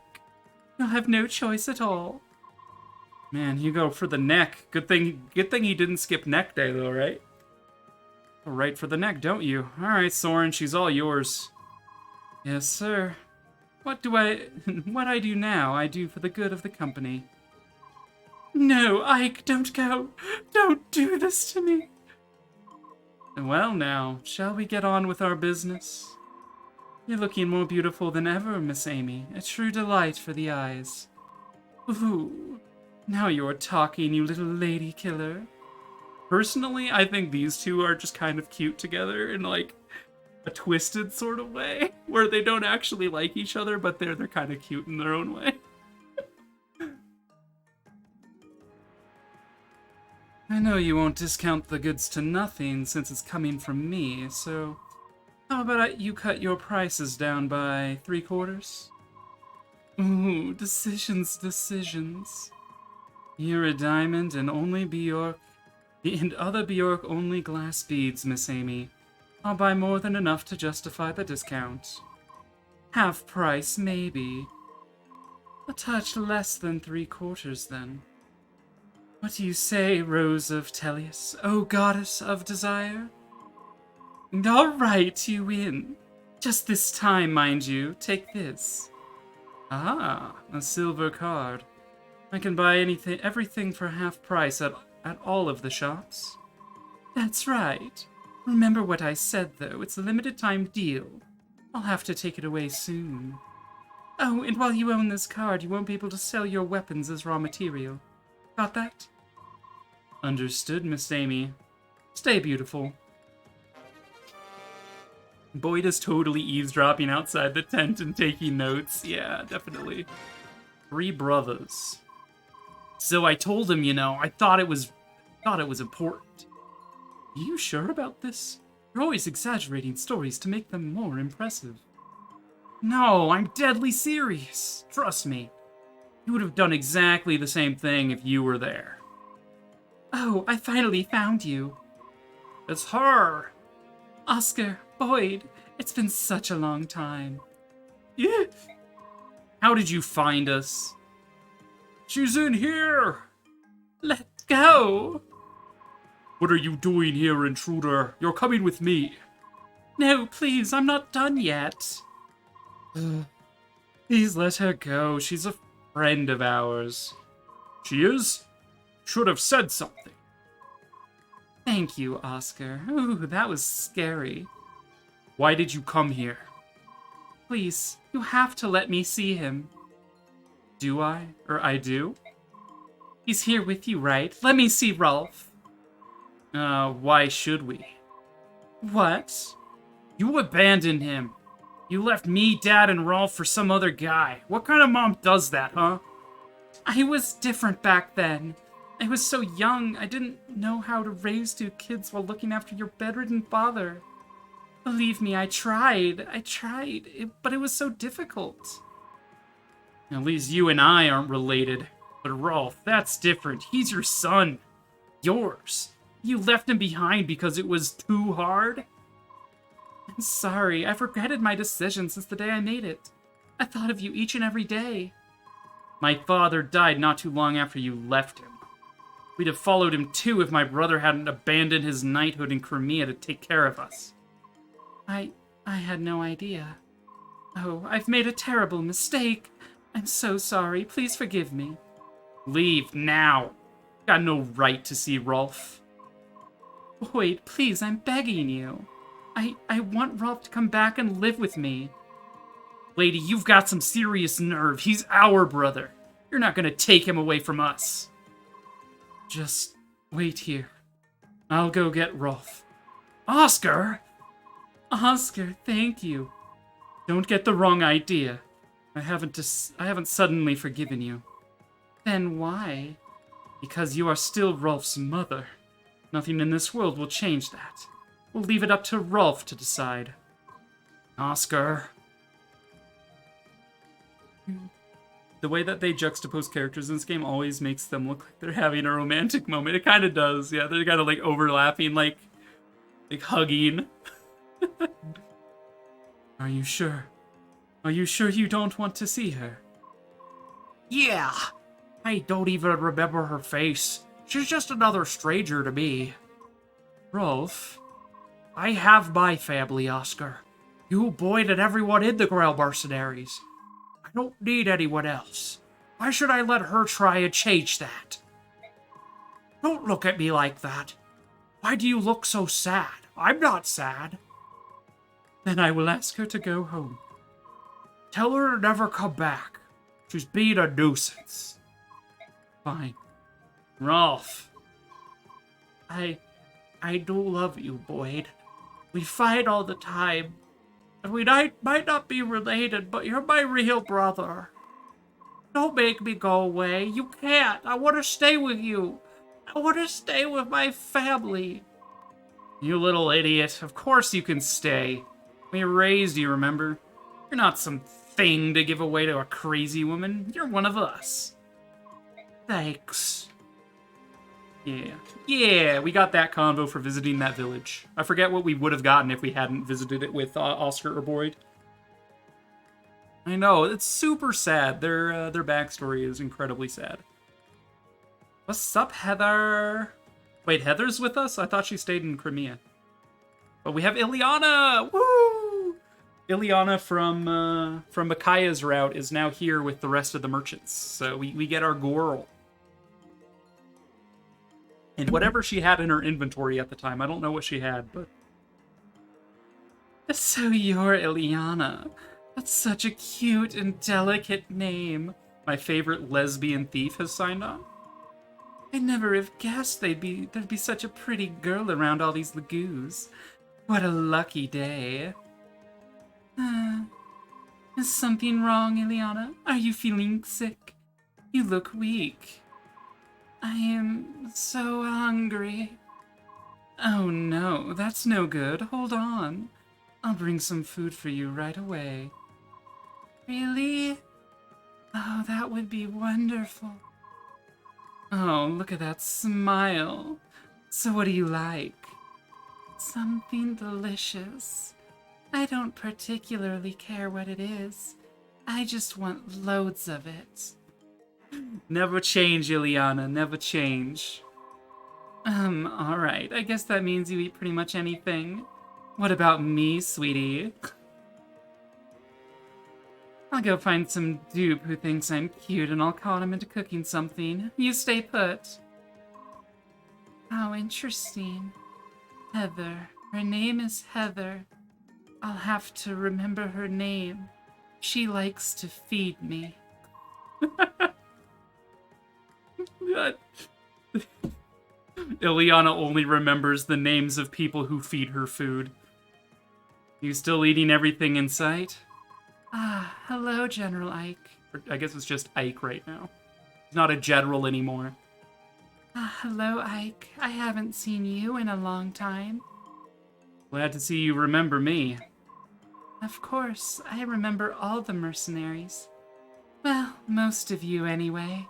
You'll have no choice at all. Man, you go for the neck. Good thing he didn't skip neck day, though, right? Go right for the neck, don't you? All right, Soren, she's all yours. Yes, sir. What I do now, I do for the good of the company. No, Ike, don't go. Don't do this to me. Well now, shall we get on with our business? You're looking more beautiful than ever, Miss Amy. A true delight for the eyes. Ooh, now you're talking, you little lady killer. Personally, I think these two are just kind of cute together in like a twisted sort of way, where they don't actually like each other, but they're kind of cute in their own way. I know you won't discount the goods to nothing since it's coming from me, so how about you cut your prices down by 3/4? Ooh, decisions. You're a diamond and only Bjork And other Bjork-only glass beads, Miss Amy. I'll buy more than enough to justify the discount. Half price, maybe. A touch less than 3/4, then. What do you say, Rose of Tellius, O goddess of desire? All right, you win. Just this time, mind you. Take this. Ah, a silver card. I can buy everything for half price at all of the shops. That's right. Remember what I said, though. It's a limited time deal. I'll have to take it away soon. Oh, and while you own this card, you won't be able to sell your weapons as raw material. Got that? Understood, Miss Amy. Stay beautiful. Boyd is totally eavesdropping outside the tent and taking notes. Yeah, definitely. 3 brothers. So I told him, I thought it was important. Are you sure about this? You're always exaggerating stories to make them more impressive. No, I'm deadly serious. Trust me. You would have done exactly the same thing if you were there. Oh, I finally found you. It's her. Oscar, Boyd, it's been such a long time. Yeah. How did you find us? She's in here. Let go. What are you doing here, intruder? You're coming with me. No, please, I'm not done yet. Please let her go. She's a friend of ours. She is? Should have said something. Thank you, Oscar. Ooh, that was scary. Why did you come here? Please, you have to let me see him. Do I? Or I do? He's here with you, right? Let me see Rolf. Why should we? What? You abandoned him. You left me, Dad, and Rolf for some other guy. What kind of mom does that, huh? I was different back then. I was so young, I didn't know how to raise 2 kids while looking after your bedridden father. Believe me, I tried, but it was so difficult. At least you and I aren't related. But Rolf, that's different. He's your son. Yours. You left him behind because it was too hard? I'm sorry, I've regretted my decision since the day I made it. I thought of you each and every day. My father died not too long after you left him. We'd have followed him too if my brother hadn't abandoned his knighthood in Crimea to take care of us. I had no idea. Oh, I've made a terrible mistake. I'm so sorry. Please forgive me. Leave now. Got no right to see Rolf. Boyd, please, I'm begging you. I want Rolf to come back and live with me. Lady, you've got some serious nerve. He's our brother. You're not gonna take him away from us. Just wait here. I'll go get Rolf. Oscar! Oscar, thank you. Don't get the wrong idea. I haven't suddenly forgiven you. Then why? Because you are still Rolf's mother. Nothing in this world will change that. We'll leave it up to Rolf to decide. Oscar. The way that they juxtapose characters in this game always makes them look like they're having a romantic moment. It kind of does, yeah. They're kind of like overlapping, like hugging. Are you sure? Are you sure you don't want to see her? Yeah. I don't even remember her face. She's just another stranger to me. Rolf, I have my family, Oscar. You, Boyd, and everyone in the Grail Mercenaries. I don't need anyone else. Why should I let her try and change that? Don't look at me like that. Why do you look so sad? I'm not sad. Then I will ask her to go home. Tell her to never come back. She's being a nuisance. Fine. Rolf. I do love you, Boyd. We fight all the time. And we might not be related, but you're my real brother. Don't make me go away. You can't. I want to stay with you. I want to stay with my family. You little idiot. Of course you can stay. We raised you, remember? You're not some thing to give away to a crazy woman. You're one of us. Thanks. Yeah. Yeah, we got that convo for visiting that village. I forget what we would have gotten if we hadn't visited it with Oscar or Boyd. I know, it's super sad. Their backstory is incredibly sad. What's up, Heather? Wait, Heather's with us? I thought she stayed in Crimea. But we have Ileana! Woo! Ileana from Makaya's route is now here with the rest of the merchants. So we get our girl. And whatever she had in her inventory at the time, I don't know what she had, but... So you're Ileana. That's such a cute and delicate name. My favorite lesbian thief has signed on. I'd never have guessed there'd be such a pretty girl around all these lagoos. What a lucky day. Is something wrong, Ileana? Are you feeling sick? You look weak. I am so hungry. Oh no, that's no good. Hold on. I'll bring some food for you right away. Really? Oh, that would be wonderful. Oh, look at that smile. So what do you like? Something delicious. I don't particularly care what it is. I just want loads of it. Never change, Ileana, never change. Alright, I guess that means you eat pretty much anything. What about me, sweetie? I'll go find some dupe who thinks I'm cute and I'll con him into cooking something. You stay put. How interesting. Heather. Her name is Heather. I'll have to remember her name. She likes to feed me. Ileana only remembers the names of people who feed her food. You still eating everything in sight? Ah, hello, General Ike. Or I guess it's just Ike right now. He's not a general anymore. Ah, hello, Ike. I haven't seen you in a long time. Glad to see you remember me. Of course, I remember all the mercenaries. Well, most of you anyway.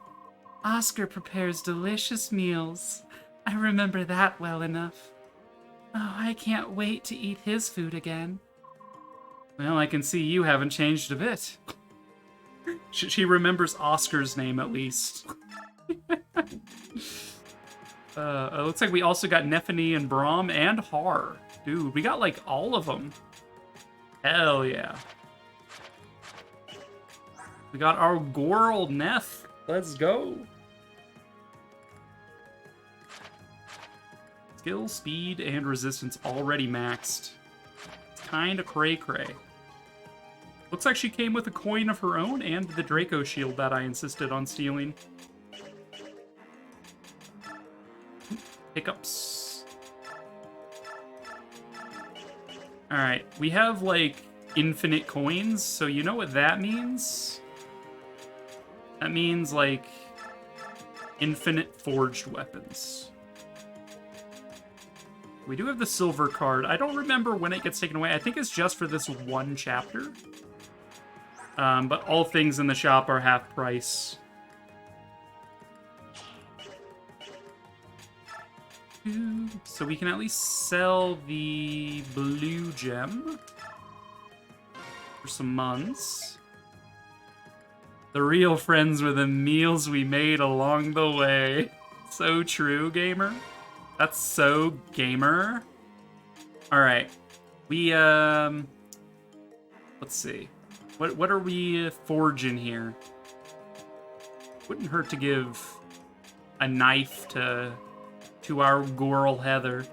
Oscar prepares delicious meals. I remember that well enough. Oh, I can't wait to eat his food again. Well, I can see you haven't changed a bit. She remembers Oscar's name, at least. It looks like we also got Nephany and Braum and Har. Dude, we got, like, all of them. Hell yeah. We got our girl, Neth. Let's go. Skill, speed, and resistance already maxed. It's kinda cray-cray. Looks like she came with a coin of her own and the Draco shield that I insisted on stealing. Hiccups. Alright, we have, like, infinite coins, so you know what that means? That means, like, infinite forged weapons. We do have the silver card. I don't remember when it gets taken away. I think it's just for this one chapter. But all things in the shop are half price. So we can at least sell the blue gem for some months. The real friends were the meals we made along the way. So true, gamer. That's so gamer. Alright. We, let's see. What are we forging here? Wouldn't hurt to give a knife to our girl Heather.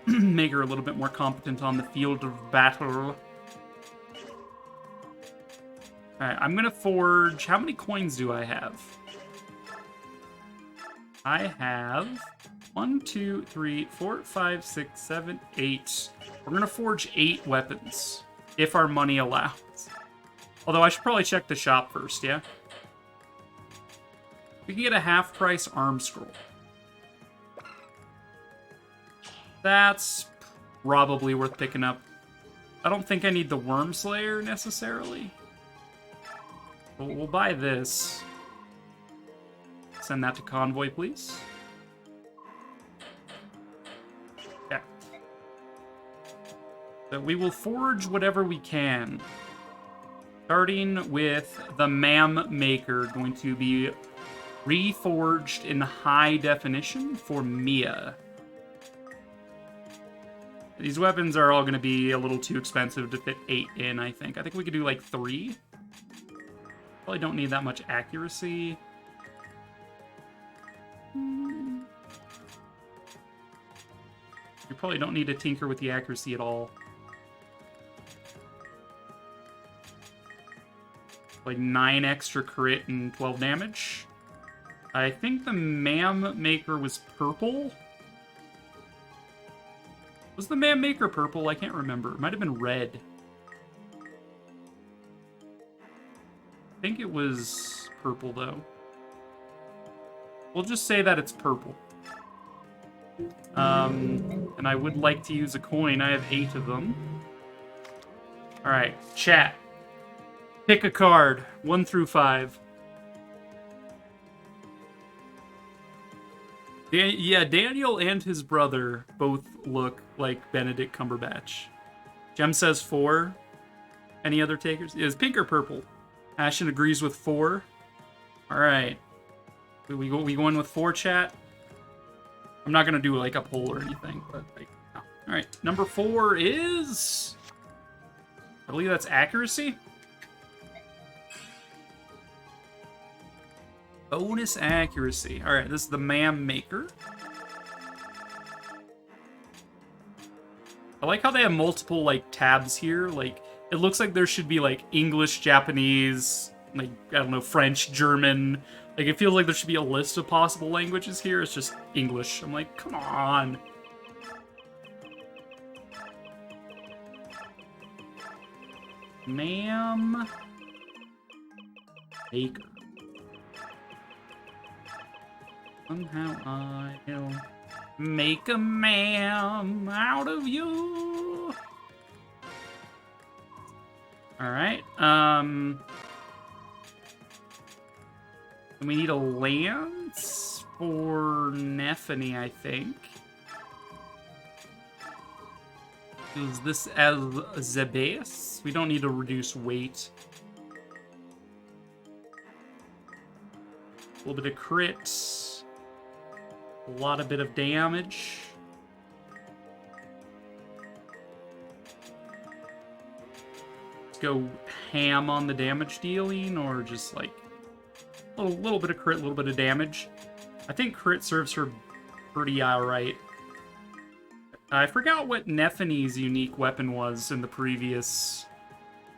Make her a little bit more competent on the field of battle. Alright, I'm gonna forge... How many coins do I have? I have 1, 2, 3, 4, 5, 6, 7, 8. We're gonna forge 8 weapons, if our money allows. Although I should probably check the shop first, yeah? We can get a half-price arm scroll. That's probably worth picking up. I don't think I need the Worm Slayer, necessarily. But we'll buy this. Send that to Convoy, please. So we will forge whatever we can. Starting with the Mam Maker, going to be reforged in high definition for Mia. These weapons are all going to be a little too expensive to fit 8 in, I think. I think we could do like 3. Probably don't need that much accuracy. You probably don't need to tinker with the accuracy at all. Like 9 extra crit and 12 damage. I think the Mam Maker was purple. Was the Man Maker purple? I can't remember. It might have been red. I think it was purple, though. We'll just say that it's purple. And I would like to use a coin. I have 8 of them. Alright, chat. Pick a card. 1 through 5. Yeah, Daniel and his brother both look like Benedict Cumberbatch. Jem says 4. Any other takers? Is pink or purple? Ashen agrees with 4. Alright. We going with 4, chat? I'm not gonna do like a poll or anything, but like, no. Alright, number 4 is... I believe that's accuracy? Bonus accuracy. Alright, this is the Mam Maker. I like how they have multiple, like, tabs here. Like, it looks like there should be, like, English, Japanese, like, I don't know, French, German. Like, it feels like there should be a list of possible languages here. It's just English. I'm like, come on. Mam Maker. Somehow I'll make a man out of you. Alright, and we need a lance for Nephany, I think. Is this as the base? We don't need to reduce weight. A little bit of crit. A lot of bit of damage. Let's go ham on the damage dealing, or just like a little bit of crit, a little bit of damage. I think crit serves her pretty alright. I forgot what Nephany's unique weapon was in the previous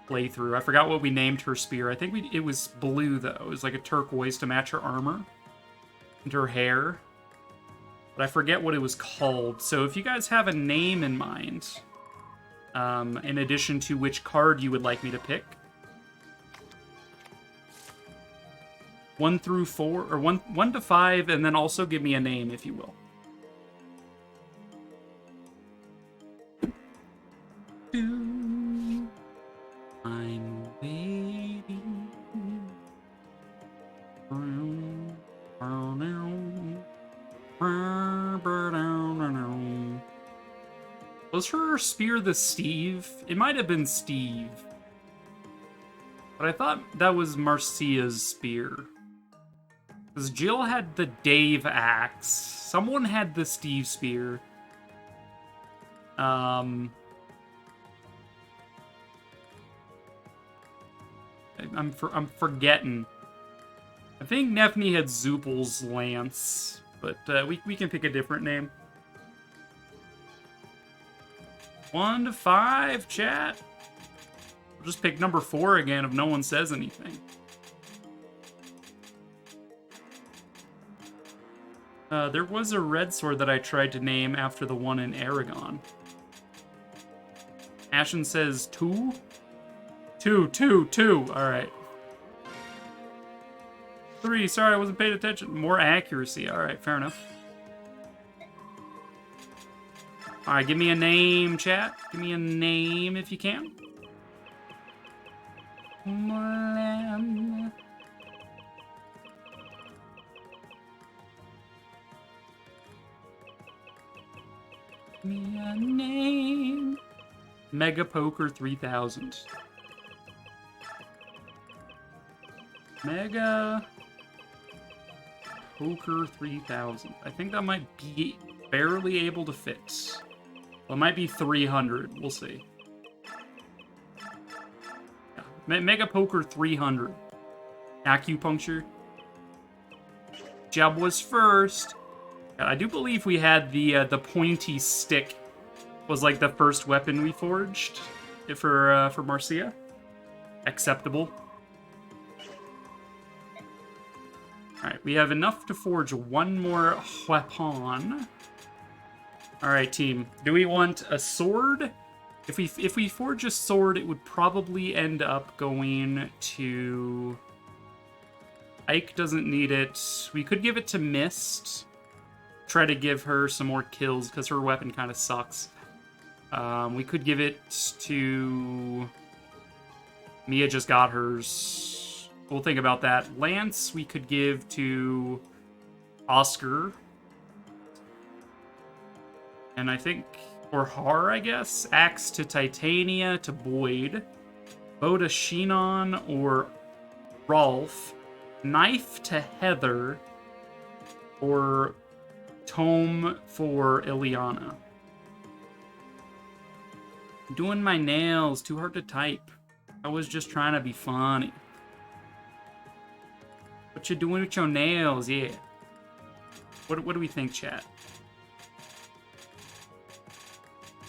playthrough. I forgot what we named her spear. I think it was blue, though. It was like a turquoise to match her armor and her hair. But I forget what it was called. So if you guys have a name in mind, in addition to which card you would like me to pick, 1 through 4, or 1 to 5, and then also give me a name, if you will. I'm waiting. Was her spear the Steve? It might have been Steve. But I thought that was Marcia's spear. Because Jill had the Dave axe. Someone had the Steve spear. I'm forgetting. I think Nephany had Zoopal's lance, but we can pick a different name. 1 to 5, chat. We'll just pick number 4 again if no one says anything. There was a red sword that I tried to name after the one in Aragon. Ashen says 2? 2. Alright. 3. Sorry, I wasn't paying attention. More accuracy. Alright, fair enough. Alright, give me a name, chat. Give me a name if you can. Give me a name. Mega Poker 3000. Mega Poker 3000. I think that might be barely able to fit. Well, it might be 300. We'll see. Yeah. Mega Poker 300. Acupuncture. Jeb was first. I do believe we had the pointy stick was like the first weapon we forged for Marcia. Acceptable. Alright, we have enough to forge one more weapon. Alright, team. Do we want a sword? If we forge a sword, it would probably end up going to... Ike doesn't need it. We could give it to Mist. Try to give her some more kills, because her weapon kind of sucks. We could give it to... Mia just got hers. We'll think about that. Lance, we could give to Oscar. And I think... Or Har, I guess. Axe to Titania to Boyd. Bow to Shinon or Rolf. Knife to Heather. Or Tome for Ileana. I'm doing my nails. Too hard to type. I was just trying to be funny. What you doing with your nails? Yeah. What do we think, chat?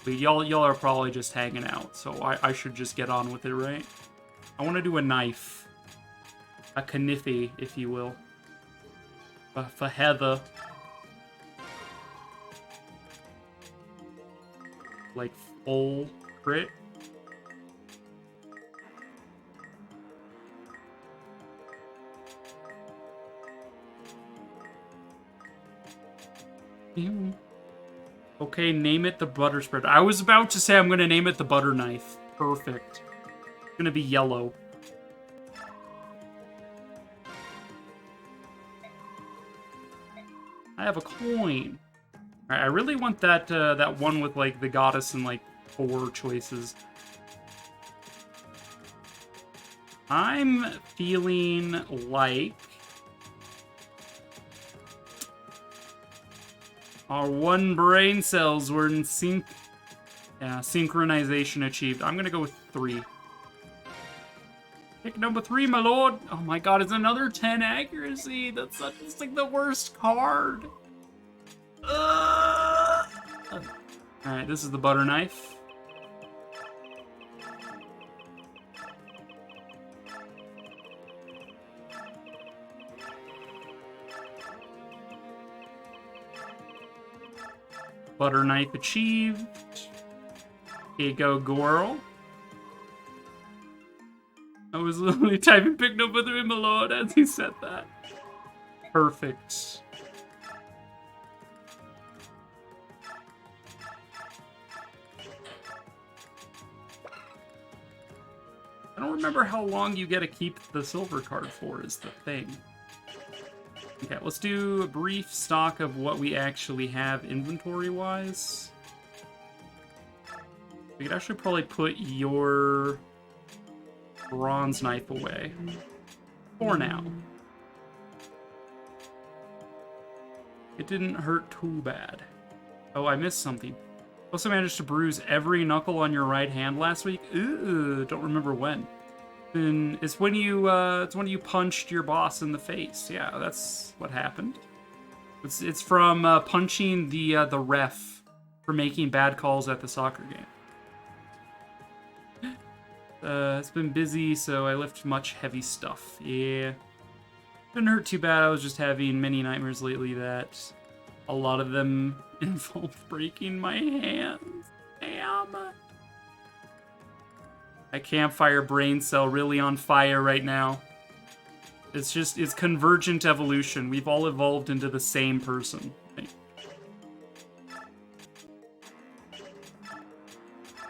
But y'all are probably just hanging out, so I should just get on with it, right? I want to do a knife. A kniffy, if you will. For Heather. Like, full crit. Okay, name it the butter spread. I was about to say I'm gonna name it the butter knife. Perfect. It's gonna be yellow. I have a coin. Alright, I really want that that one with like the goddess and like 4 choices. I'm feeling like our 1 brain cells were in sync. Yeah, synchronization achieved. I'm gonna go with 3. Pick number 3, my lord. Oh my god, it's another 10 accuracy. That's like the worst card. Alright, this is the butter knife. Butter knife achieved. Here you go, girl. I was literally typing pick number 3, my lord, as he said that. Perfect. I don't remember how long you get to keep the silver card for, is the thing. Okay, let's do a brief stock of what we actually have inventory-wise. We could actually probably put your bronze knife away. For now. It didn't hurt too bad. Oh, I missed something. Also managed to bruise every knuckle on your right hand last week. Ooh, don't remember when. And it's when you punched your boss in the face. Yeah, that's what happened. It's from punching the ref for making bad calls at the soccer game. It's been busy, so I lift much heavy stuff. Yeah. Didn't hurt too bad. I was just having many nightmares lately that a lot of them involved breaking my hands. Damn. My campfire brain cell really on fire right now. It's convergent evolution. We've all evolved into the same person. Right?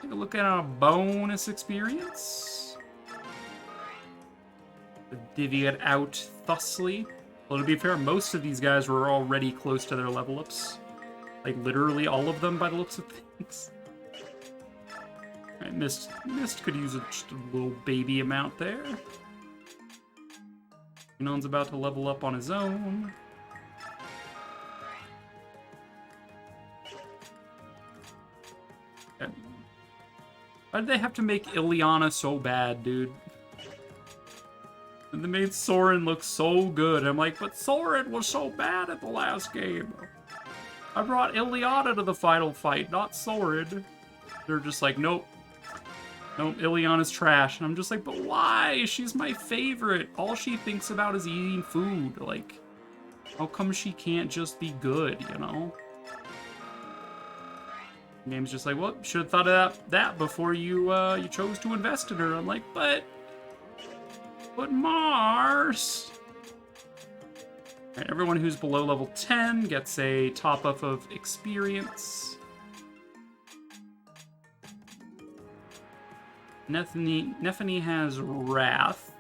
Take a look at our bonus experience. Divvy it out thusly. Well, to be fair, most of these guys were already close to their level ups. Like, literally all of them by the looks of things. Alright, Mist could use just a little baby amount there. Non's about to level up on his own. Okay. Why did they have to make Ileana so bad, dude? And they made Soren look so good. I'm like, but Soren was so bad at the last game. I brought Ileana to the final fight, not Soren. They're just like, nope. Nope, Ileana's trash. And I'm just like, but why? She's my favorite. All she thinks about is eating food. Like, how come she can't just be good, you know? The game's just like, well, should have thought of that before you chose to invest in her. I'm like, but Mars. Alright, everyone who's below level 10 gets a top-up of experience. Nephany has Wrath.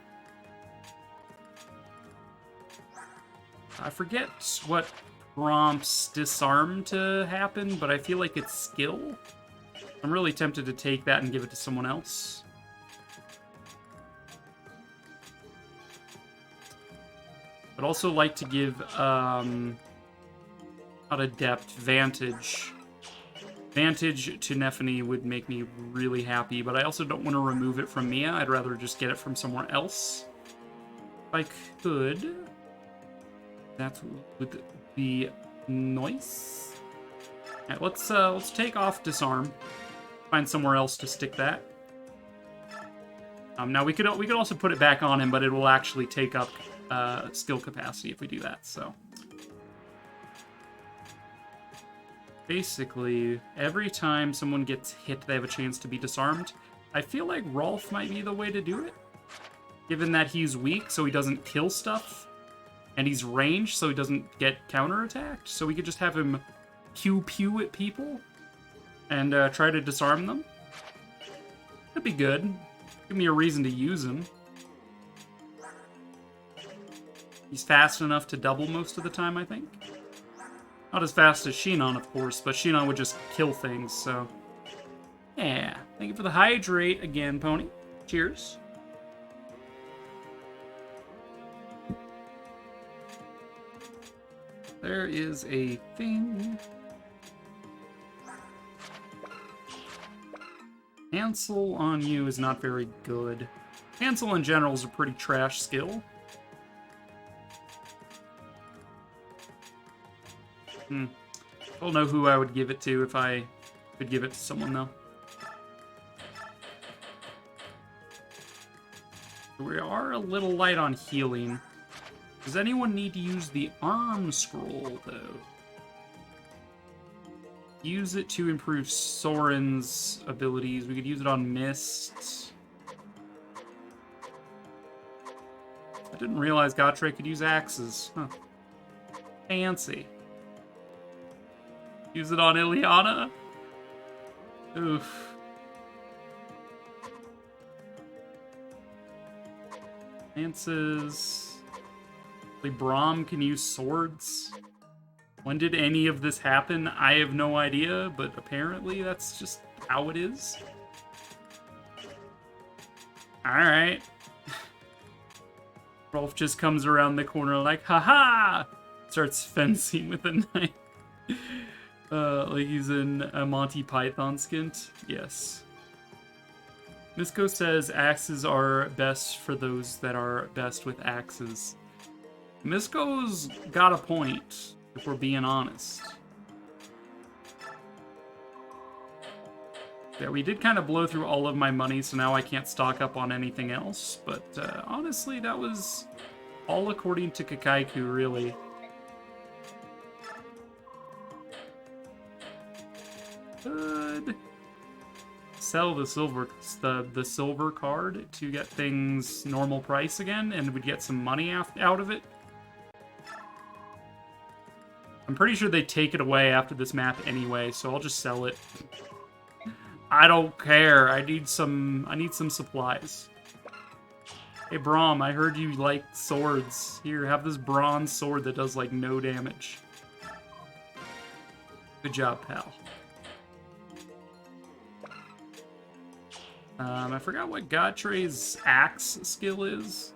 I forget what prompts Disarm to happen, but I feel like it's skill. I'm really tempted to take that and give it to someone else. I'd also like to give out Adept Vantage. Vantage to Nephany would make me really happy, but I also don't want to remove it from Mia. I'd rather just get it from somewhere else. If I could. That would be nice. Alright, let's take off Disarm. Find somewhere else to stick that. Now we could also put it back on him, but it will actually take up skill capacity if we do that, so. Basically, every time someone gets hit, they have a chance to be disarmed. I feel like Rolf might be the way to do it, given that he's weak, so he doesn't kill stuff, and he's ranged, so he doesn't get counterattacked. So we could just have him pew-pew at people and try to disarm them. That'd be good. Give me a reason to use him. He's fast enough to double most of the time, I think. Not as fast as Shinon, of course, but Shinon would just kill things, so. Yeah. Thank you for the hydrate again, Pony. Cheers. There is a thing. Cancel on you is not very good. Cancel in general is a pretty trash skill. I don't know who I would give it to if I could give it to someone, though. We are a little light on healing. Does anyone need to use the arm scroll, though? Use it to improve Soren's abilities. We could use it on Mist. I didn't realize Gottfried could use axes. Huh. Fancy. Use it on Ileana? Oof. Lances. Braum can use swords. When did any of this happen? I have no idea, but apparently that's just how it is. Alright. Rolf just comes around the corner like, haha! Starts fencing with a knife. Like he's in a Monty Python skint. Yes. Misko says axes are best for those that are best with axes. Misko's got a point, if we're being honest. Yeah, we did kind of blow through all of my money, so now I can't stock up on anything else. But honestly, that was all according to Kakaiku, really. Could sell the silver card to get things normal price again, and we'd get some money out of it. I'm pretty sure they take it away after this map anyway, so I'll just sell it. I don't care. I need some supplies. Hey Braum, I heard you like swords. Here, have this bronze sword that does like no damage. Good job, pal. I forgot what Godtrey's axe skill is.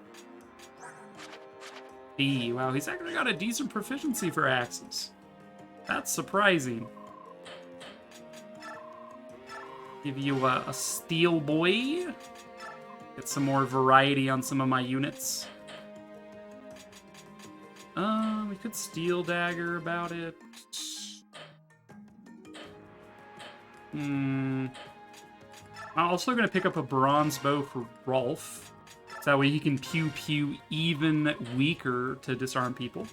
B. Wow, he's actually got a decent proficiency for axes. That's surprising. Give you a steel boy. Get some more variety on some of my units. We could steel dagger about it. I'm also gonna pick up a bronze bow for Rolf. So that way he can pew pew even weaker to disarm people.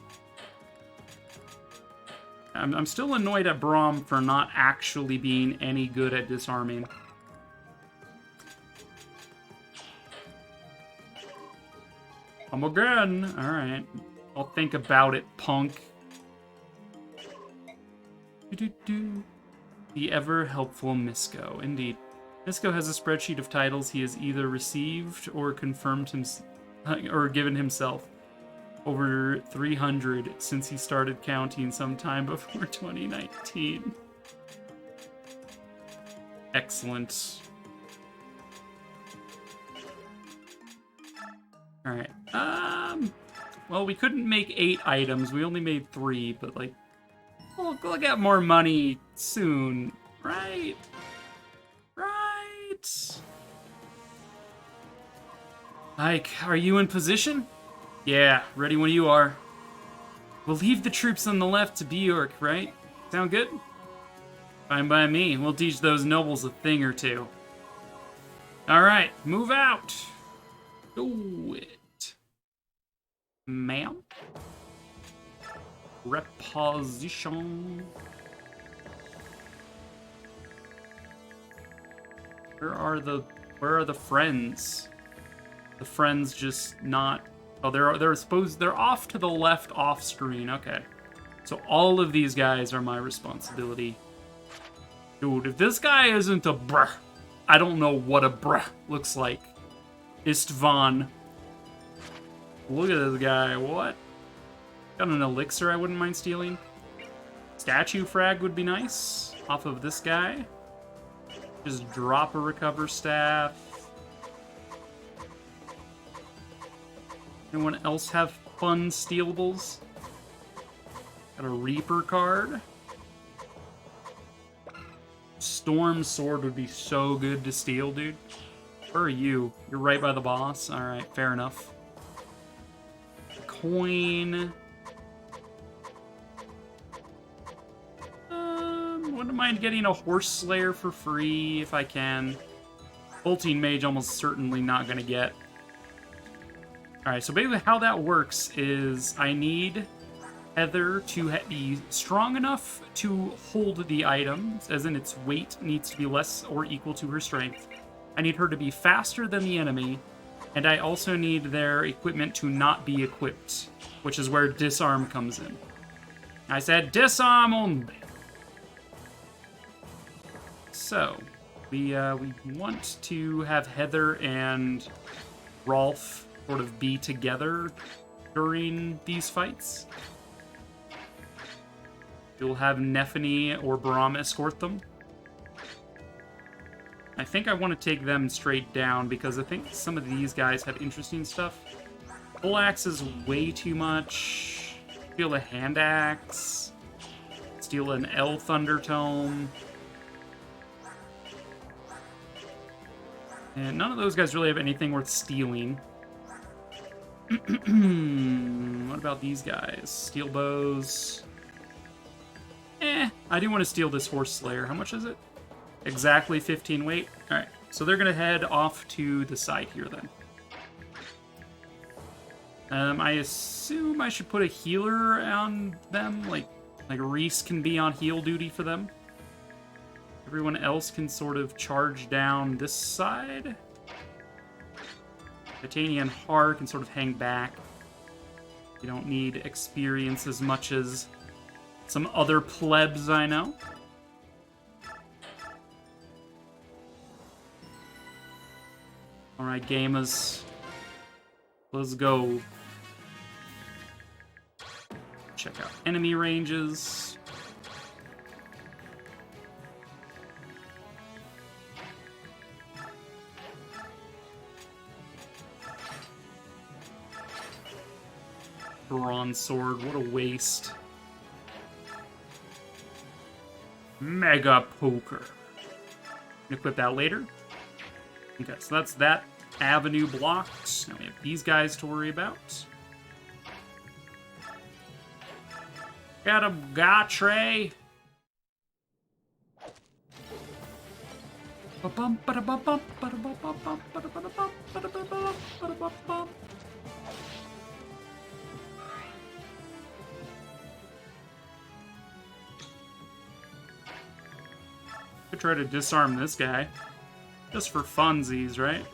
I'm still annoyed at Braum for not actually being any good at disarming. Come again. Alright. I'll think about it, punk. The ever-helpful Misko. Indeed. Misko has a spreadsheet of titles he has either received or confirmed or given himself. Over 300 since he started counting sometime before 2019. Excellent. Alright. Well, we couldn't make 8 items. We only made 3, but, like, we'll get more money soon, right? Right? Ike, are you in position? Yeah, ready when you are. We'll leave the troops on the left to Bjork, right? Sound good? Fine by me. We'll teach those nobles a thing or two. Alright, move out. Do it. Ma'am? Reposition. Where are the friends? The friends just not. Oh, they're off to the left off screen. Okay. So all of these guys are my responsibility. Dude, if this guy isn't a bruh, I don't know what a bruh looks like. Istvan. Look at this guy. What? Got an elixir I wouldn't mind stealing. Statue frag would be nice. Off of this guy. Just drop a recover staff. Anyone else have fun stealables? Got a Reaper card. Storm Sword would be so good to steal, dude. Where are you? You're right by the boss? Alright, fair enough. Coin. Wouldn't mind getting a Horse Slayer for free if I can. Bolting Mage almost certainly not gonna get. Alright, so basically how that works is I need Heather to be strong enough to hold the items, as in its weight needs to be less or equal to her strength. I need her to be faster than the enemy, and I also need their equipment to not be equipped, which is where disarm comes in. I said disarm only. So, we want to have Heather and Rolf sort of be together during these fights. You'll have Nephany or Braum escort them. I think I want to take them straight down because I think some of these guys have interesting stuff. Full axe is way too much. Steal a hand axe. Steal an L Thunder Tome. And none of those guys really have anything worth stealing. What about these guys? Steel bows. I do want to steal this Horse Slayer. How much is it? Exactly 15 weight. Alright, so they're going to head off to the side here then. I assume I should put a healer on them. Like Reese can be on heal duty for them. Everyone else can sort of charge down this side. Titanian Har can sort of hang back. You don't need experience as much as some other plebs I know. Alright, gamers. Let's go. Check out enemy ranges. bronze sword. What a waste. Mega Poker. Equip that later. Okay, so that's that avenue blocked. Now we have these guys to worry about. Got a Gatre. Could try to disarm this guy. Just for funsies, right?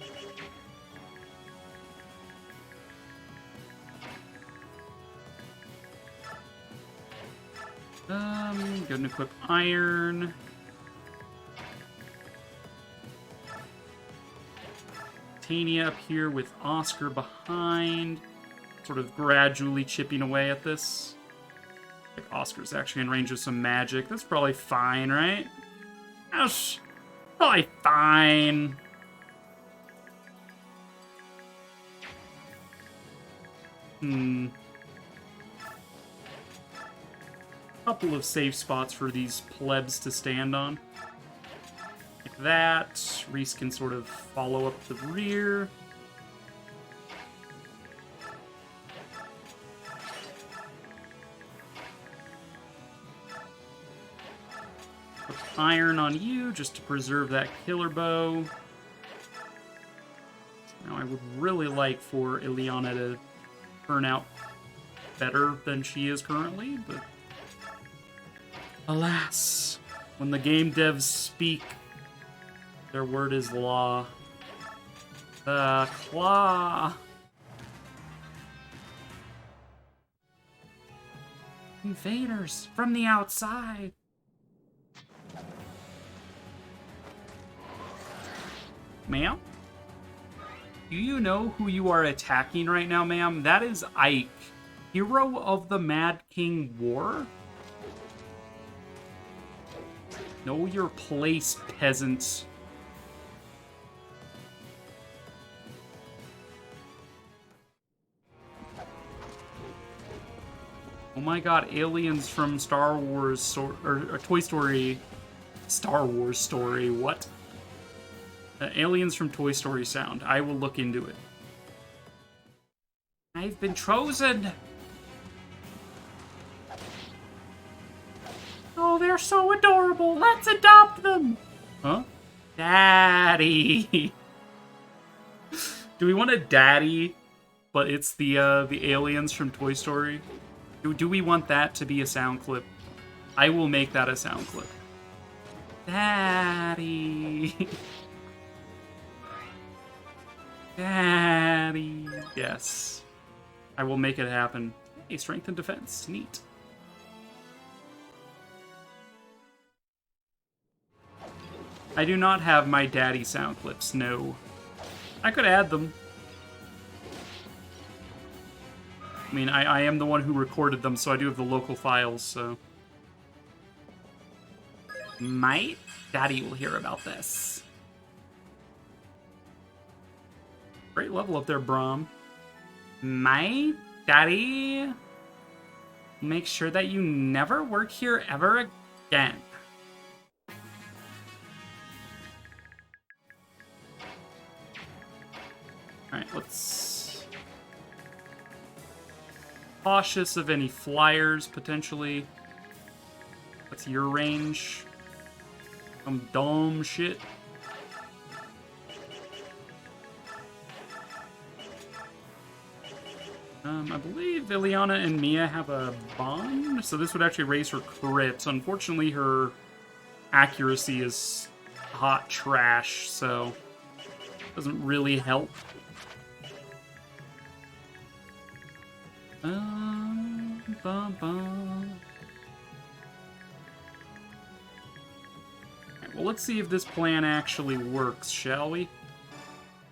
Go and equip iron. Titania up here with Oscar behind. Sort of gradually chipping away at this. Like Oscar's actually in range of some magic. That's probably fine, right? That's probably fine. Couple of safe spots for these plebs to stand on. Like that. Reese can sort of follow up the rear. Put iron on you just to preserve that killer bow. Now I would really like for Ileana to turn out better than she is currently, but alas, when the game devs speak, their word is law. The claw. Invaders from the outside. Ma'am? Do you know who you are attacking right now, ma'am? That is Ike, hero of the Mad King War. Know your place, peasant. Oh my god, aliens from Star Wars or Toy Story. Star Wars story, what? Aliens from Toy Story sound. I will look into it. I've been chosen! Oh, they're so adorable. Let's adopt them. Huh? Daddy. Do we want a daddy, but it's the aliens from Toy Story? Do we want that to be a sound clip? I will make that a sound clip. Daddy. Daddy. Yes. I will make it happen. Hey, strength and defense. Neat. I do not have my daddy sound clips, no. I could add them. I mean, I am the one who recorded them, so I do have the local files, so... My daddy will hear about this. Great level up there, Braum. My daddy... Make sure that you never work here ever again. Alright, let's... Cautious of any flyers, potentially. What's your range? Some dumb shit. I believe Ileana and Mia have a bond, so this would actually raise her crit. Unfortunately, her accuracy is hot trash, so doesn't really help. Well, let's see if this plan actually works, shall we?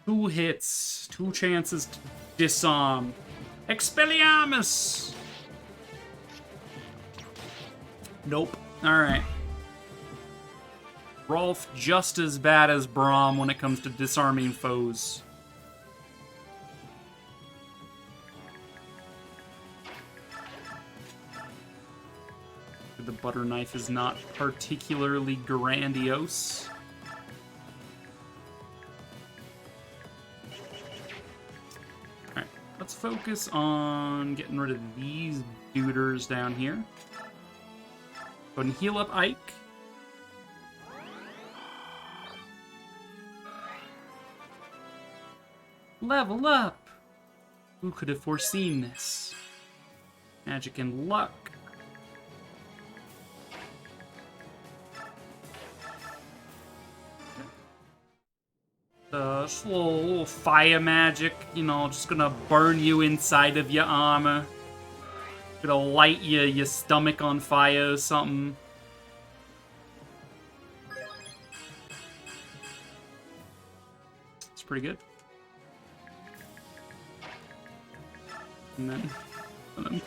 2 hits, 2 chances to disarm. Expelliarmus! Nope. Alright. Rolf just as bad as Braum when it comes to disarming foes. The butter knife is not particularly grandiose. Alright, let's focus on getting rid of these duders down here. Go ahead and heal up Ike. Level up! Who could have foreseen this? Magic and luck. Just a little fire magic, you know, just gonna burn you inside of your armor. Gonna light your stomach on fire or something. It's pretty good. And then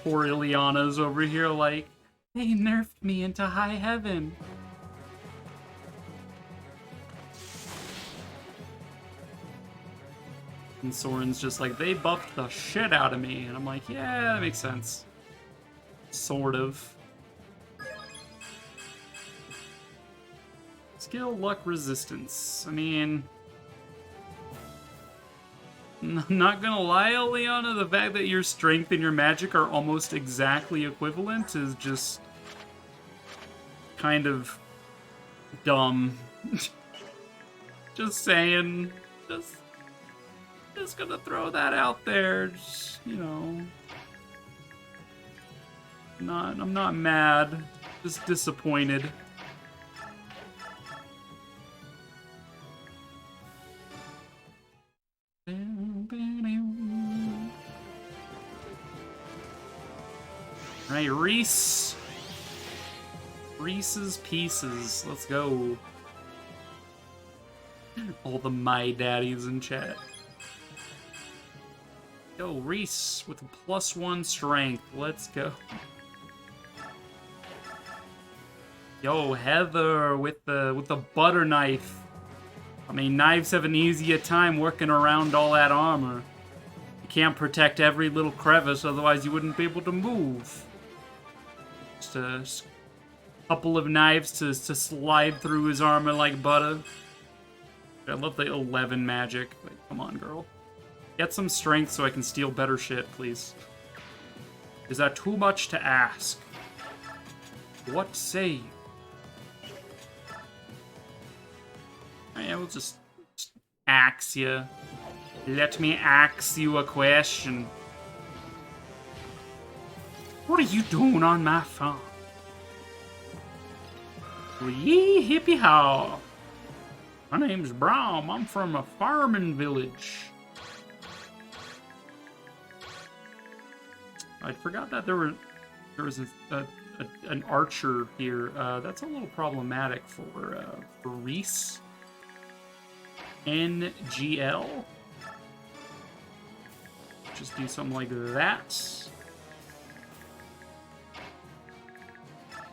poor Ileana's over here like, they nerfed me into high heaven. And Soren's just like, they buffed the shit out of me. And I'm like, yeah, that makes sense. Sort of. Skill, luck, resistance. I mean... I'm not gonna lie, Ileana, the fact that your strength and your magic are almost exactly equivalent is just... kind of... dumb. Just saying. Just gonna throw that out there. Just, you know... I'm not mad. Just disappointed. Right, Reese. Reese's Pieces. Let's go. All the my daddies in chat. Yo, Reese with a +1 strength. Let's go. Yo, Heather with the butter knife. I mean, knives have an easier time working around all that armor. You can't protect every little crevice, otherwise you wouldn't be able to move. Just a couple of knives to slide through his armor like butter. I love the 11 magic. Like, come on, girl. Get some strength so I can steal better shit, please. Is that too much to ask? What say you? I will just axe you. Let me axe you a question. What are you doing on my farm? Yee hippie haw. My name's Braum. I'm from a farming village. I forgot that there was an archer here. That's a little problematic for Reese. NGL. Just do something like that.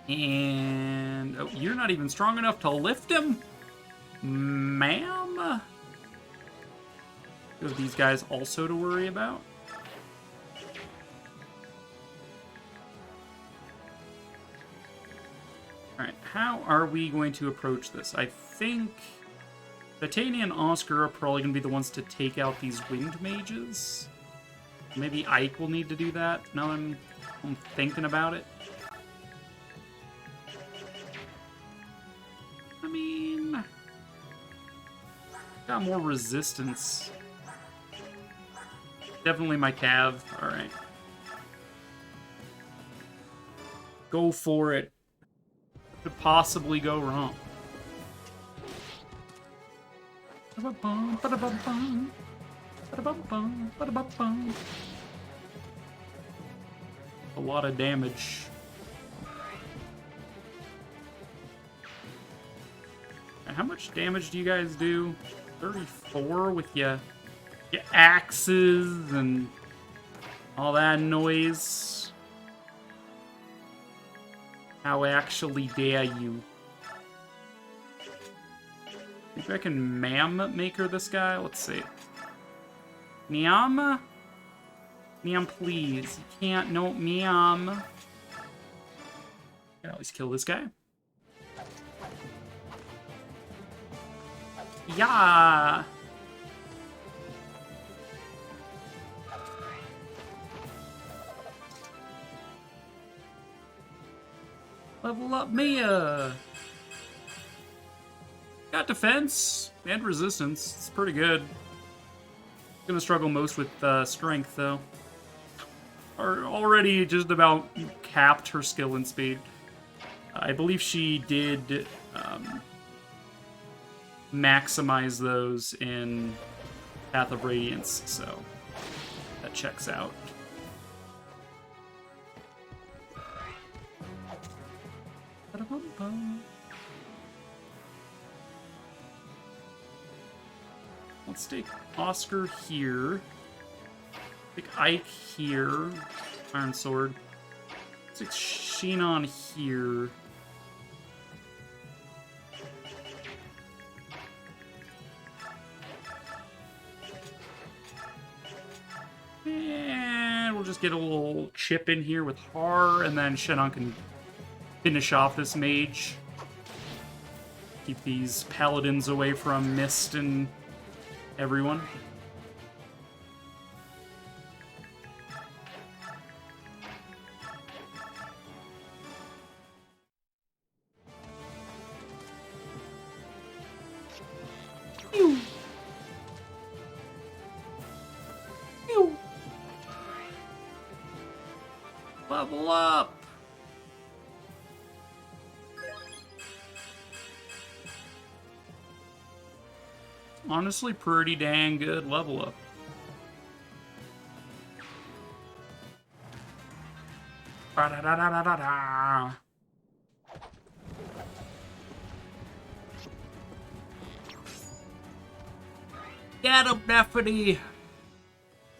And... oh, you're not even strong enough to lift him? Ma'am? Do these guys also to worry about? Alright, how are we going to approach this? I think... Titania and Oscar are probably going to be the ones to take out these winged mages. Maybe Ike will need to do that, now I'm thinking about it. I mean... got more resistance. Definitely my Cav, alright. Go for it. Could possibly go wrong. A lot of damage. How much damage do you guys do? 34 with your axes and all that noise. How actually dare you? Think I can ma'am maker this guy? Let's see. Meow? Meow, please. You can't. No, meow. Can at least kill this guy. Yeah. Level up Mia. Got defense and resistance. It's pretty good. Gonna struggle most with strength though. Already just about capped her skill and speed. I believe she did maximize those in Path of Radiance, so that checks out. Let's take Oscar here. Take Ike here. Iron Sword. Let's take Shinon here. And we'll just get a little chip in here with Har, and then Shinon can finish off this mage. Keep these paladins away from Mist and everyone. Pew. Pew. Level up! Honestly, pretty dang good level up. Ba-da-da-da-da-da. Get him, Nephany!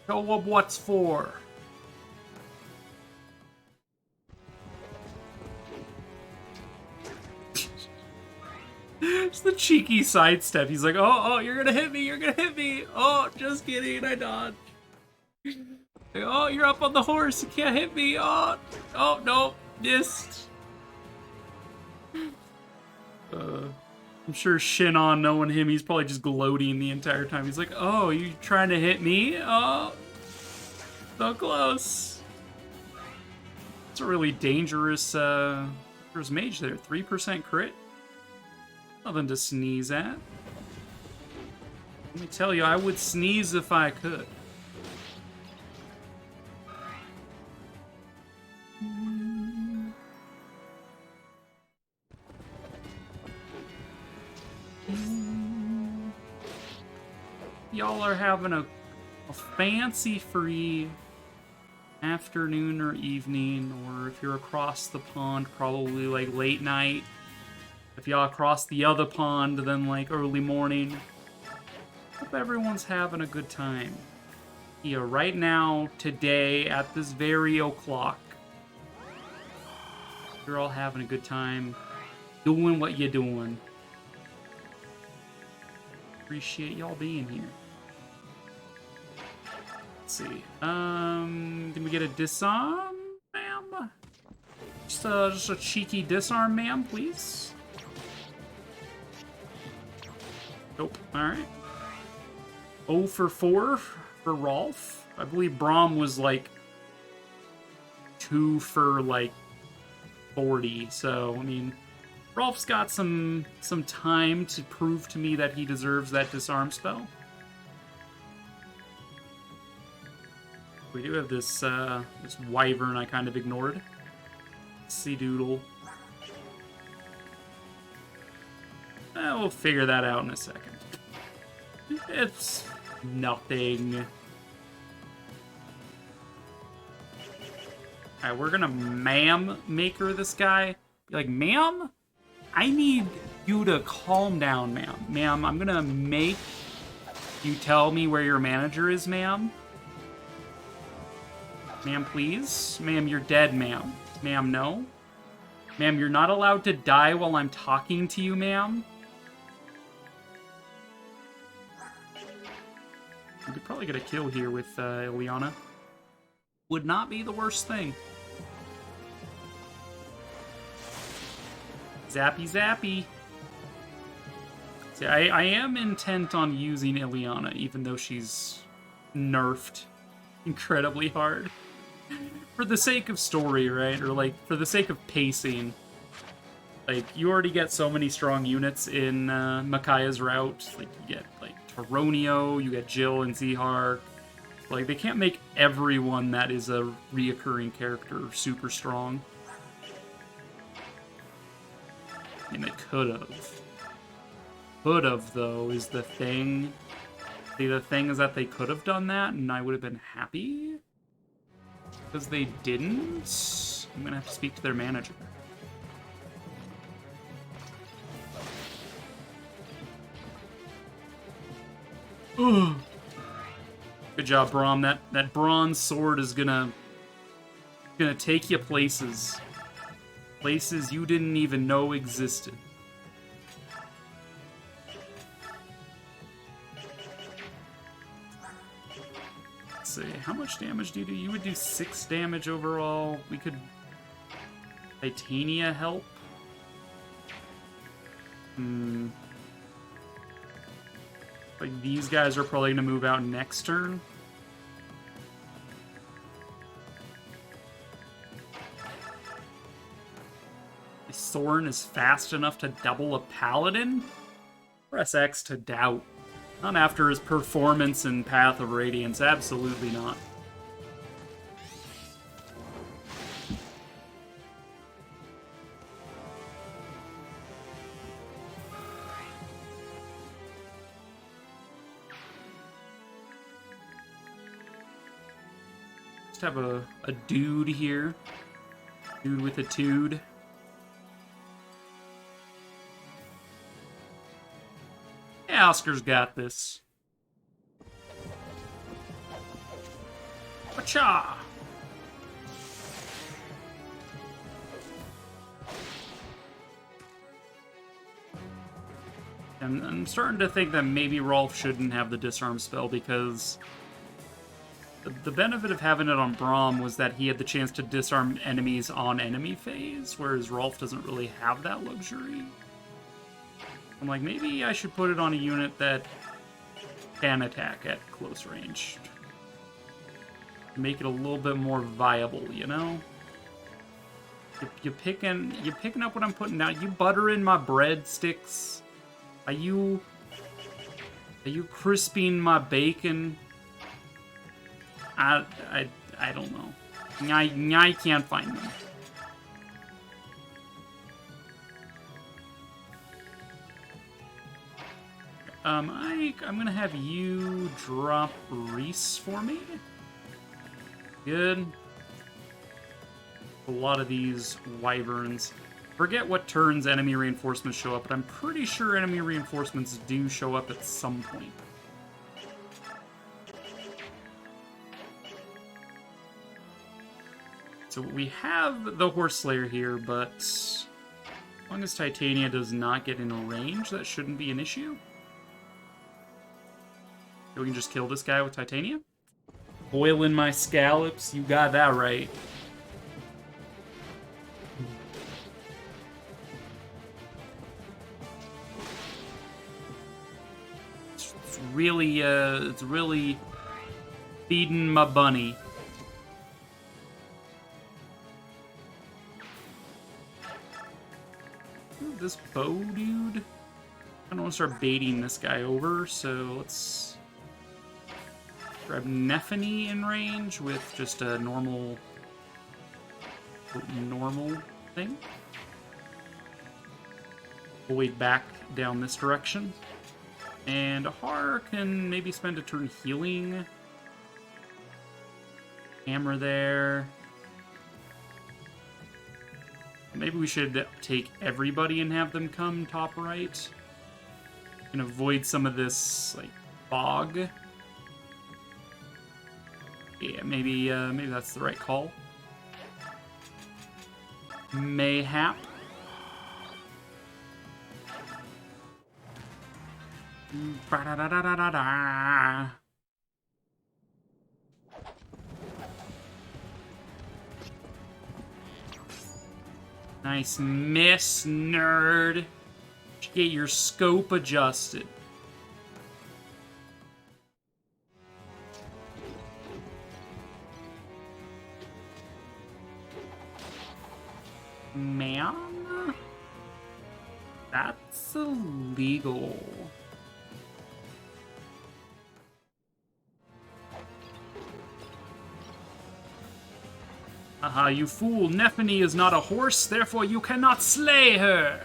Show him what's for. It's the cheeky sidestep. He's like, oh, you're gonna hit me, you're gonna hit me. Oh, just kidding, I dodged. Oh, you're up on the horse, you can't hit me. Oh, no, missed. I'm sure Shinon, knowing him, he's probably just gloating the entire time. He's like, oh, you trying to hit me? Oh, so close. It's a really dangerous mage there. 3% crit. Nothing to sneeze at. Let me tell you, I would sneeze if I could. Y'all are having a fancy-free afternoon or evening, or if you're across the pond, probably like late night. If y'all across the other pond, then like early morning. Hope everyone's having a good time. Here, right now, today, at this very o'clock. You're all having a good time. Doing what you're doing. Appreciate y'all being here. Let's see. Can we get a disarm, ma'am? Just a cheeky disarm, ma'am, please. Nope. Alright. 0 for 4 for Rolf. I believe Braum was like 2 for like 40. So, I mean, Rolf's got some time to prove to me that he deserves that disarm spell. We do have this this wyvern I kind of ignored. Sea Doodle. We'll figure that out in a second. It's nothing. Alright, we're gonna ma'am maker this guy. Be like, ma'am? I need you to calm down, ma'am. Ma'am, I'm gonna make you tell me where your manager is, ma'am. Ma'am, please? Ma'am, you're dead, ma'am. Ma'am, no. Ma'am, you're not allowed to die while I'm talking to you, ma'am. We could probably get a kill here with Ileana. Would not be the worst thing. Zappy zappy. See, I am intent on using Ileana, even though she's nerfed incredibly hard. For the sake of story, right? Or, like, for the sake of pacing. Like, you already get so many strong units in Makaya's route. Like, you get, like, Taronio, you get Jill and Zehark. Like, they can't make everyone that is a reoccurring character super strong. I mean, it could've. Could've, though, is the thing. See, the thing is that they could have done that, and I would have been happy. Because they didn't. I'm gonna have to speak to their manager. Good job, Braum. That bronze sword is gonna take you places. Places you didn't even know existed. Let's see, how much damage do you do? You would do 6 damage overall. We could Titania help. Like, these guys are probably gonna move out next turn. Thorn is fast enough to double a paladin? Press X to doubt. Not after his performance in Path of Radiance, absolutely not. Just have a dude here. Dude with a tude. Yeah, Oscar's got this. Wacha! And I'm starting to think that maybe Rolf shouldn't have the disarm spell because the benefit of having it on Braum was that he had the chance to disarm enemies on enemy phase, whereas Rolf doesn't really have that luxury. I'm like, maybe I should put it on a unit that can attack at close range. Make it a little bit more viable, you know? You picking up what I'm putting out. You buttering my breadsticks. Are you crisping my bacon? I don't know. I can't find them. I'm gonna have you drop Reese for me. Good. A lot of these wyverns. Forget what turns enemy reinforcements show up, but I'm pretty sure enemy reinforcements do show up at some point. So we have the Horse Slayer here, but as long as Titania does not get in range, that shouldn't be an issue. We can just kill this guy with Titania. Boiling my scallops, you got that right. It's really feeding my bunny. Ooh, this bow dude. I don't want to start baiting this guy over, so let's grab Nephany in range with just a normal thing. We'll wait back down this direction. And Ahar can maybe spend a turn healing. Hammer there. Maybe we should take everybody and have them come top right. And avoid some of this, like, fog. Yeah, maybe that's the right call. Mayhap. Ba-da-da-da-da-da. Nice miss, nerd. Get your scope adjusted. Man? That's illegal. Aha, you fool. Nephany is not a horse, therefore you cannot slay her.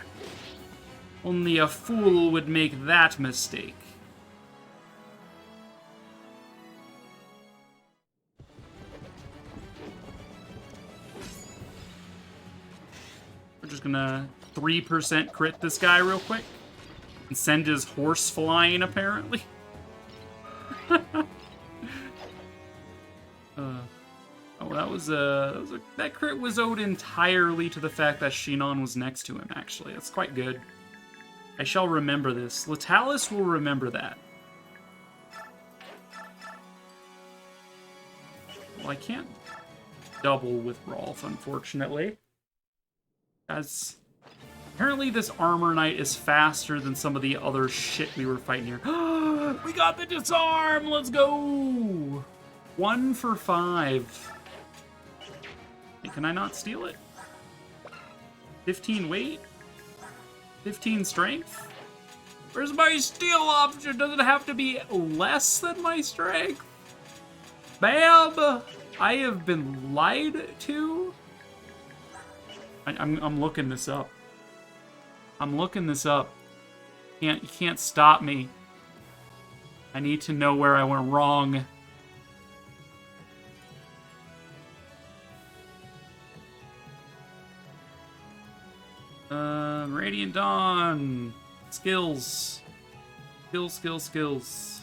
Only a fool would make that mistake. We're just gonna 3% crit this guy real quick. And send his horse flying, apparently. That crit was owed entirely to the fact that Shinon was next to him, actually. That's quite good. I shall remember this. Latalis will remember that. Well, I can't double with Rolf, unfortunately. As apparently this Armor Knight is faster than some of the other shit we were fighting here. We got the disarm! Let's go! 1 for 5. Hey, can I not steal it? 15 weight? 15 strength? Where's my steal option? Does it have to be less than my strength? Bam! I have been lied to? I'm looking this up. I'm looking this up. You can't stop me. I need to know where I went wrong. Radiant Dawn. Skills. Skills.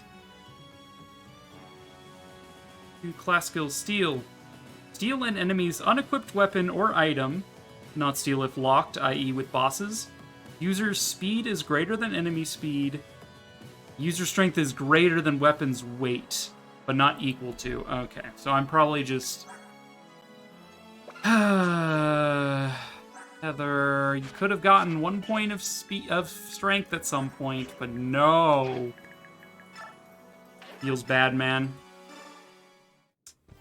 New class skills. Steal. Steal an enemy's unequipped weapon or item. Not steal if locked, i.e. with bosses. User speed is greater than enemy speed. User strength is greater than weapon's weight, but not equal to. Okay, so I'm probably just... Heather, you could have gotten 1 point of strength at some point, but no. Feels bad, man.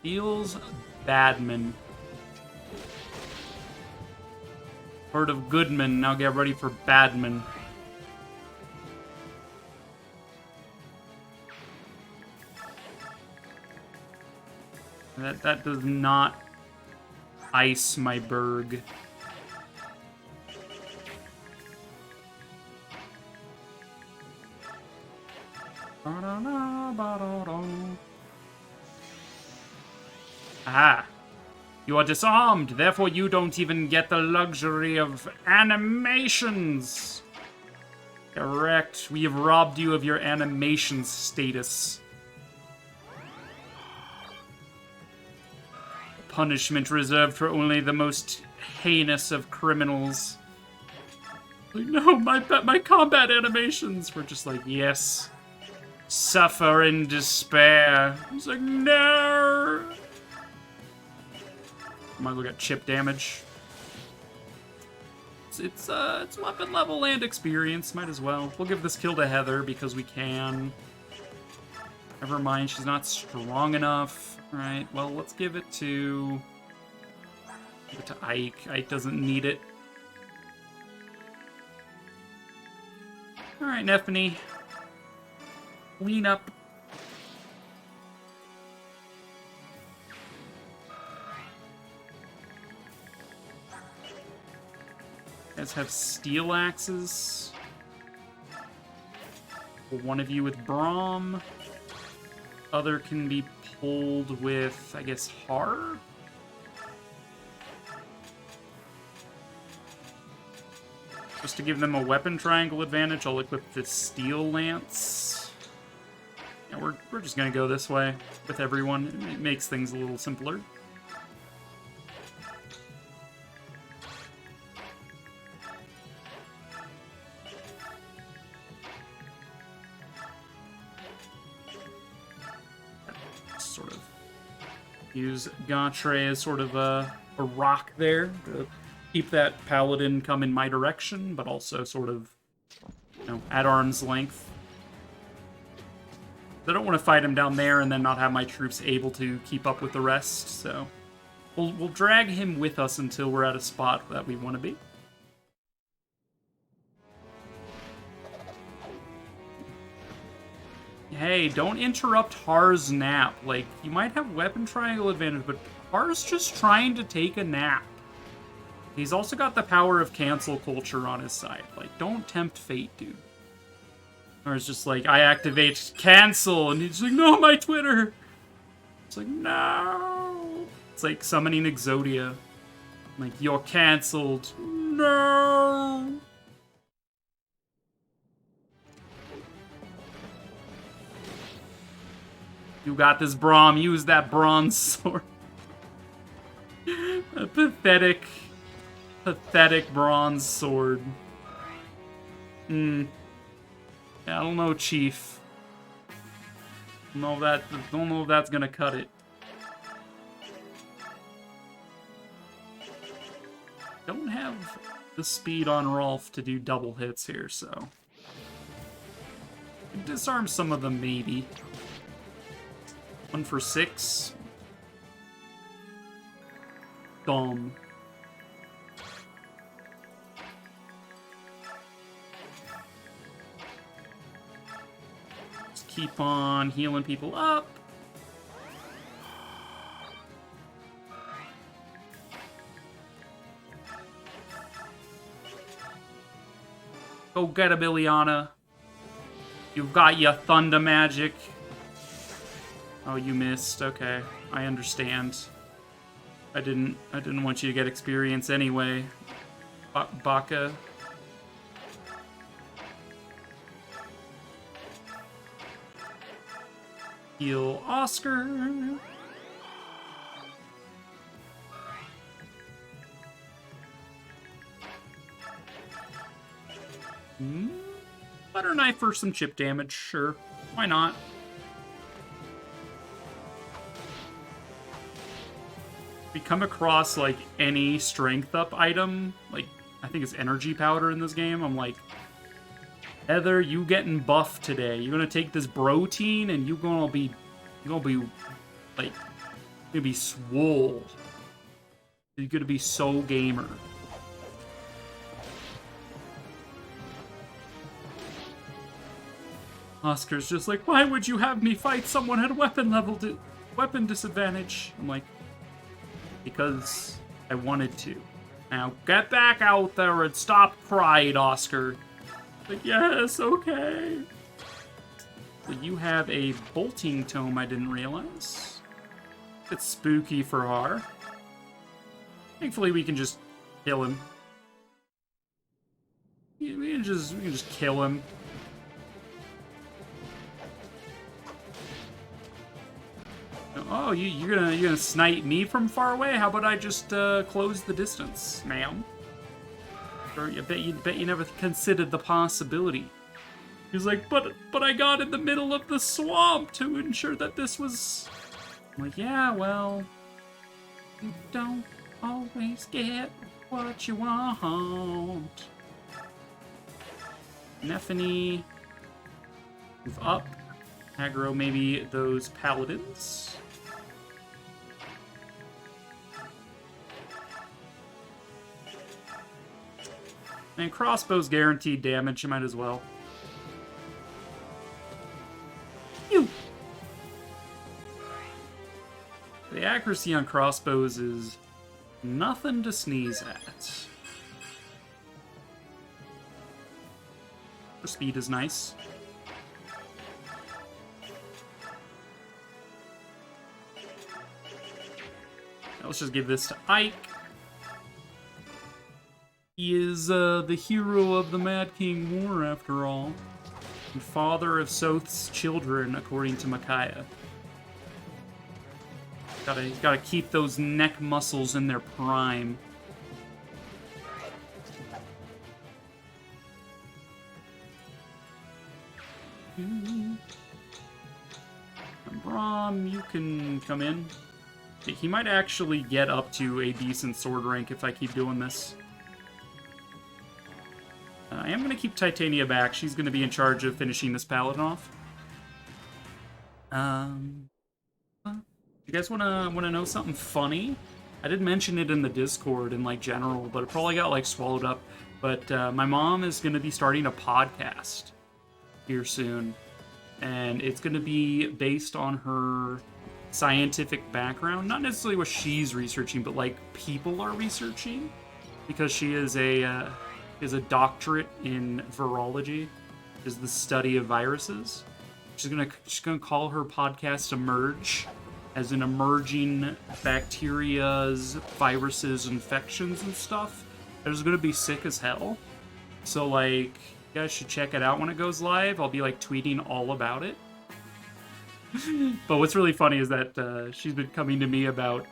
Feels bad, man. Heard of Goodman, now get ready for Badman. That does not ice my berg. Aha! You are disarmed, therefore you don't even get the luxury of animations! Correct, we have robbed you of your animation status. Punishment reserved for only the most heinous of criminals. Like, no, my combat animations! We're just like, yes. Suffer in despair. He's like, no! Might as well get chip damage. It's weapon level and experience. Might as well. We'll give this kill to Heather because we can. Never mind, she's not strong enough. Alright, well, let's give it to Ike. Ike doesn't need it. Alright, Nephany. Clean up. You guys have steel axes. One of you with Braum. Other can be pulled with, I guess, Har? Just to give them a weapon triangle advantage, I'll equip the steel lance. Yeah, we're just gonna go this way with everyone. It makes things a little simpler. Sort of use Gautre as sort of a rock there to keep that paladin come in my direction, but also sort of, you know, at arm's length. I don't want to fight him down there and then not have my troops able to keep up with the rest, so we'll drag him with us until we're at a spot that we want to be. Hey, don't interrupt Har's nap. Like, you might have weapon triangle advantage, but Har's just trying to take a nap. He's also got the power of cancel culture on his side. Like, don't tempt fate, dude. Or it's just like, I activate cancel, and he's like, no, my Twitter! It's like, no! It's like summoning Exodia. Like, you're canceled. No! You got this, Braum. Use that bronze sword. A pathetic bronze sword. Yeah, I don't know, Chief. Don't know if that's gonna cut it. Don't have the speed on Rolf to do double hits here, so disarm some of them, maybe. 1 for 6. Dumb. Just keep on healing people up. Go get him, Ileana. You've got your thunder magic. Oh, you missed. Okay, I understand. I didn't want you to get experience anyway. Baka. Heal Oscar. Butter knife for some chip damage, sure. Why not? If we come across, like, any strength up item, like, I think it's energy powder in this game, I'm like, Heather, you getting buffed today. You're gonna take this protein and you're gonna be, like, you're gonna be swole. You're gonna be so gamer. Oscar's just like, why would you have me fight someone at weapon disadvantage? I'm like, because I wanted to. Now get back out there and stop crying, Oscar. Like, yes, okay. So you have a bolting tome I didn't realize. It's spooky for Har. Thankfully we can just kill him. We can just kill him. Oh, you're gonna snipe me from far away? How about I just close the distance, ma'am? Or I bet you never considered the possibility. He's like, but I got in the middle of the swamp to ensure that this was. I'm like, yeah, well, you don't always get what you want. Nephany, move up, aggro maybe those paladins. And crossbow's guaranteed damage, you might as well. Phew. The accuracy on crossbows is nothing to sneeze at. The speed is nice. Now let's just give this to Ike. He is the hero of the Mad King War, after all. And father of Soth's children, according to Micaiah. Gotta keep those neck muscles in their prime. And Braum, you can come in. He might actually get up to a decent sword rank if I keep doing this. I am going to keep Titania back. She's going to be in charge of finishing this paladin off. You guys want to know something funny? I did mention it in the Discord in like general, but it probably got like swallowed up. But my mom is going to be starting a podcast here soon, and it's going to be based on her scientific background, not necessarily what she's researching, but like people are researching, because she is a doctorate in virology, which is the study of viruses. She's gonna call her podcast "Emerge," as in emerging bacterias, viruses, infections, and stuff. It's gonna be sick as hell. So like, you guys should check it out when it goes live. I'll be like tweeting all about it. But what's really funny is that she's been coming to me about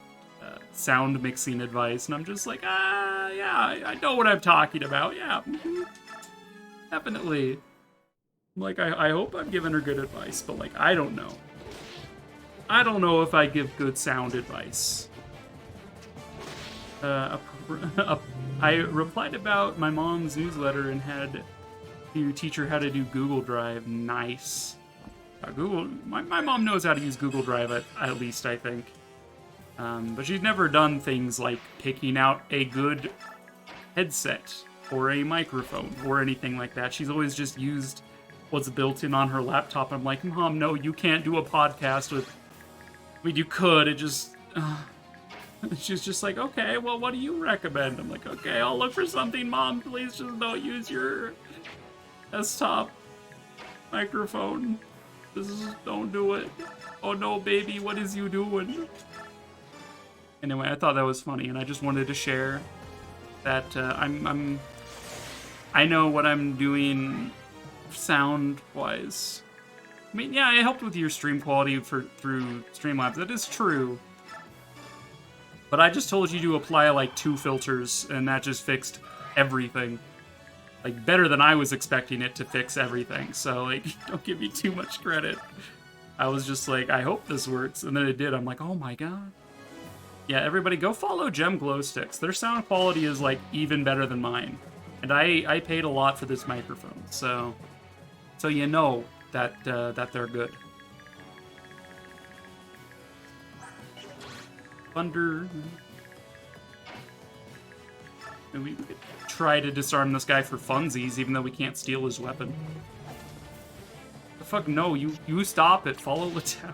sound mixing advice, and I'm just like, yeah, I know what I'm talking about. Yeah, definitely. Like, I hope I'm giving her good advice, but like, I don't know. I don't know if I give good sound advice. I replied about my mom's newsletter and had to teach her how to do Google Drive. Nice. My mom knows how to use Google Drive at least, I think. But she's never done things like picking out a good headset or a microphone or anything like that. She's always just used what's built in on her laptop. I'm like, Mom, no, you can't do a podcast with... I mean, you could, it just... She's just like, okay, well, what do you recommend? I'm like, okay, I'll look for something, Mom. Please just don't use your desktop microphone. Don't do it. Oh no, baby, what is you doing? Anyway, I thought that was funny, and I just wanted to share that I know what I'm doing sound-wise. I mean, yeah, I helped with your stream quality through Streamlabs. That is true. But I just told you to apply like 2 filters, and that just fixed everything. Like, better than I was expecting it to fix everything. So, like, don't give me too much credit. I was just like, I hope this works. And then it did. I'm like, oh my god. Yeah, everybody go follow Gem Glow Sticks. Their sound quality is, like, even better than mine. And I paid a lot for this microphone. So you know that they're good. Thunder. And we could try to disarm this guy for funsies, even though we can't steal his weapon. The fuck, no, you stop it. Follow Latalis.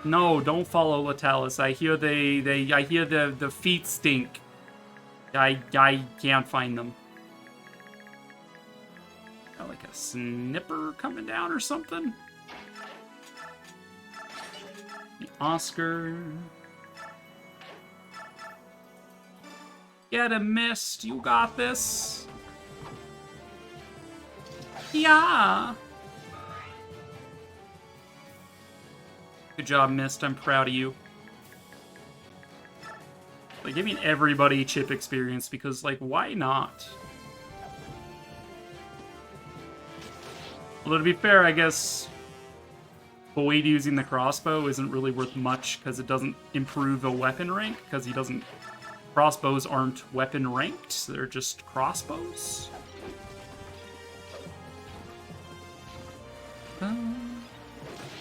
No, don't follow Latalis. I hear I hear the feet stink. I can't find them. Got like a snipper coming down or something. The Oscar. Get him, Mist. You got this. Yeah. Good job, Mist. I'm proud of you. Like, giving everybody chip experience because, like, why not? Although, to be fair, I guess Boyd using the crossbow isn't really worth much because it doesn't improve a weapon rank, because he doesn't... Crossbows aren't weapon ranked, they're just crossbows. But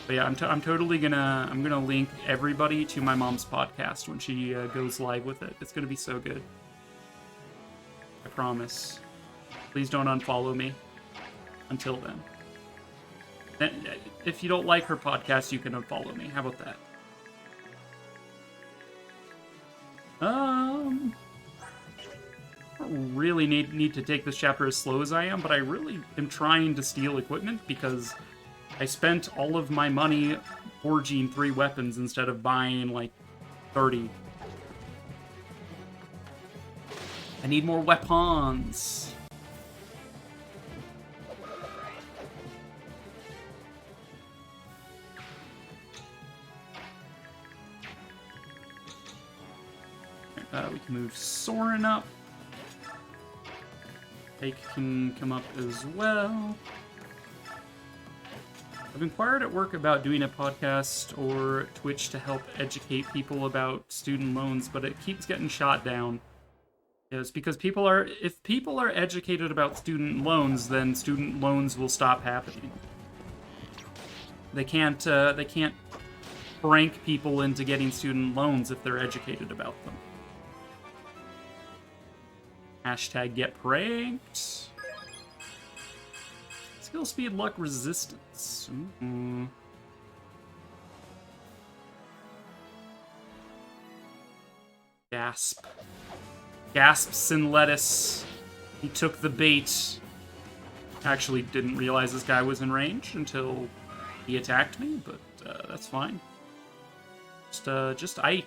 yeah, I'm totally gonna link everybody to my mom's podcast when she goes live with it. It's gonna be so good. I promise. Please don't unfollow me until then. And if you don't like her podcast, you can unfollow me. How about that? I don't really need to take this chapter as slow as I am, but I really am trying to steal equipment because I spent all of my money forging 3 weapons instead of buying, like, 30. I need more weapons. We can move Soren up. Fake can come up as well. I've inquired at work about doing a podcast or Twitch to help educate people about student loans, but it keeps getting shot down. It's because if people are educated about student loans, then student loans will stop happening. They can't prank people into getting student loans if they're educated about them. Hashtag get pranked. Skill, speed, luck, resistance. Mm-hmm. Gasp. Gasps and lettuce. He took the bait. Actually didn't realize this guy was in range until he attacked me, but that's fine. Just Ike.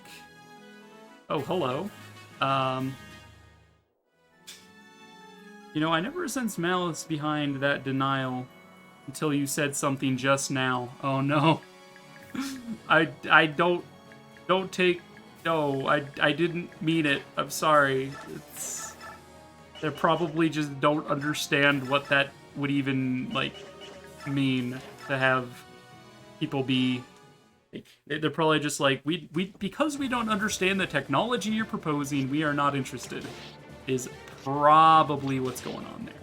Oh, hello. You know, I never sensed malice behind that denial until you said something just now. Oh no. I don't take... No, I didn't mean it. I'm sorry. They probably just don't understand what that would even, like, mean to have people be... Like, they're probably just like, because we don't understand the technology you're proposing, we are not interested. Is probably what's going on there.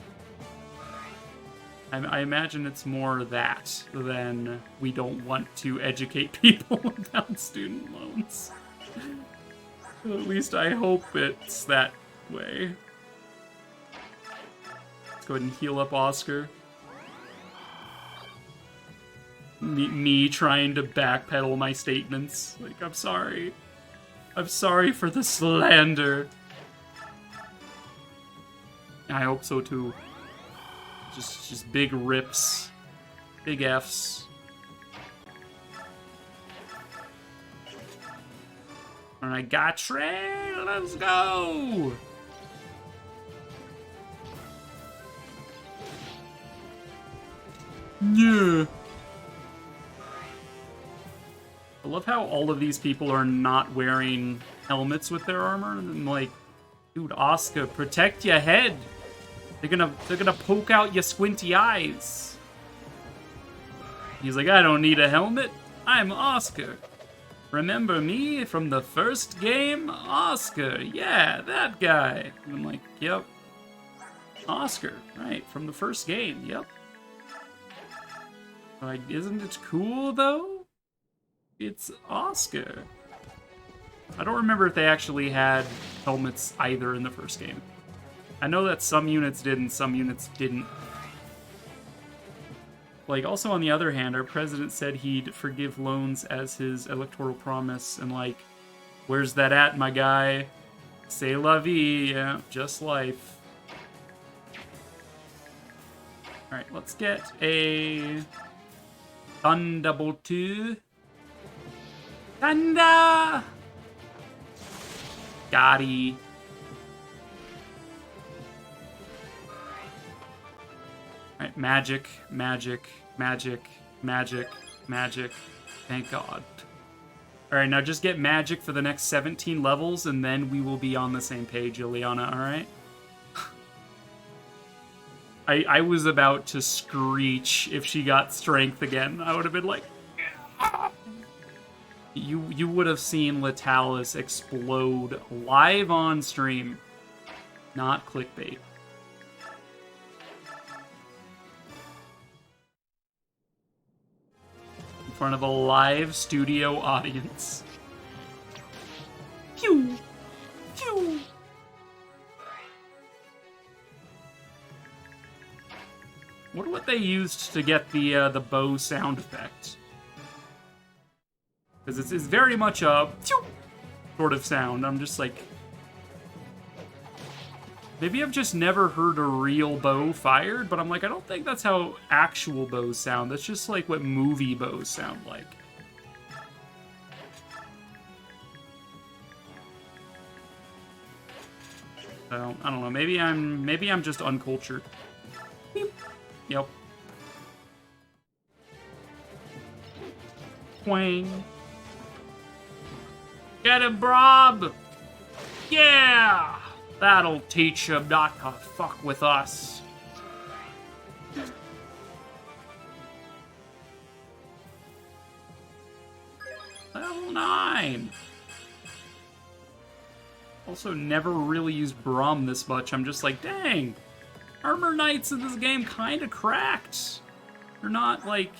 I imagine it's more that than we don't want to educate people about student loans. At least I hope it's that way. Let's go ahead and heal up Oscar. Me trying to backpedal my statements. Like, I'm sorry. I'm sorry for the slander. I hope so too. Just big rips. Big Fs. Alright, got Trey, let's go! Yeah. I love how all of these people are not wearing helmets with their armor, and I'm like, dude, Oscar, protect your head. They're gonna poke out your squinty eyes. He's like, I don't need a helmet. I'm Oscar. Remember me from the first game? Oscar, yeah, that guy. And I'm like, yep. Oscar, right, from the first game, yep. Like, isn't it cool, though? It's Oscar. I don't remember if they actually had helmets either in the first game. I know that some units did and some units didn't. Like, also on the other hand, our president said he'd forgive loans as his electoral promise, and like, where's that at, my guy? C'est la vie, yeah, just life. Alright, let's get a Thunderbolt 2. Thunder! Gotti. Alright, magic, magic, magic, magic, magic. Thank God. Alright, now just get magic for the next 17 levels, and then we will be on the same page, Ileana, alright? I was about to screech if she got strength again. I would have been like... You would have seen Latalis explode live on stream. Not clickbait. In front of a live studio audience. Pew! Pew! I wonder what they used to get the bow sound effect. Because it's very much a sort of sound. I'm just like... Maybe I've just never heard a real bow fired, but I'm like, I don't think that's how actual bows sound. That's just like what movie bows sound like. So, I don't know. Maybe I'm just uncultured. Beep. Yep. Twang. Get him, Brob! Yeah! That'll teach him not to fuck with us. level 9. Also, never really used Braum this much. I'm just like, dang, Armor Knights in this game kind of cracked. They're not, like,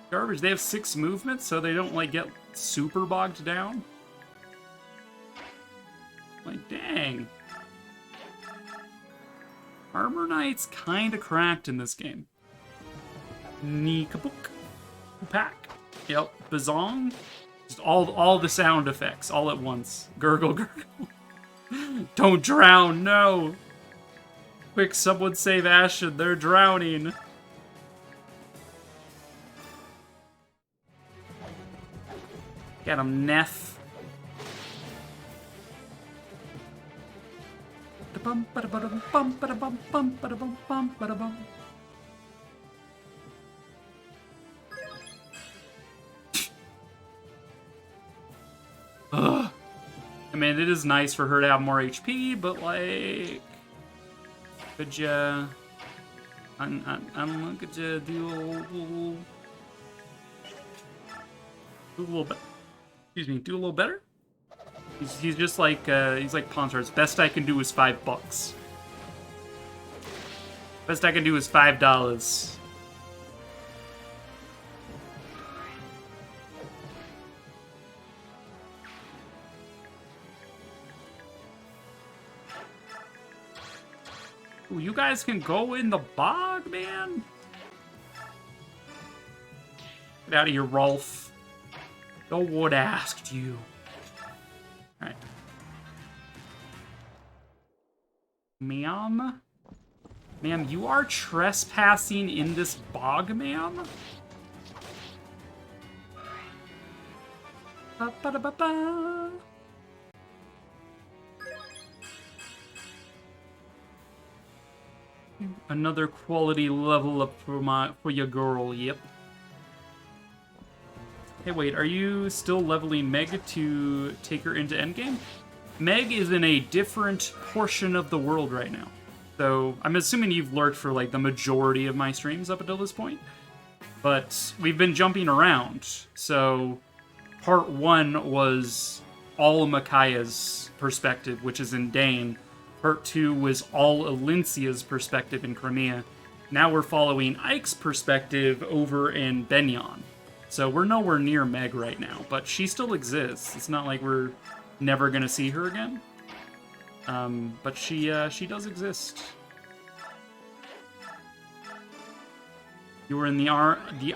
garbage. They have 6 movements, so they don't, like, get super bogged down. Like, dang. Armor Knights kind of cracked in this game. Nikabuk. Pack. Yep. Bazong. Just all the sound effects all at once. Gurgle, gurgle. Don't drown, no! Quick, someone save Ashen, they're drowning. Get him, Neff. Ugh. I mean, it is nice for her to have more HP, but like, could ya? Could ya do a little bit? Excuse me, do a little better. He's just like he's like Pawn Stars. Best I can do is $5. Best I can do is $5. Ooh, you guys can go in the bog, man. Get out of here, Rolf. No one asked you. Alright. Ma'am? Ma'am, you are trespassing in this bog, ma'am? Ba-ba-da-ba-ba. Another quality level up for your girl, yep. Hey, wait, are you still leveling Meg to take her into endgame? Meg is in a different portion of the world right now. So, I'm assuming you've lurked for, like, the majority of my streams up until this point. But we've been jumping around. So, part 1 was all Micaiah's perspective, which is in Dane. Part 2 was all Elincia's perspective in Crimea. Now we're following Ike's perspective over in Benyon. So we're nowhere near Meg right now, but she still exists. It's not like we're never gonna see her again. But she does exist. You were in the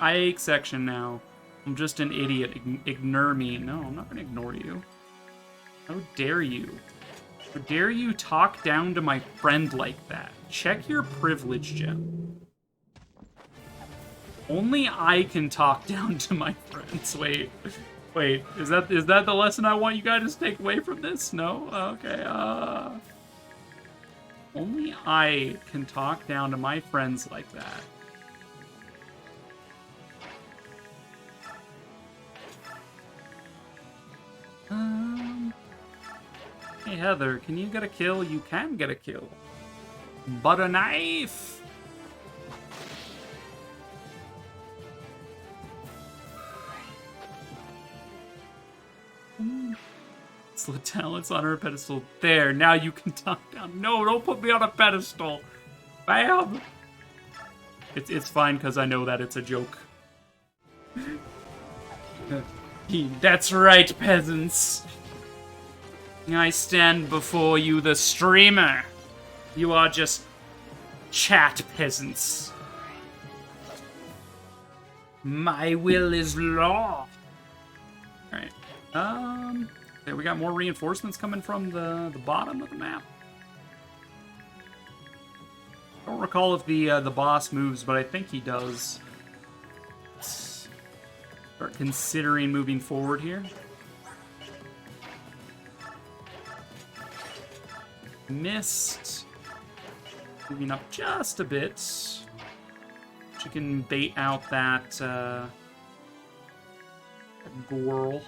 Ike section now. I'm just an idiot. Ignore me. No, I'm not gonna ignore you. How dare you? How dare you talk down to my friend like that? Check your privilege, Jen. Only I can talk down to my friends. Wait, is that the lesson I want you guys to take away from this? No? Okay, only I can talk down to my friends like that. Hey Heather, can you get a kill? You can get a kill. But a knife! The talents on her pedestal. There, now you can talk down. No, don't put me on a pedestal. Bam! It's fine, because I know that it's a joke. That's right, peasants. I stand before you, the streamer. You are just chat peasants. My will is law. Alright. Okay, we got more reinforcements coming from the bottom of the map. I don't recall if the boss moves, but I think he does. Let's start considering moving forward here. Missed. Moving up just a bit. She can bait out that Gorl.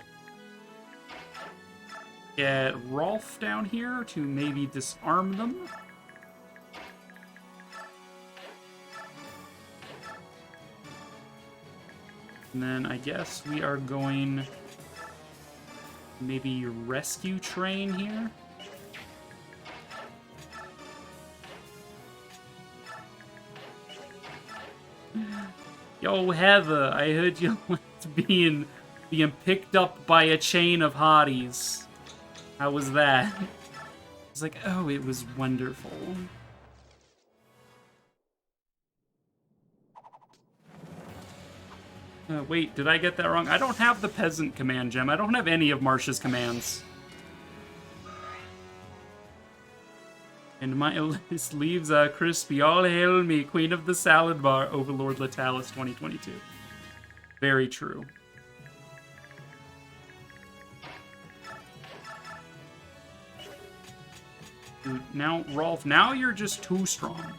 Get Rolf down here to maybe disarm them. And then I guess we are going Maybe rescue train here? Yo, Heather, I heard you liked being picked up by a chain of hotties. How was that? It's like, oh, it was wonderful. Wait, did I get that wrong? I don't have the peasant command gem. I don't have any of Marsh's commands. And my list leaves crispy. All hail me, Queen of the Salad Bar, Overlord Latalis 2022. Very true. Dude, now, Rolf, now you're just too strong.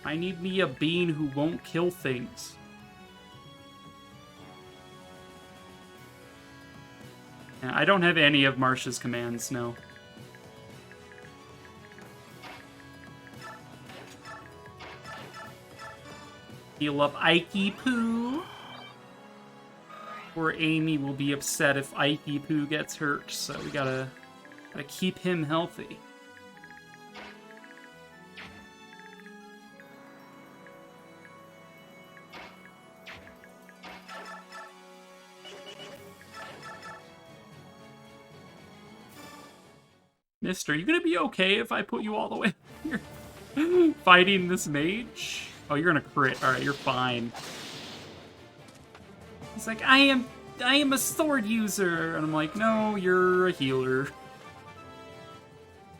I need me a bean who won't kill things. Yeah, I don't have any of Marsh's commands, no. Heal up Ikey Poo. Or Amy will be upset if Ikey Poo gets hurt, so we gotta keep him healthy. Mister, are you gonna be okay if I put you all the way here? Fighting this mage? Oh, you're gonna crit. Alright, you're fine. He's like, I am a sword user. And I'm like, no, you're a healer.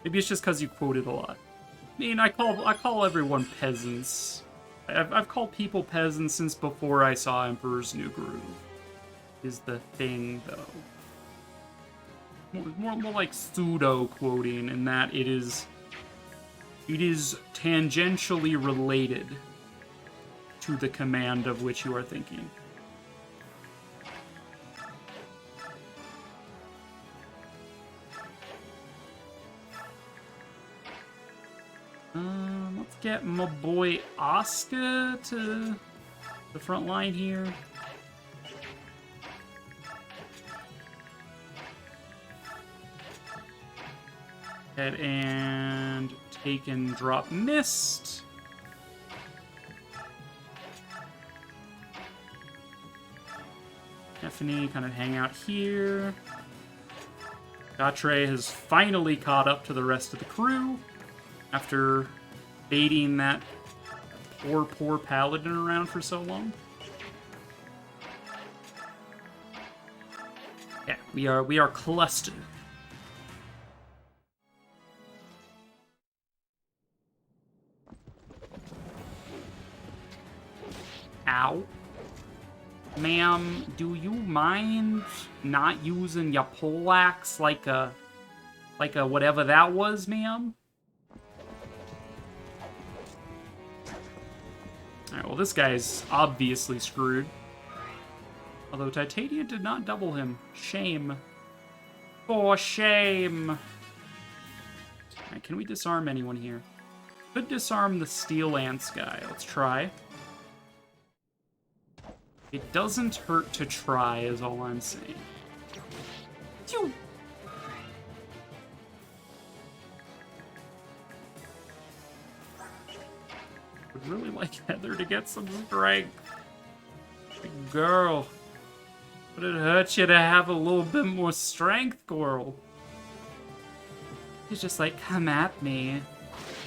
Maybe it's just because you quoted a lot. I mean, I call everyone peasants. I've called people peasants since before I saw Emperor's New Groove. Is the thing, though. More like pseudo-quoting in that it is tangentially related to the command of which you are thinking. Let's get my boy Oscar to the front line here. And take and drop Mist. Stephanie kind of hang out here. Gatre has finally caught up to the rest of the crew after baiting that poor paladin around for so long. Yeah, we are clustered. Ow. Ma'am, do you mind not using your poleaxe like a whatever that was, ma'am? Alright, well this guy's obviously screwed. Although Titania did not double him. Shame. For shame. Alright, can we disarm anyone here? Could disarm the Steel Lance guy. Let's try. It doesn't hurt to try, is all I'm saying. Phew. Would really like Heather to get some strength. Girl. Would it hurt you to have a little bit more strength, girl? He's just like, come at me.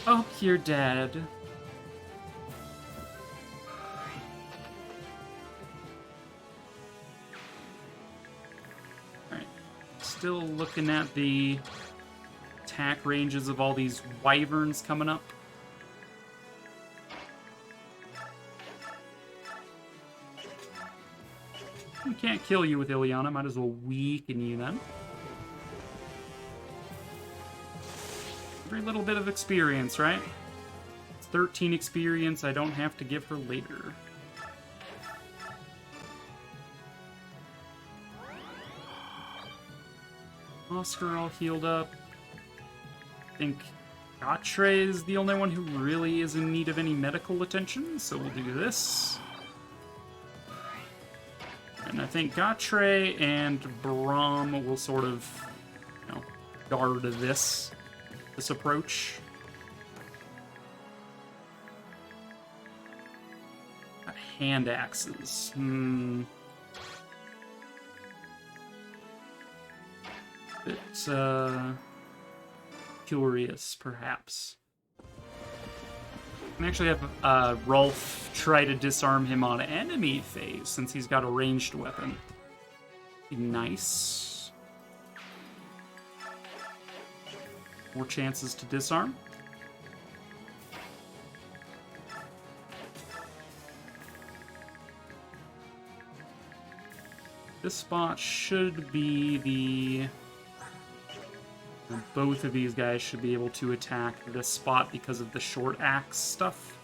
Oh, you're dead. Still looking at the attack ranges of all these wyverns coming up. We can't kill you with Ileana, might as well weaken you then. Every little bit of experience, right? It's 13 experience I don't have to give her later. Oscar all healed up. I think Gatre is the only one who really is in need of any medical attention, so we'll do this. And I think Gatre and Brahm will sort of, guard this approach. Got hand axes. Bit curious, perhaps. I can actually have Rolf try to disarm him on enemy phase, since he's got a ranged weapon. Be nice. More chances to disarm. This spot should be the... Both of these guys should be able to attack this spot because of the short axe stuff.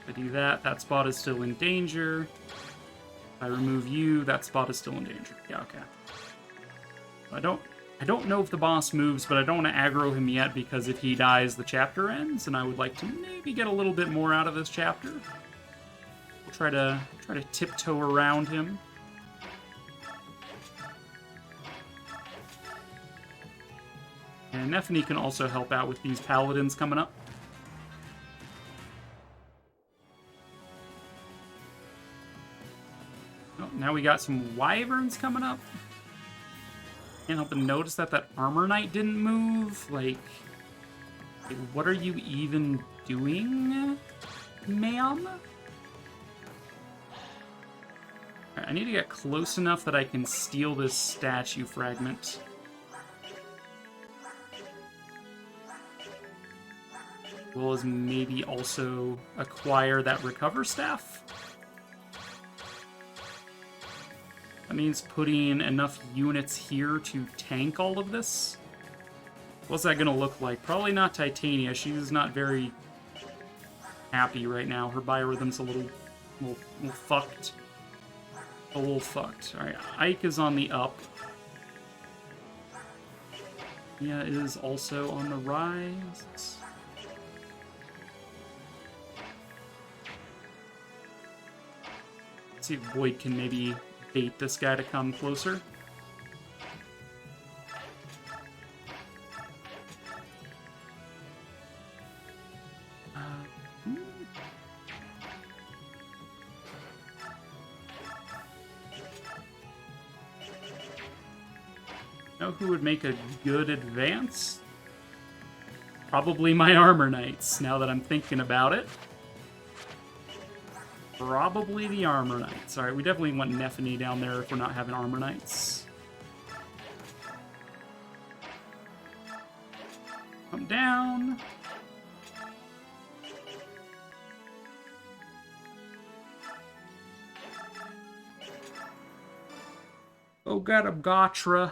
If I do that, that spot is still in danger. If I remove you, that spot is still in danger. Yeah, okay. I don't know if the boss moves, but I don't want to aggro him yet because if he dies, the chapter ends, and I would like to maybe get a little bit more out of this chapter. We'll try to tiptoe around him. And Nephany can also help out with these paladins coming up. Oh, now we got some wyverns coming up. Can't help but notice that armor knight didn't move. Like, what are you even doing, ma'am? I need to get close enough that I can steal this statue fragment. As well as maybe also acquire that recover staff. That means putting enough units here to tank all of this. What's that gonna look like? Probably not Titania. She's not very happy right now. Her biorhythm's a little fucked. A little fucked. Alright, Ike is on the up. Mia is also on the rise. Let's see if Void can maybe bait this guy to come closer. Know who would make a good advance? Probably my armor knights, now that I'm thinking about it. Probably the armor knights. Alright, we definitely want Nephany down there if we're not having armor knights. Come down. Oh, got a Gatra.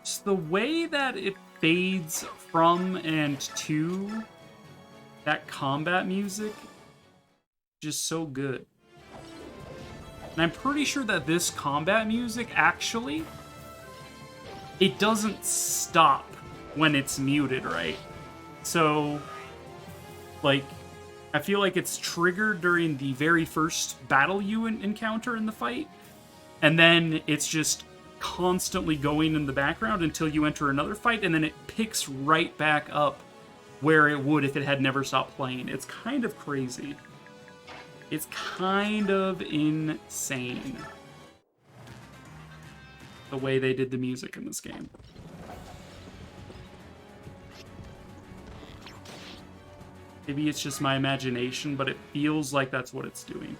Just the way that it fades from and to that combat music, just so good. And I'm pretty sure that this combat music actually, it doesn't stop when it's muted, right? So, like, I feel like it's triggered during the very first battle you encounter in the fight, and then it's just constantly going in the background until you enter another fight, and then it picks right back up where it would if it had never stopped playing. It's kind of crazy. It's kind of insane, the way they did the music in this game. Maybe it's just my imagination, but it feels like that's what it's doing.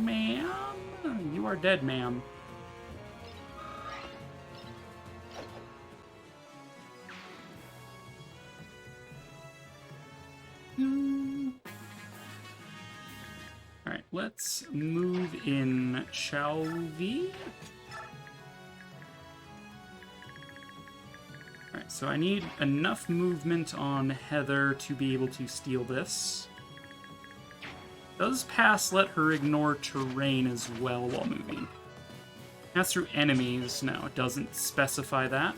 Ma'am? You are dead, ma'am. Alright, let's move in, shall we? Alright, so I need enough movement on Heather to be able to steal this. Does pass let her ignore terrain as well while moving? Pass through enemies. No, it doesn't specify that.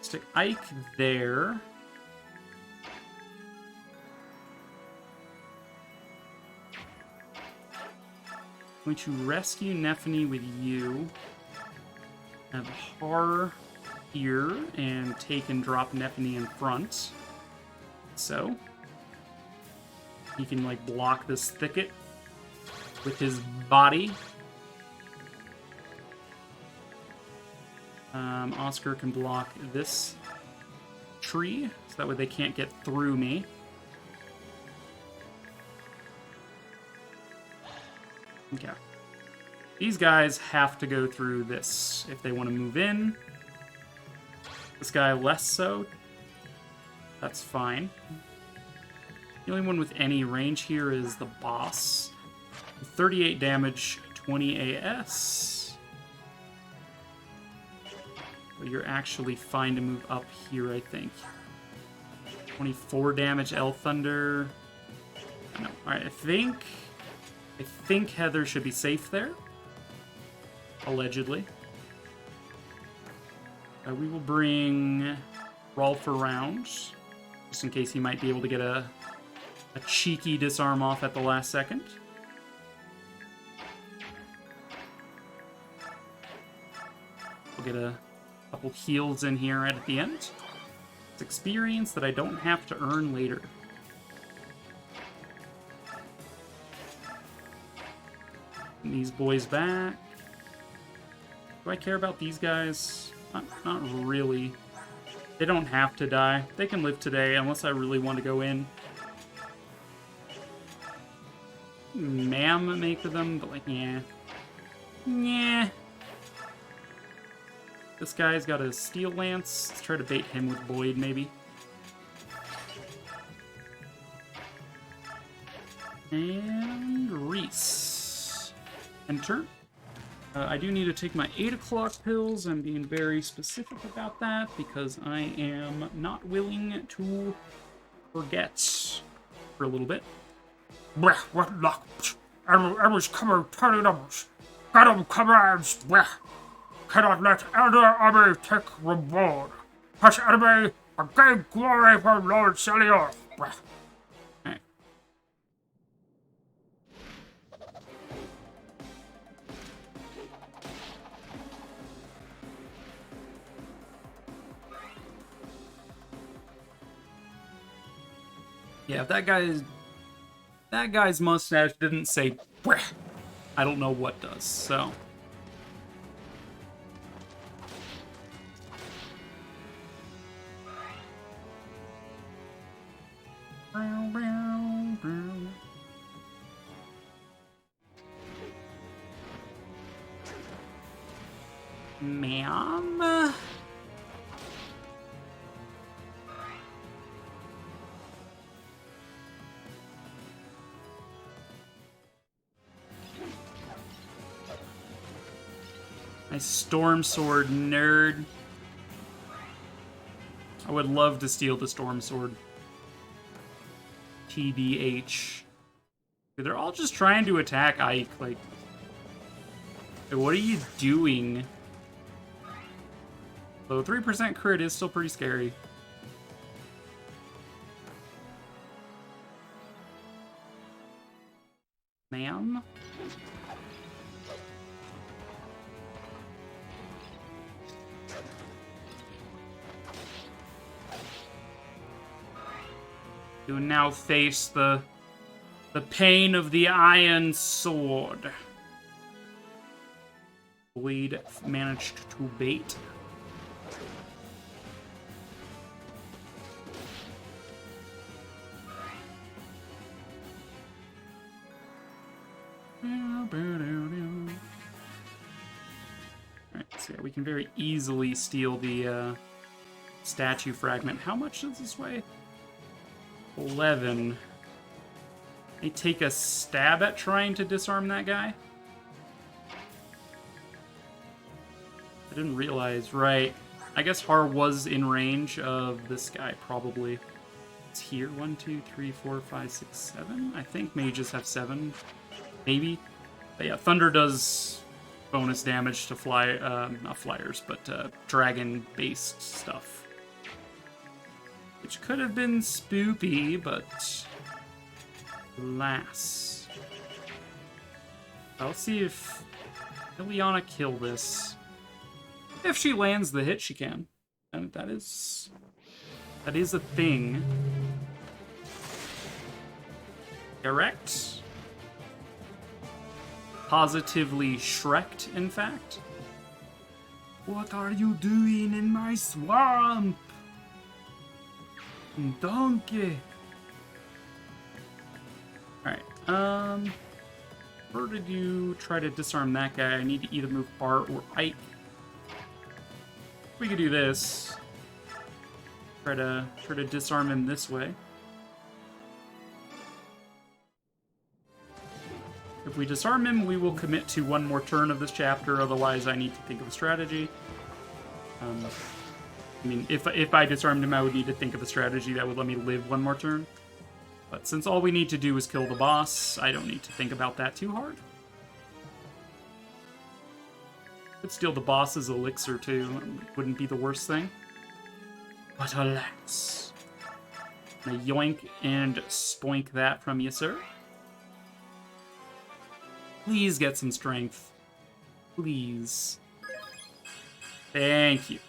Stick Ike there. I'm going to rescue Nephany with you. Have Har here and take and drop Nephany in front. So he can like block this thicket with his body. Oscar can block this tree, so that way they can't get through me. Okay. These guys have to go through this if they want to move in. This guy less so. That's fine. The only one with any range here is the boss. 38 damage, 20 AS. But you're actually fine to move up here, I think. 24 damage, L Thunder. No. Alright, I think Heather should be safe there. Allegedly. We will bring Rolf around, just in case he might be able to get a cheeky disarm off at the last second. We'll get a couple heals in here at the end. It's experience that I don't have to earn later. These boys back. Do I care about these guys? Not really. They don't have to die. They can live today unless I really want to go in. Ma'am make of them, but like, yeah. Yeah. This guy's got a steel lance. Let's try to bait him with Void, maybe. And Reese. Enter. I do need to take my 8 o'clock pills. I'm being very specific about that because I am not willing to forget for a little bit. Blech, what luck. I was coming turning numbers. Got 'em comrades. Blech. Cannot let elder army take reward. Hush enemy, a gain glory for Lord Celior. Blech. Right. Yeah, if that guy's mustache didn't say "Bleh," I don't know what does, so. Ma'am? My Storm Sword nerd. I would love to steal the Storm Sword. TBH. They're all just trying to attack Ike, like... What are you doing? Though 3% crit is still pretty scary. Ma'am? You now face the pain of the Iron Sword. Blade managed to bait. Alright, so yeah, we can very easily steal the statue fragment. How much does this weigh? 11. I take a stab at trying to disarm that guy. I didn't realize, right. I guess Har was in range of this guy, probably. It's here. 1, 2, 3, 4, 5, 6, 7. I think mages have 7. Maybe. But yeah, Thunder does bonus damage to not flyers, but dragon-based stuff. Which could have been spoopy, but alas. Let's see if Ileana kill this. If she lands the hit, she can. And that is a thing. Correct. Positively Shrek'd, in fact. What are you doing in my swamp? Donkey. Alright, where did you try to disarm that guy? I need to either move Har or Ike. We could do this. Try to disarm him this way. If we disarm him, we will commit to one more turn of this chapter, otherwise I need to think of a strategy. I mean, if I disarmed him, I would need to think of a strategy that would let me live one more turn. But since all we need to do is kill the boss, I don't need to think about that too hard. Could steal the boss's elixir too, wouldn't be the worst thing. But alas. I'm gonna yoink and spoink that from you, sir. Please get some strength. Please. Thank you.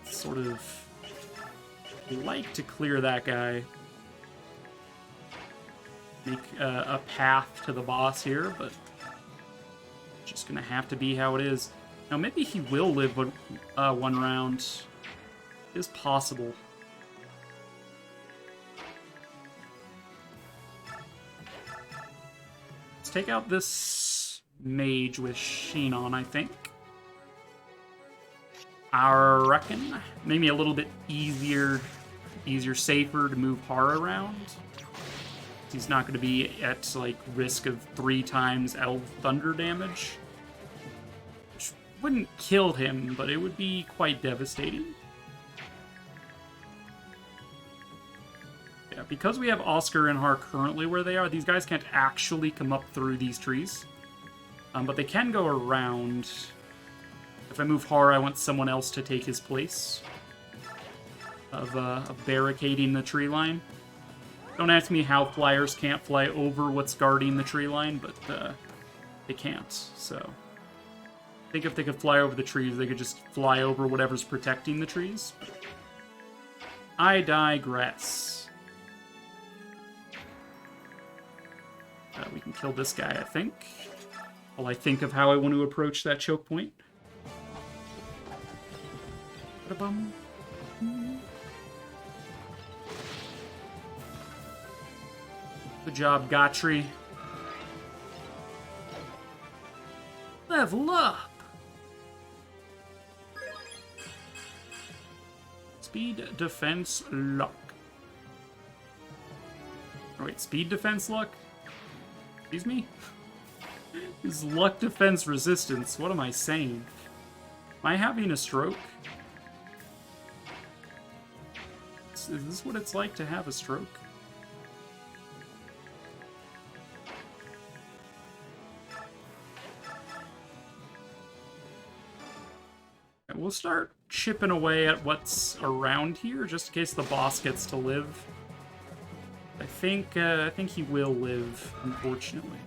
Sort of like to clear that guy. Make a path to the boss here, but just gonna have to be how it is. Now maybe he will live one round. It is possible. Let's take out this mage with Sheen on, I think. I reckon. Maybe a little bit easier, safer to move Har around. He's not going to be at, like, risk of 3 times Elf Thunder damage. Which wouldn't kill him, but it would be quite devastating. Yeah, because we have Oscar and Har currently where they are, these guys can't actually come up through these trees. But they can go around. If I move Har, I want someone else to take his place of barricading the tree line. Don't ask me how flyers can't fly over what's guarding the tree line, but they can't, so. I think if they could fly over the trees, they could just fly over whatever's protecting the trees. I digress. We can kill this guy, I think. While I think of how I want to approach that choke point. Ba-da-bum. Good job, Gotri. Level up! Speed, defense, luck. Oh, wait, speed, defense, luck? Excuse me? Is luck, defense, resistance? What am I saying? Am I having a stroke? Is this what it's like to have a stroke? We'll start chipping away at what's around here, just in case the boss gets to live. I think he will live, unfortunately.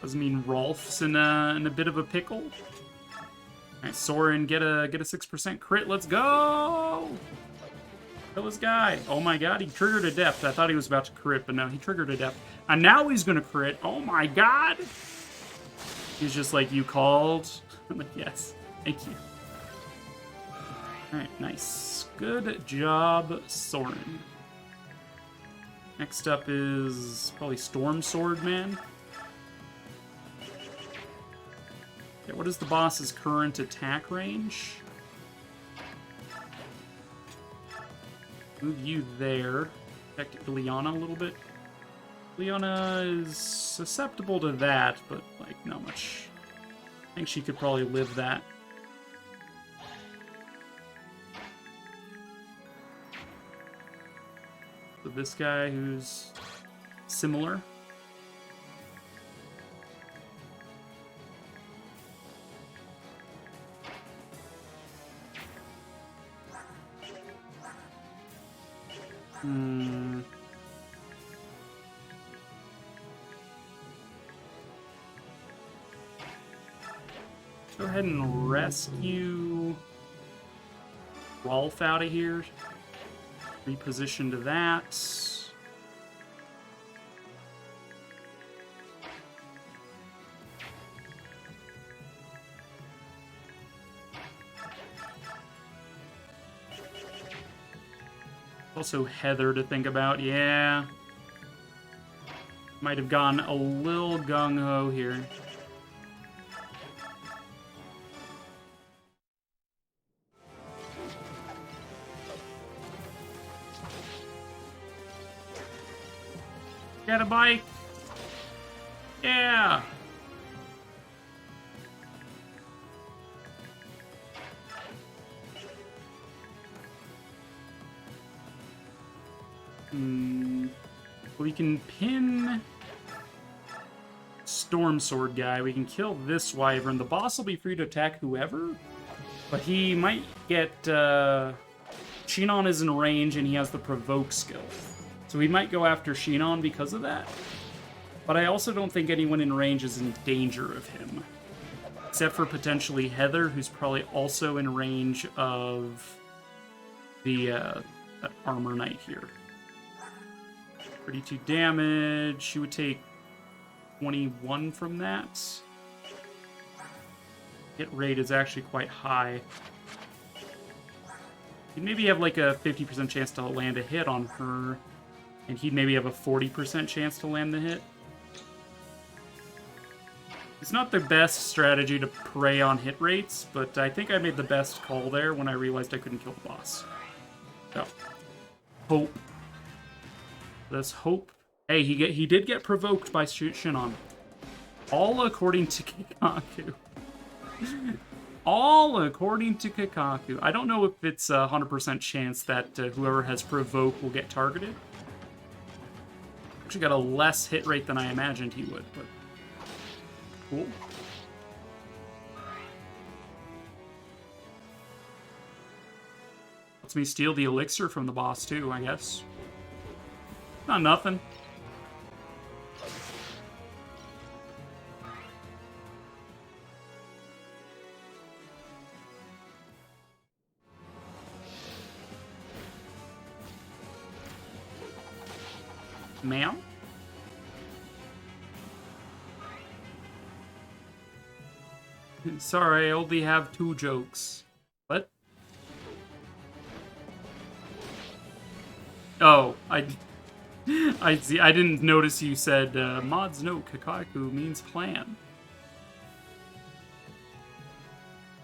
Doesn't mean Rolf's in a bit of a pickle. Alright, Soren, get a 6% crit. Let's go! Kill this guy. Oh my god, he triggered a death. I thought he was about to crit, but no, he triggered a death. And now he's gonna crit. Oh my god! He's just like, you called? I'm like, yes. Thank you. Alright, nice. Good job, Soren. Next up is probably Storm Sword Man. Okay, what is the boss's current attack range? Move you there. Protect Ileana a little bit. Ileana is susceptible to that, but, like, not much. I think she could probably live that. So this guy who's similar. Go ahead and rescue Rolf out of here. Reposition to that. Also Heather to think about, yeah. Might have gone a little gung-ho here. Get a bike! Yeah! We can pin Storm Sword guy. We can kill this wyvern. The boss will be free to attack whoever, but he might get... Shinon is in range and he has the provoke skill. So we might go after Shinon because of that. But I also don't think anyone in range is in danger of him. Except for potentially Heather, who's probably also in range of the Armor Knight here. 32 damage. She would take 21 from that. Hit rate is actually quite high. He'd maybe have like a 50% chance to land a hit on her. And he'd maybe have a 40% chance to land the hit. It's not the best strategy to prey on hit rates, but I think I made the best call there when I realized I couldn't kill the boss. So, hope. Let's hope. Hey, he did get provoked by Shinon. All according to Kikaku. All according to Kikaku. I don't know if it's a 100% chance that whoever has provoke will get targeted. Actually got a less hit rate than I imagined he would, but cool. Lets me steal the elixir from the boss too, I guess. Not nothing. Ma'am? Sorry, I only have 2 jokes. What? Oh, I see. I didn't notice you said, mods note, Kakaku means plan.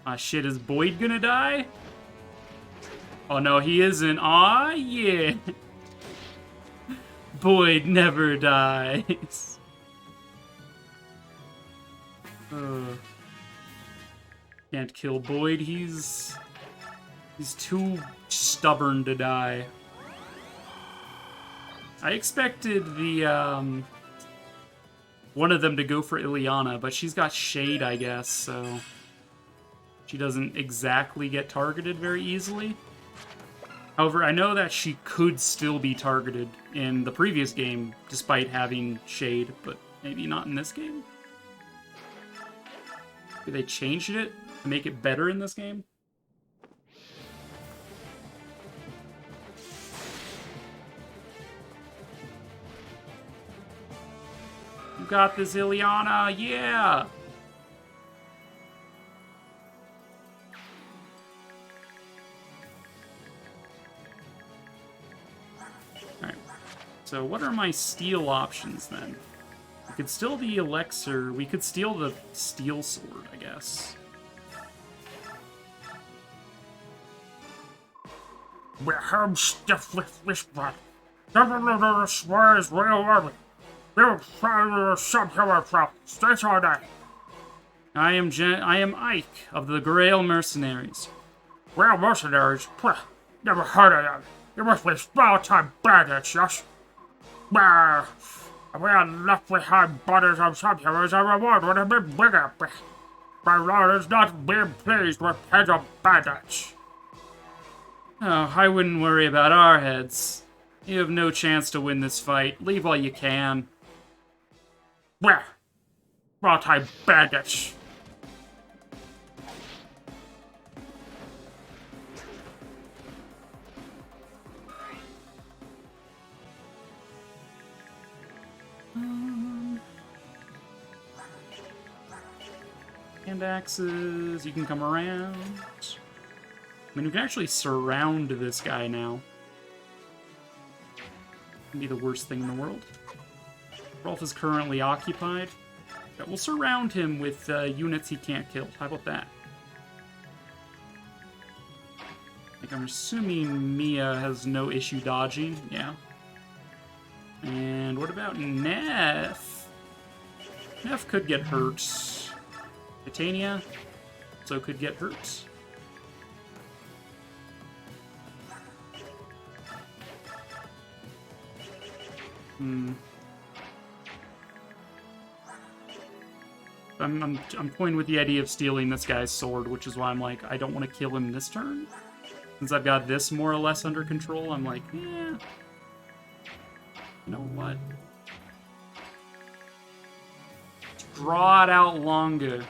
Ah, shit, is Boyd gonna die? Oh, no, he isn't. Aw, yeah. Boyd never dies. Can't kill Boyd. He's too stubborn to die. I expected the one of them to go for Ileana, but she's got Shade, I guess, so she doesn't exactly get targeted very easily. However, I know that she could still be targeted in the previous game, despite having Shade, but maybe not in this game. Maybe they changed it to make it better in this game? You got this, Ileana! Yeah! So what are my steal options then? We could steal the elixir. We could steal the steel sword, I guess. I'm stiff with this blood. Never swears real early. You'll try to subhuman from states all day. I am Ike of the Grail Mercenaries. Well, mercenaries, never heard of them. You must be small-time bandits, yes? Well, if we had left behind bodies of subhumans, our reward would have been bigger. My lord is not being pleased with heads of bandits. Oh, I wouldn't worry about our heads. You have no chance to win this fight. Leave while you can. Well, small-time bandits. Hand axes, you can come around. I mean, we can actually surround this guy now. Can be the worst thing in the world. Rolf is currently occupied. Yeah, we'll surround him with units he can't kill. How about that? Like, I'm assuming Mia has no issue dodging. Yeah. And what about Neff? Neff could get hurt. Titania also could get hurt. I'm toying with the idea of stealing this guy's sword, which is why I'm like, I don't want to kill him this turn. Since I've got this more or less under control, I'm like, yeah. You know what? Draw it out longer.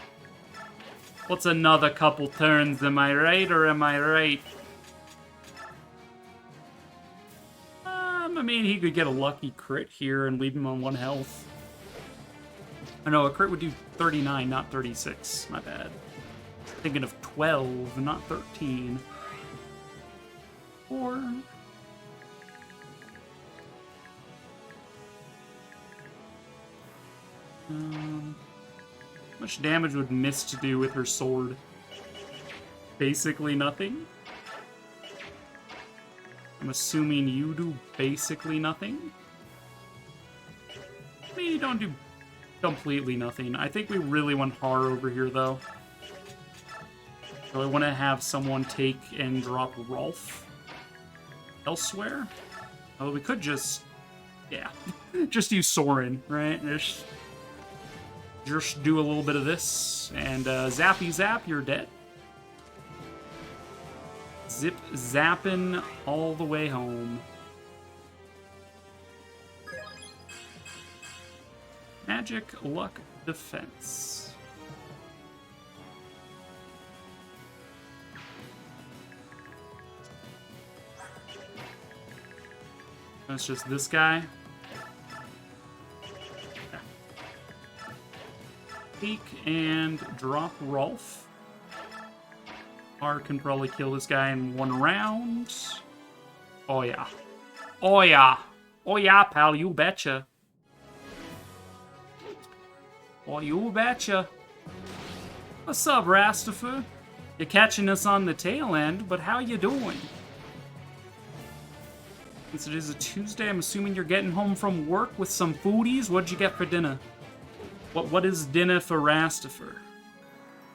What's another couple turns? Am I right or am I right? I mean, he could get a lucky crit here and leave him on 1 health. I know, a crit would do 39, not 36. My bad. Thinking of 12, not 13. Or... how much damage would Mist do with her sword? Basically nothing. I'm assuming you do basically nothing. I mean, you don't do completely nothing. I think we really want Har over here, though. So I want to have someone take and drop Rolf elsewhere. Oh, we could just... yeah. Just use Soren, right? Just do a little bit of this, and zappy zap, you're dead. Zip zapping all the way home. Magic, luck, defense. That's just this guy. Peek and drop Rolf. R can probably kill this guy in 1 round. Oh yeah. Oh yeah. Oh yeah, pal, you betcha. Oh, you betcha. What's up, Rastifer? You're catching us on the tail end, but how you doing? Since it is a Tuesday, I'm assuming you're getting home from work with some foodies. What'd you get for dinner? What is dinner for Rastifer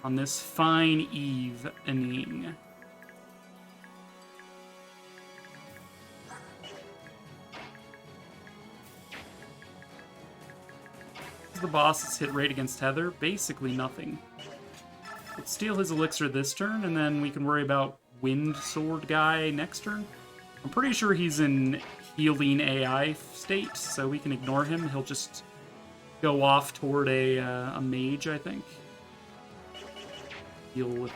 on this fine evening? The boss's hit rate against Heather, basically nothing. Let's steal his elixir this turn, and then we can worry about Wind Sword guy next turn. I'm pretty sure he's in healing AI state, so we can ignore him. He'll just go off toward a mage, I think. Deal with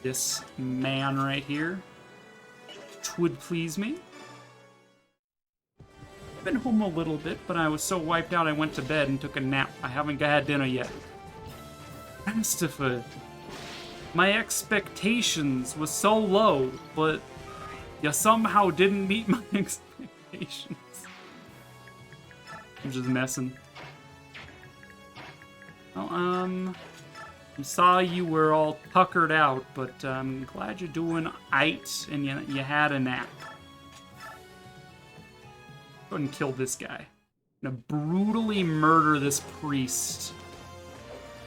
this man right here. Twould please me. I've been home a little bit, but I was so wiped out I went to bed and took a nap. I haven't had dinner yet. Christopher, my expectations were so low, but you somehow didn't meet my expectations. I'm just messing. Well, we saw you were all tuckered out, but I'm glad you're doing aight and you had a nap. Go ahead and kill this guy. I'm gonna brutally murder this priest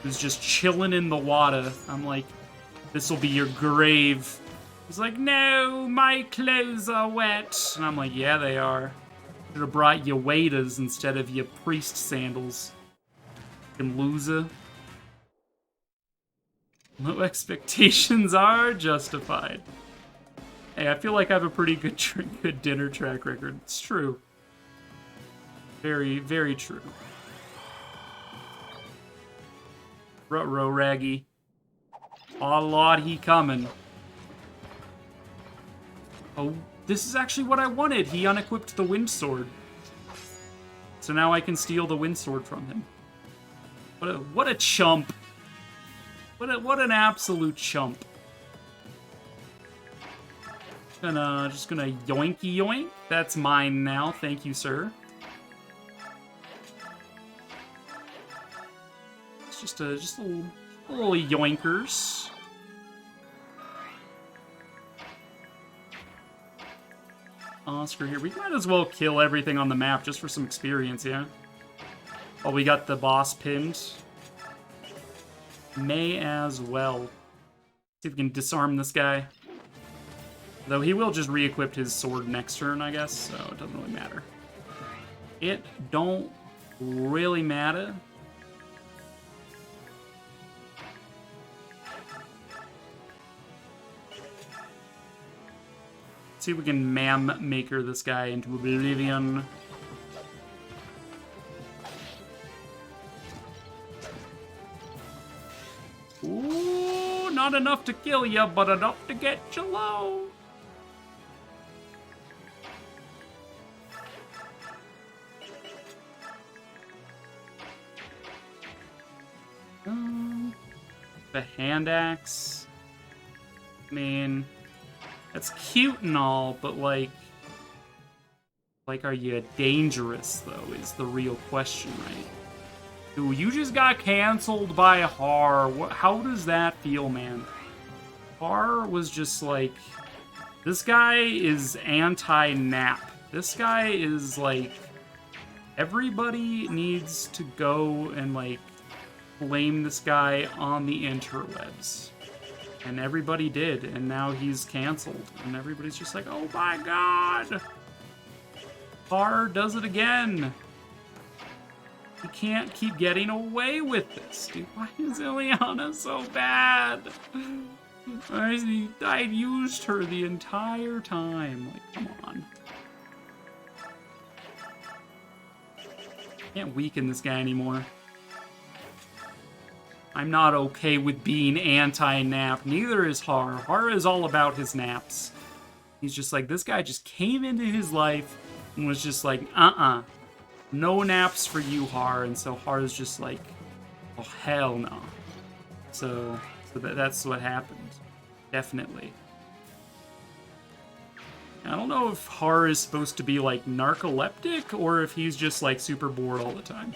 who's just chilling in the water. I'm like, this will be your grave. He's like, no, my clothes are wet. And I'm like, yeah, they are. Should have brought you waders instead of your priest sandals. Fucking loser. Low expectations are justified. Hey, I feel like I have a pretty good dinner track record. It's true. Very, very true. Ruh-roh, Raggy. Aw, Lord, he coming. Oh, this is actually what I wanted. He unequipped the wind sword. So now I can steal the wind sword from him. What a chump. What an absolute chump. Just gonna yoinky yoink. That's mine now. Thank you, sir. It's just a little yoinkers. Oscar here. We might as well kill everything on the map just for some experience, yeah? Oh, we got the boss pinned. May as well. See if we can disarm this guy. Though he will just re-equip his sword next turn, I guess, so it doesn't really matter. It don't really matter. See if we can maker this guy into oblivion. Ooh, not enough to kill you, but enough to get you low. The hand axe. I mean, that's cute and all, but like, are you dangerous though? Is the real question, right? Dude, you just got canceled by Har. How does that feel, man? Har was just like, this guy is anti-nap. This guy is like, everybody needs to go and like blame this guy on the interwebs. And everybody did, and now he's canceled. And everybody's just like, oh my god! Har does it again! We can't keep getting away with this, dude. Why is Ileana so bad? I used her the entire time. Like, come on. Can't weaken this guy anymore. I'm not okay with being anti-nap. Neither is Har. Har is all about his naps. He's just like, this guy just came into his life and was just like, no naps for you, Har. And so Har is just like, oh, hell no. So that's what happened. Definitely. I don't know if Har is supposed to be like narcoleptic or if he's just like super bored all the time.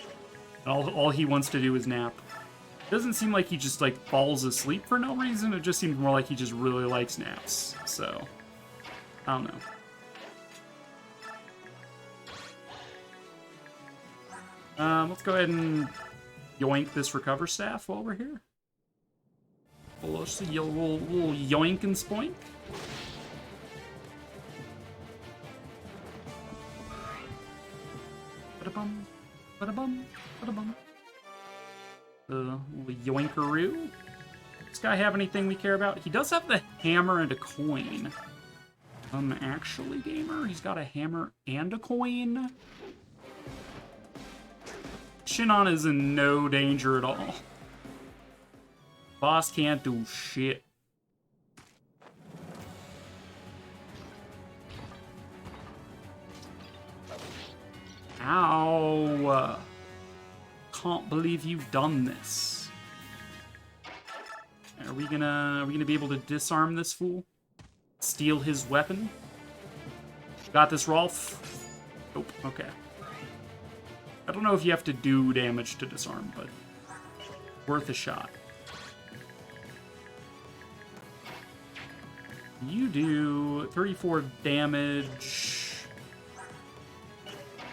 All he wants to do is nap. It doesn't seem like he just like falls asleep for no reason. It just seems more like he just really likes naps. So, I don't know. Let's go ahead and yoink this recover staff while we're here. We'll see a little yoink and spoink. Ba-da-bum, ba-da-bum, ba-da-bum. Little yoinkaroo. Does this guy have anything we care about? He does have the hammer and a coin. Actually, gamer, he's got a hammer and a coin. Shinon is in no danger at all. Boss can't do shit. Ow. Can't believe you've done this. Are we gonna be able to disarm this fool? Steal his weapon? Got this, Rolf? Nope, okay. I don't know if you have to do damage to disarm, but worth a shot. You do 34 damage.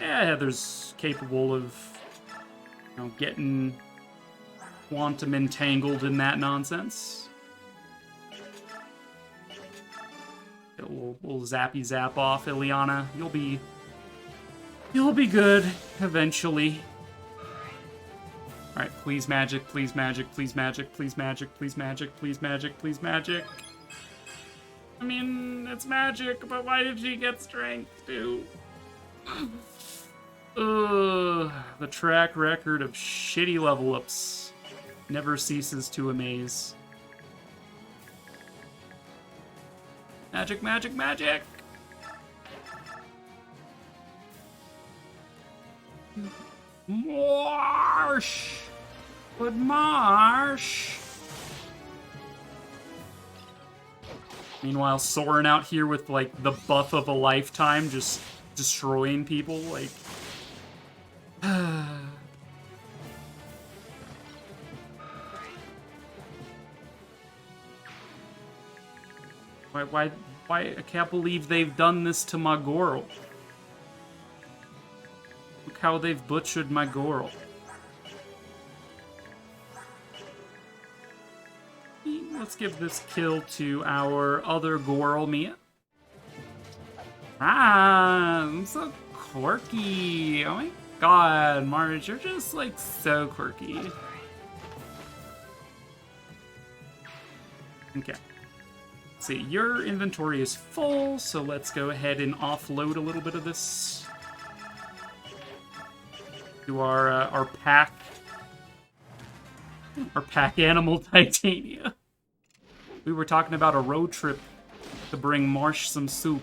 Yeah, Heather's capable of, you know, getting quantum entangled in that nonsense. Get a little zappy zap off, Ileana. You'll be good eventually. All right, please magic, please magic, please magic, please magic, please magic, please magic, please magic. I mean, it's magic, but why did she get strength too? Ugh, the track record of shitty level ups never ceases to amaze. Magic, magic, magic! Marsh! But Marsh! Meanwhile, Soren out here with, like, the buff of a lifetime, just destroying people, like... Why, I can't believe they've done this to my Goral. Look how they've butchered my Goral. Let's give this kill to our other Goral, Mia. Ah, I'm so quirky. Oh my god, Marge, you're just, like, so quirky. Okay. Let's see, your inventory is full, so let's go ahead and offload a little bit of this to our pack animal Titania. We were talking about a road trip to bring Marsh some soup.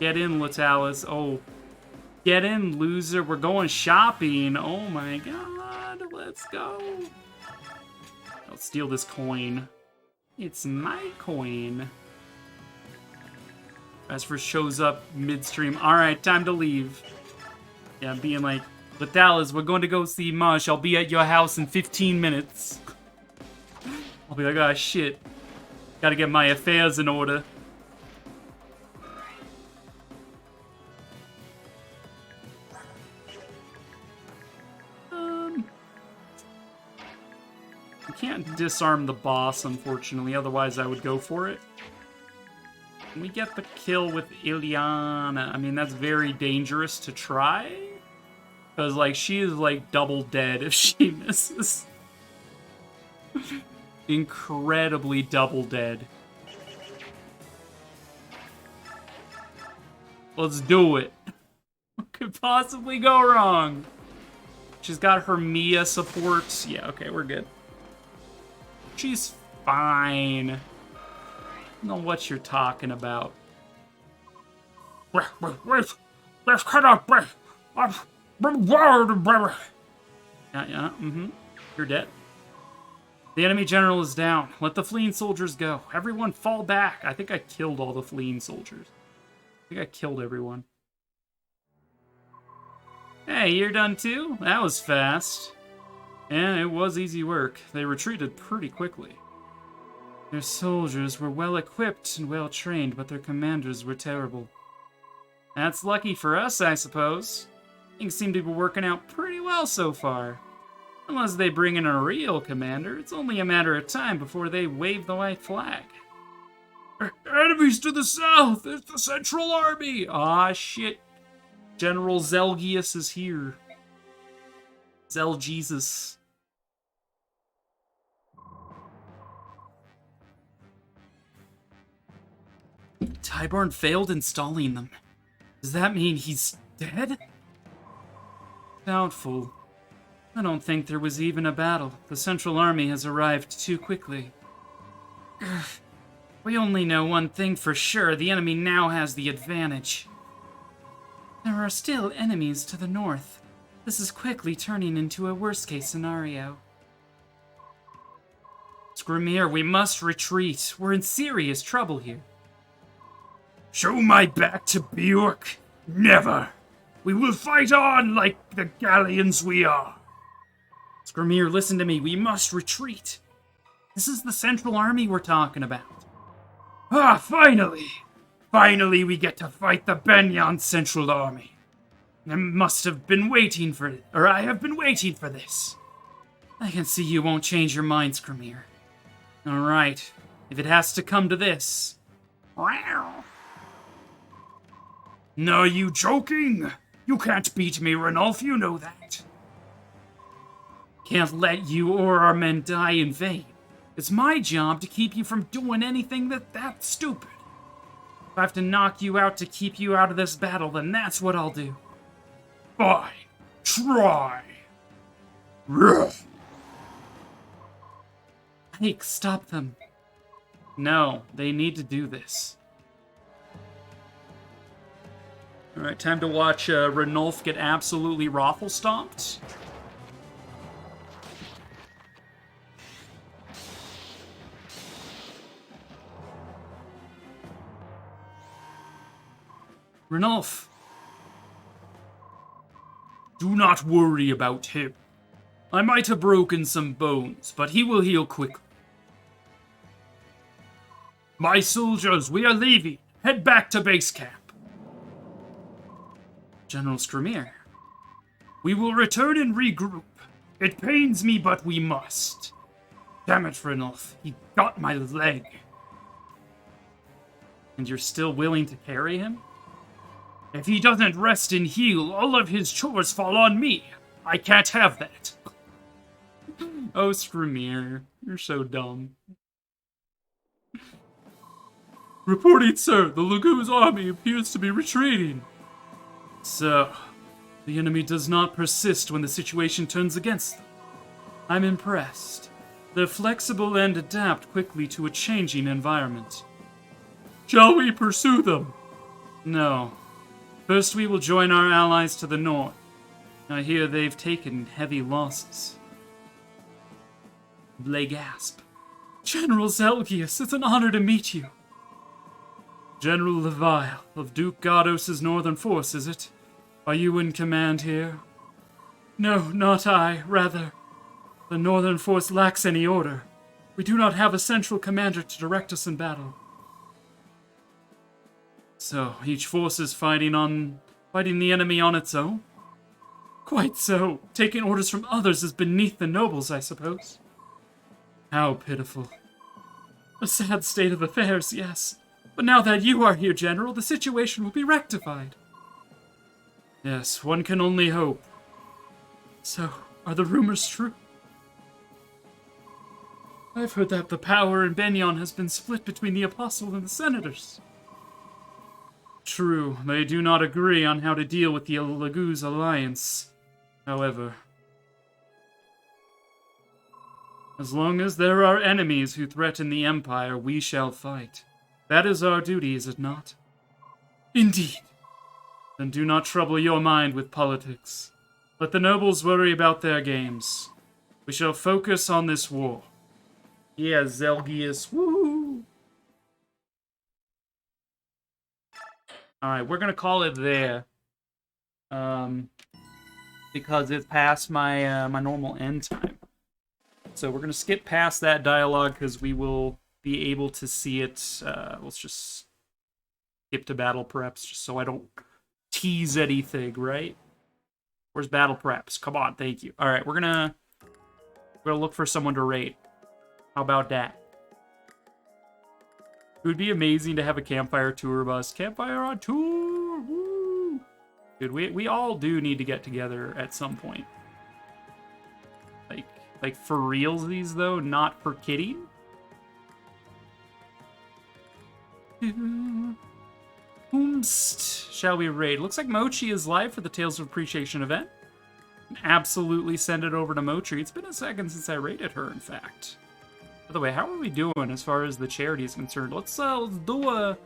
Get in, Latalis. Oh, get in, loser. We're going shopping. Oh my god, let's go. I'll steal this coin. It's my coin. Vesper shows up midstream. Alright, time to leave. Yeah, being like, Latalis, we're going to go see Marsh. I'll be at your house in 15 minutes. I'll be like, oh shit. Gotta get my affairs in order. I can't disarm the boss, unfortunately, otherwise I would go for it. We get the kill with Ileana. I mean, that's very dangerous to try. Because, like, she is, like, double dead if she misses. Incredibly double dead. Let's do it. What could possibly go wrong? She's got her Mia supports. Yeah, okay, we're good. She's fine. I don't know what you're talking about. Let's cut up. Yeah, You're dead. The enemy general is down. Let the fleeing soldiers go. Everyone fall back. I think I killed all the fleeing soldiers. I think I killed everyone. Hey, you're done too? That was fast. And it was easy work. They retreated pretty quickly. Their soldiers were well equipped and well trained, but their commanders were terrible. That's lucky for us, I suppose. Things seem to be working out pretty well so far. Unless they bring in a real commander, it's only a matter of time before they wave the white flag. Enemies to the south! It's the Central Army! Ah, shit. General Zelgius is here. Zeljesus. Tybarn failed installing them. Does that mean he's dead? Doubtful. I don't think there was even a battle. The Central Army has arrived too quickly. We only know one thing for sure. The enemy now has the advantage. There are still enemies to the north. This is quickly turning into a worst-case scenario. Skrymir, we must retreat. We're in serious trouble here. Show my back to Bjork? Never. We will fight on like the galleons we are. Skirmir, listen to me. We must retreat. This is the Central Army we're talking about. Ah, finally! Finally we get to fight the Benyon Central Army. I must have been waiting for it, or I have been waiting for this. I can see you won't change your mind, Skirmir. Alright, if it has to come to this. Wow. No, are you joking? You can't beat me, Ranulf, you know that. Can't let you or our men die in vain. It's my job to keep you from doing anything that's stupid. If I have to knock you out to keep you out of this battle, then that's what I'll do. Fine. Try. Ruh. Ike, stop them. No, they need to do this. Alright, time to watch Ranulf get absolutely raffle stomped. Ranulf. Do not worry about him. I might have broken some bones, but he will heal quickly. My soldiers, we are leaving. Head back to base camp. General Skirmir. We will return and regroup. It pains me, but we must. Damn it, Ranulf. He got my leg. And you're still willing to carry him? If he doesn't rest and heal, all of his chores fall on me. I can't have that. Oh, Skirmir. You're so dumb. Reporting, sir. The Lagoon's army appears to be retreating. So, the enemy does not persist when the situation turns against them. I'm impressed. They're flexible and adapt quickly to a changing environment. Shall we pursue them? No. First, we will join our allies to the north. I hear they've taken heavy losses. They gasp. General Zelgius, it's an honor to meet you. General Levial of Duke Gardos' northern force, is it? Are you in command here? No, not I. Rather, the northern force lacks any order. We do not have a central commander to direct us in battle. So, each force is fighting the enemy on its own? Quite so. Taking orders from others is beneath the nobles, I suppose. How pitiful. A sad state of affairs, yes. But now that you are here, General, the situation will be rectified. Yes, one can only hope. So, are the rumors true? I've heard that the power in Benyon has been split between the Apostle and the Senators. True, they do not agree on how to deal with the Laguz alliance. However, as long as there are enemies who threaten the Empire, we shall fight. That is our duty, is it not? Indeed. Then do not trouble your mind with politics. Let the nobles worry about their games. We shall focus on this war. Yeah, Zelgius, woohoo! Alright, we're gonna call it there. Because it's past my my normal end time. So we're gonna skip past that dialogue because we will be able to see it. Let's just skip to battle preps just so I don't tease anything, right? Where's battle preps? Come on, thank you. Alright, we're gonna look for someone to rate. How about that? It would be amazing to have a campfire tour bus. Campfire on tour! Woo! Dude, we all do need to get together at some point. Like for realsies, though, not for kidding. Whomst shall we raid? Looks like Mochi is live for the Tales of Appreciation event. Absolutely send it over to Mochi. It's been a second since I raided her, in fact. By the way, how are we doing as far as the charity is concerned? Let's do a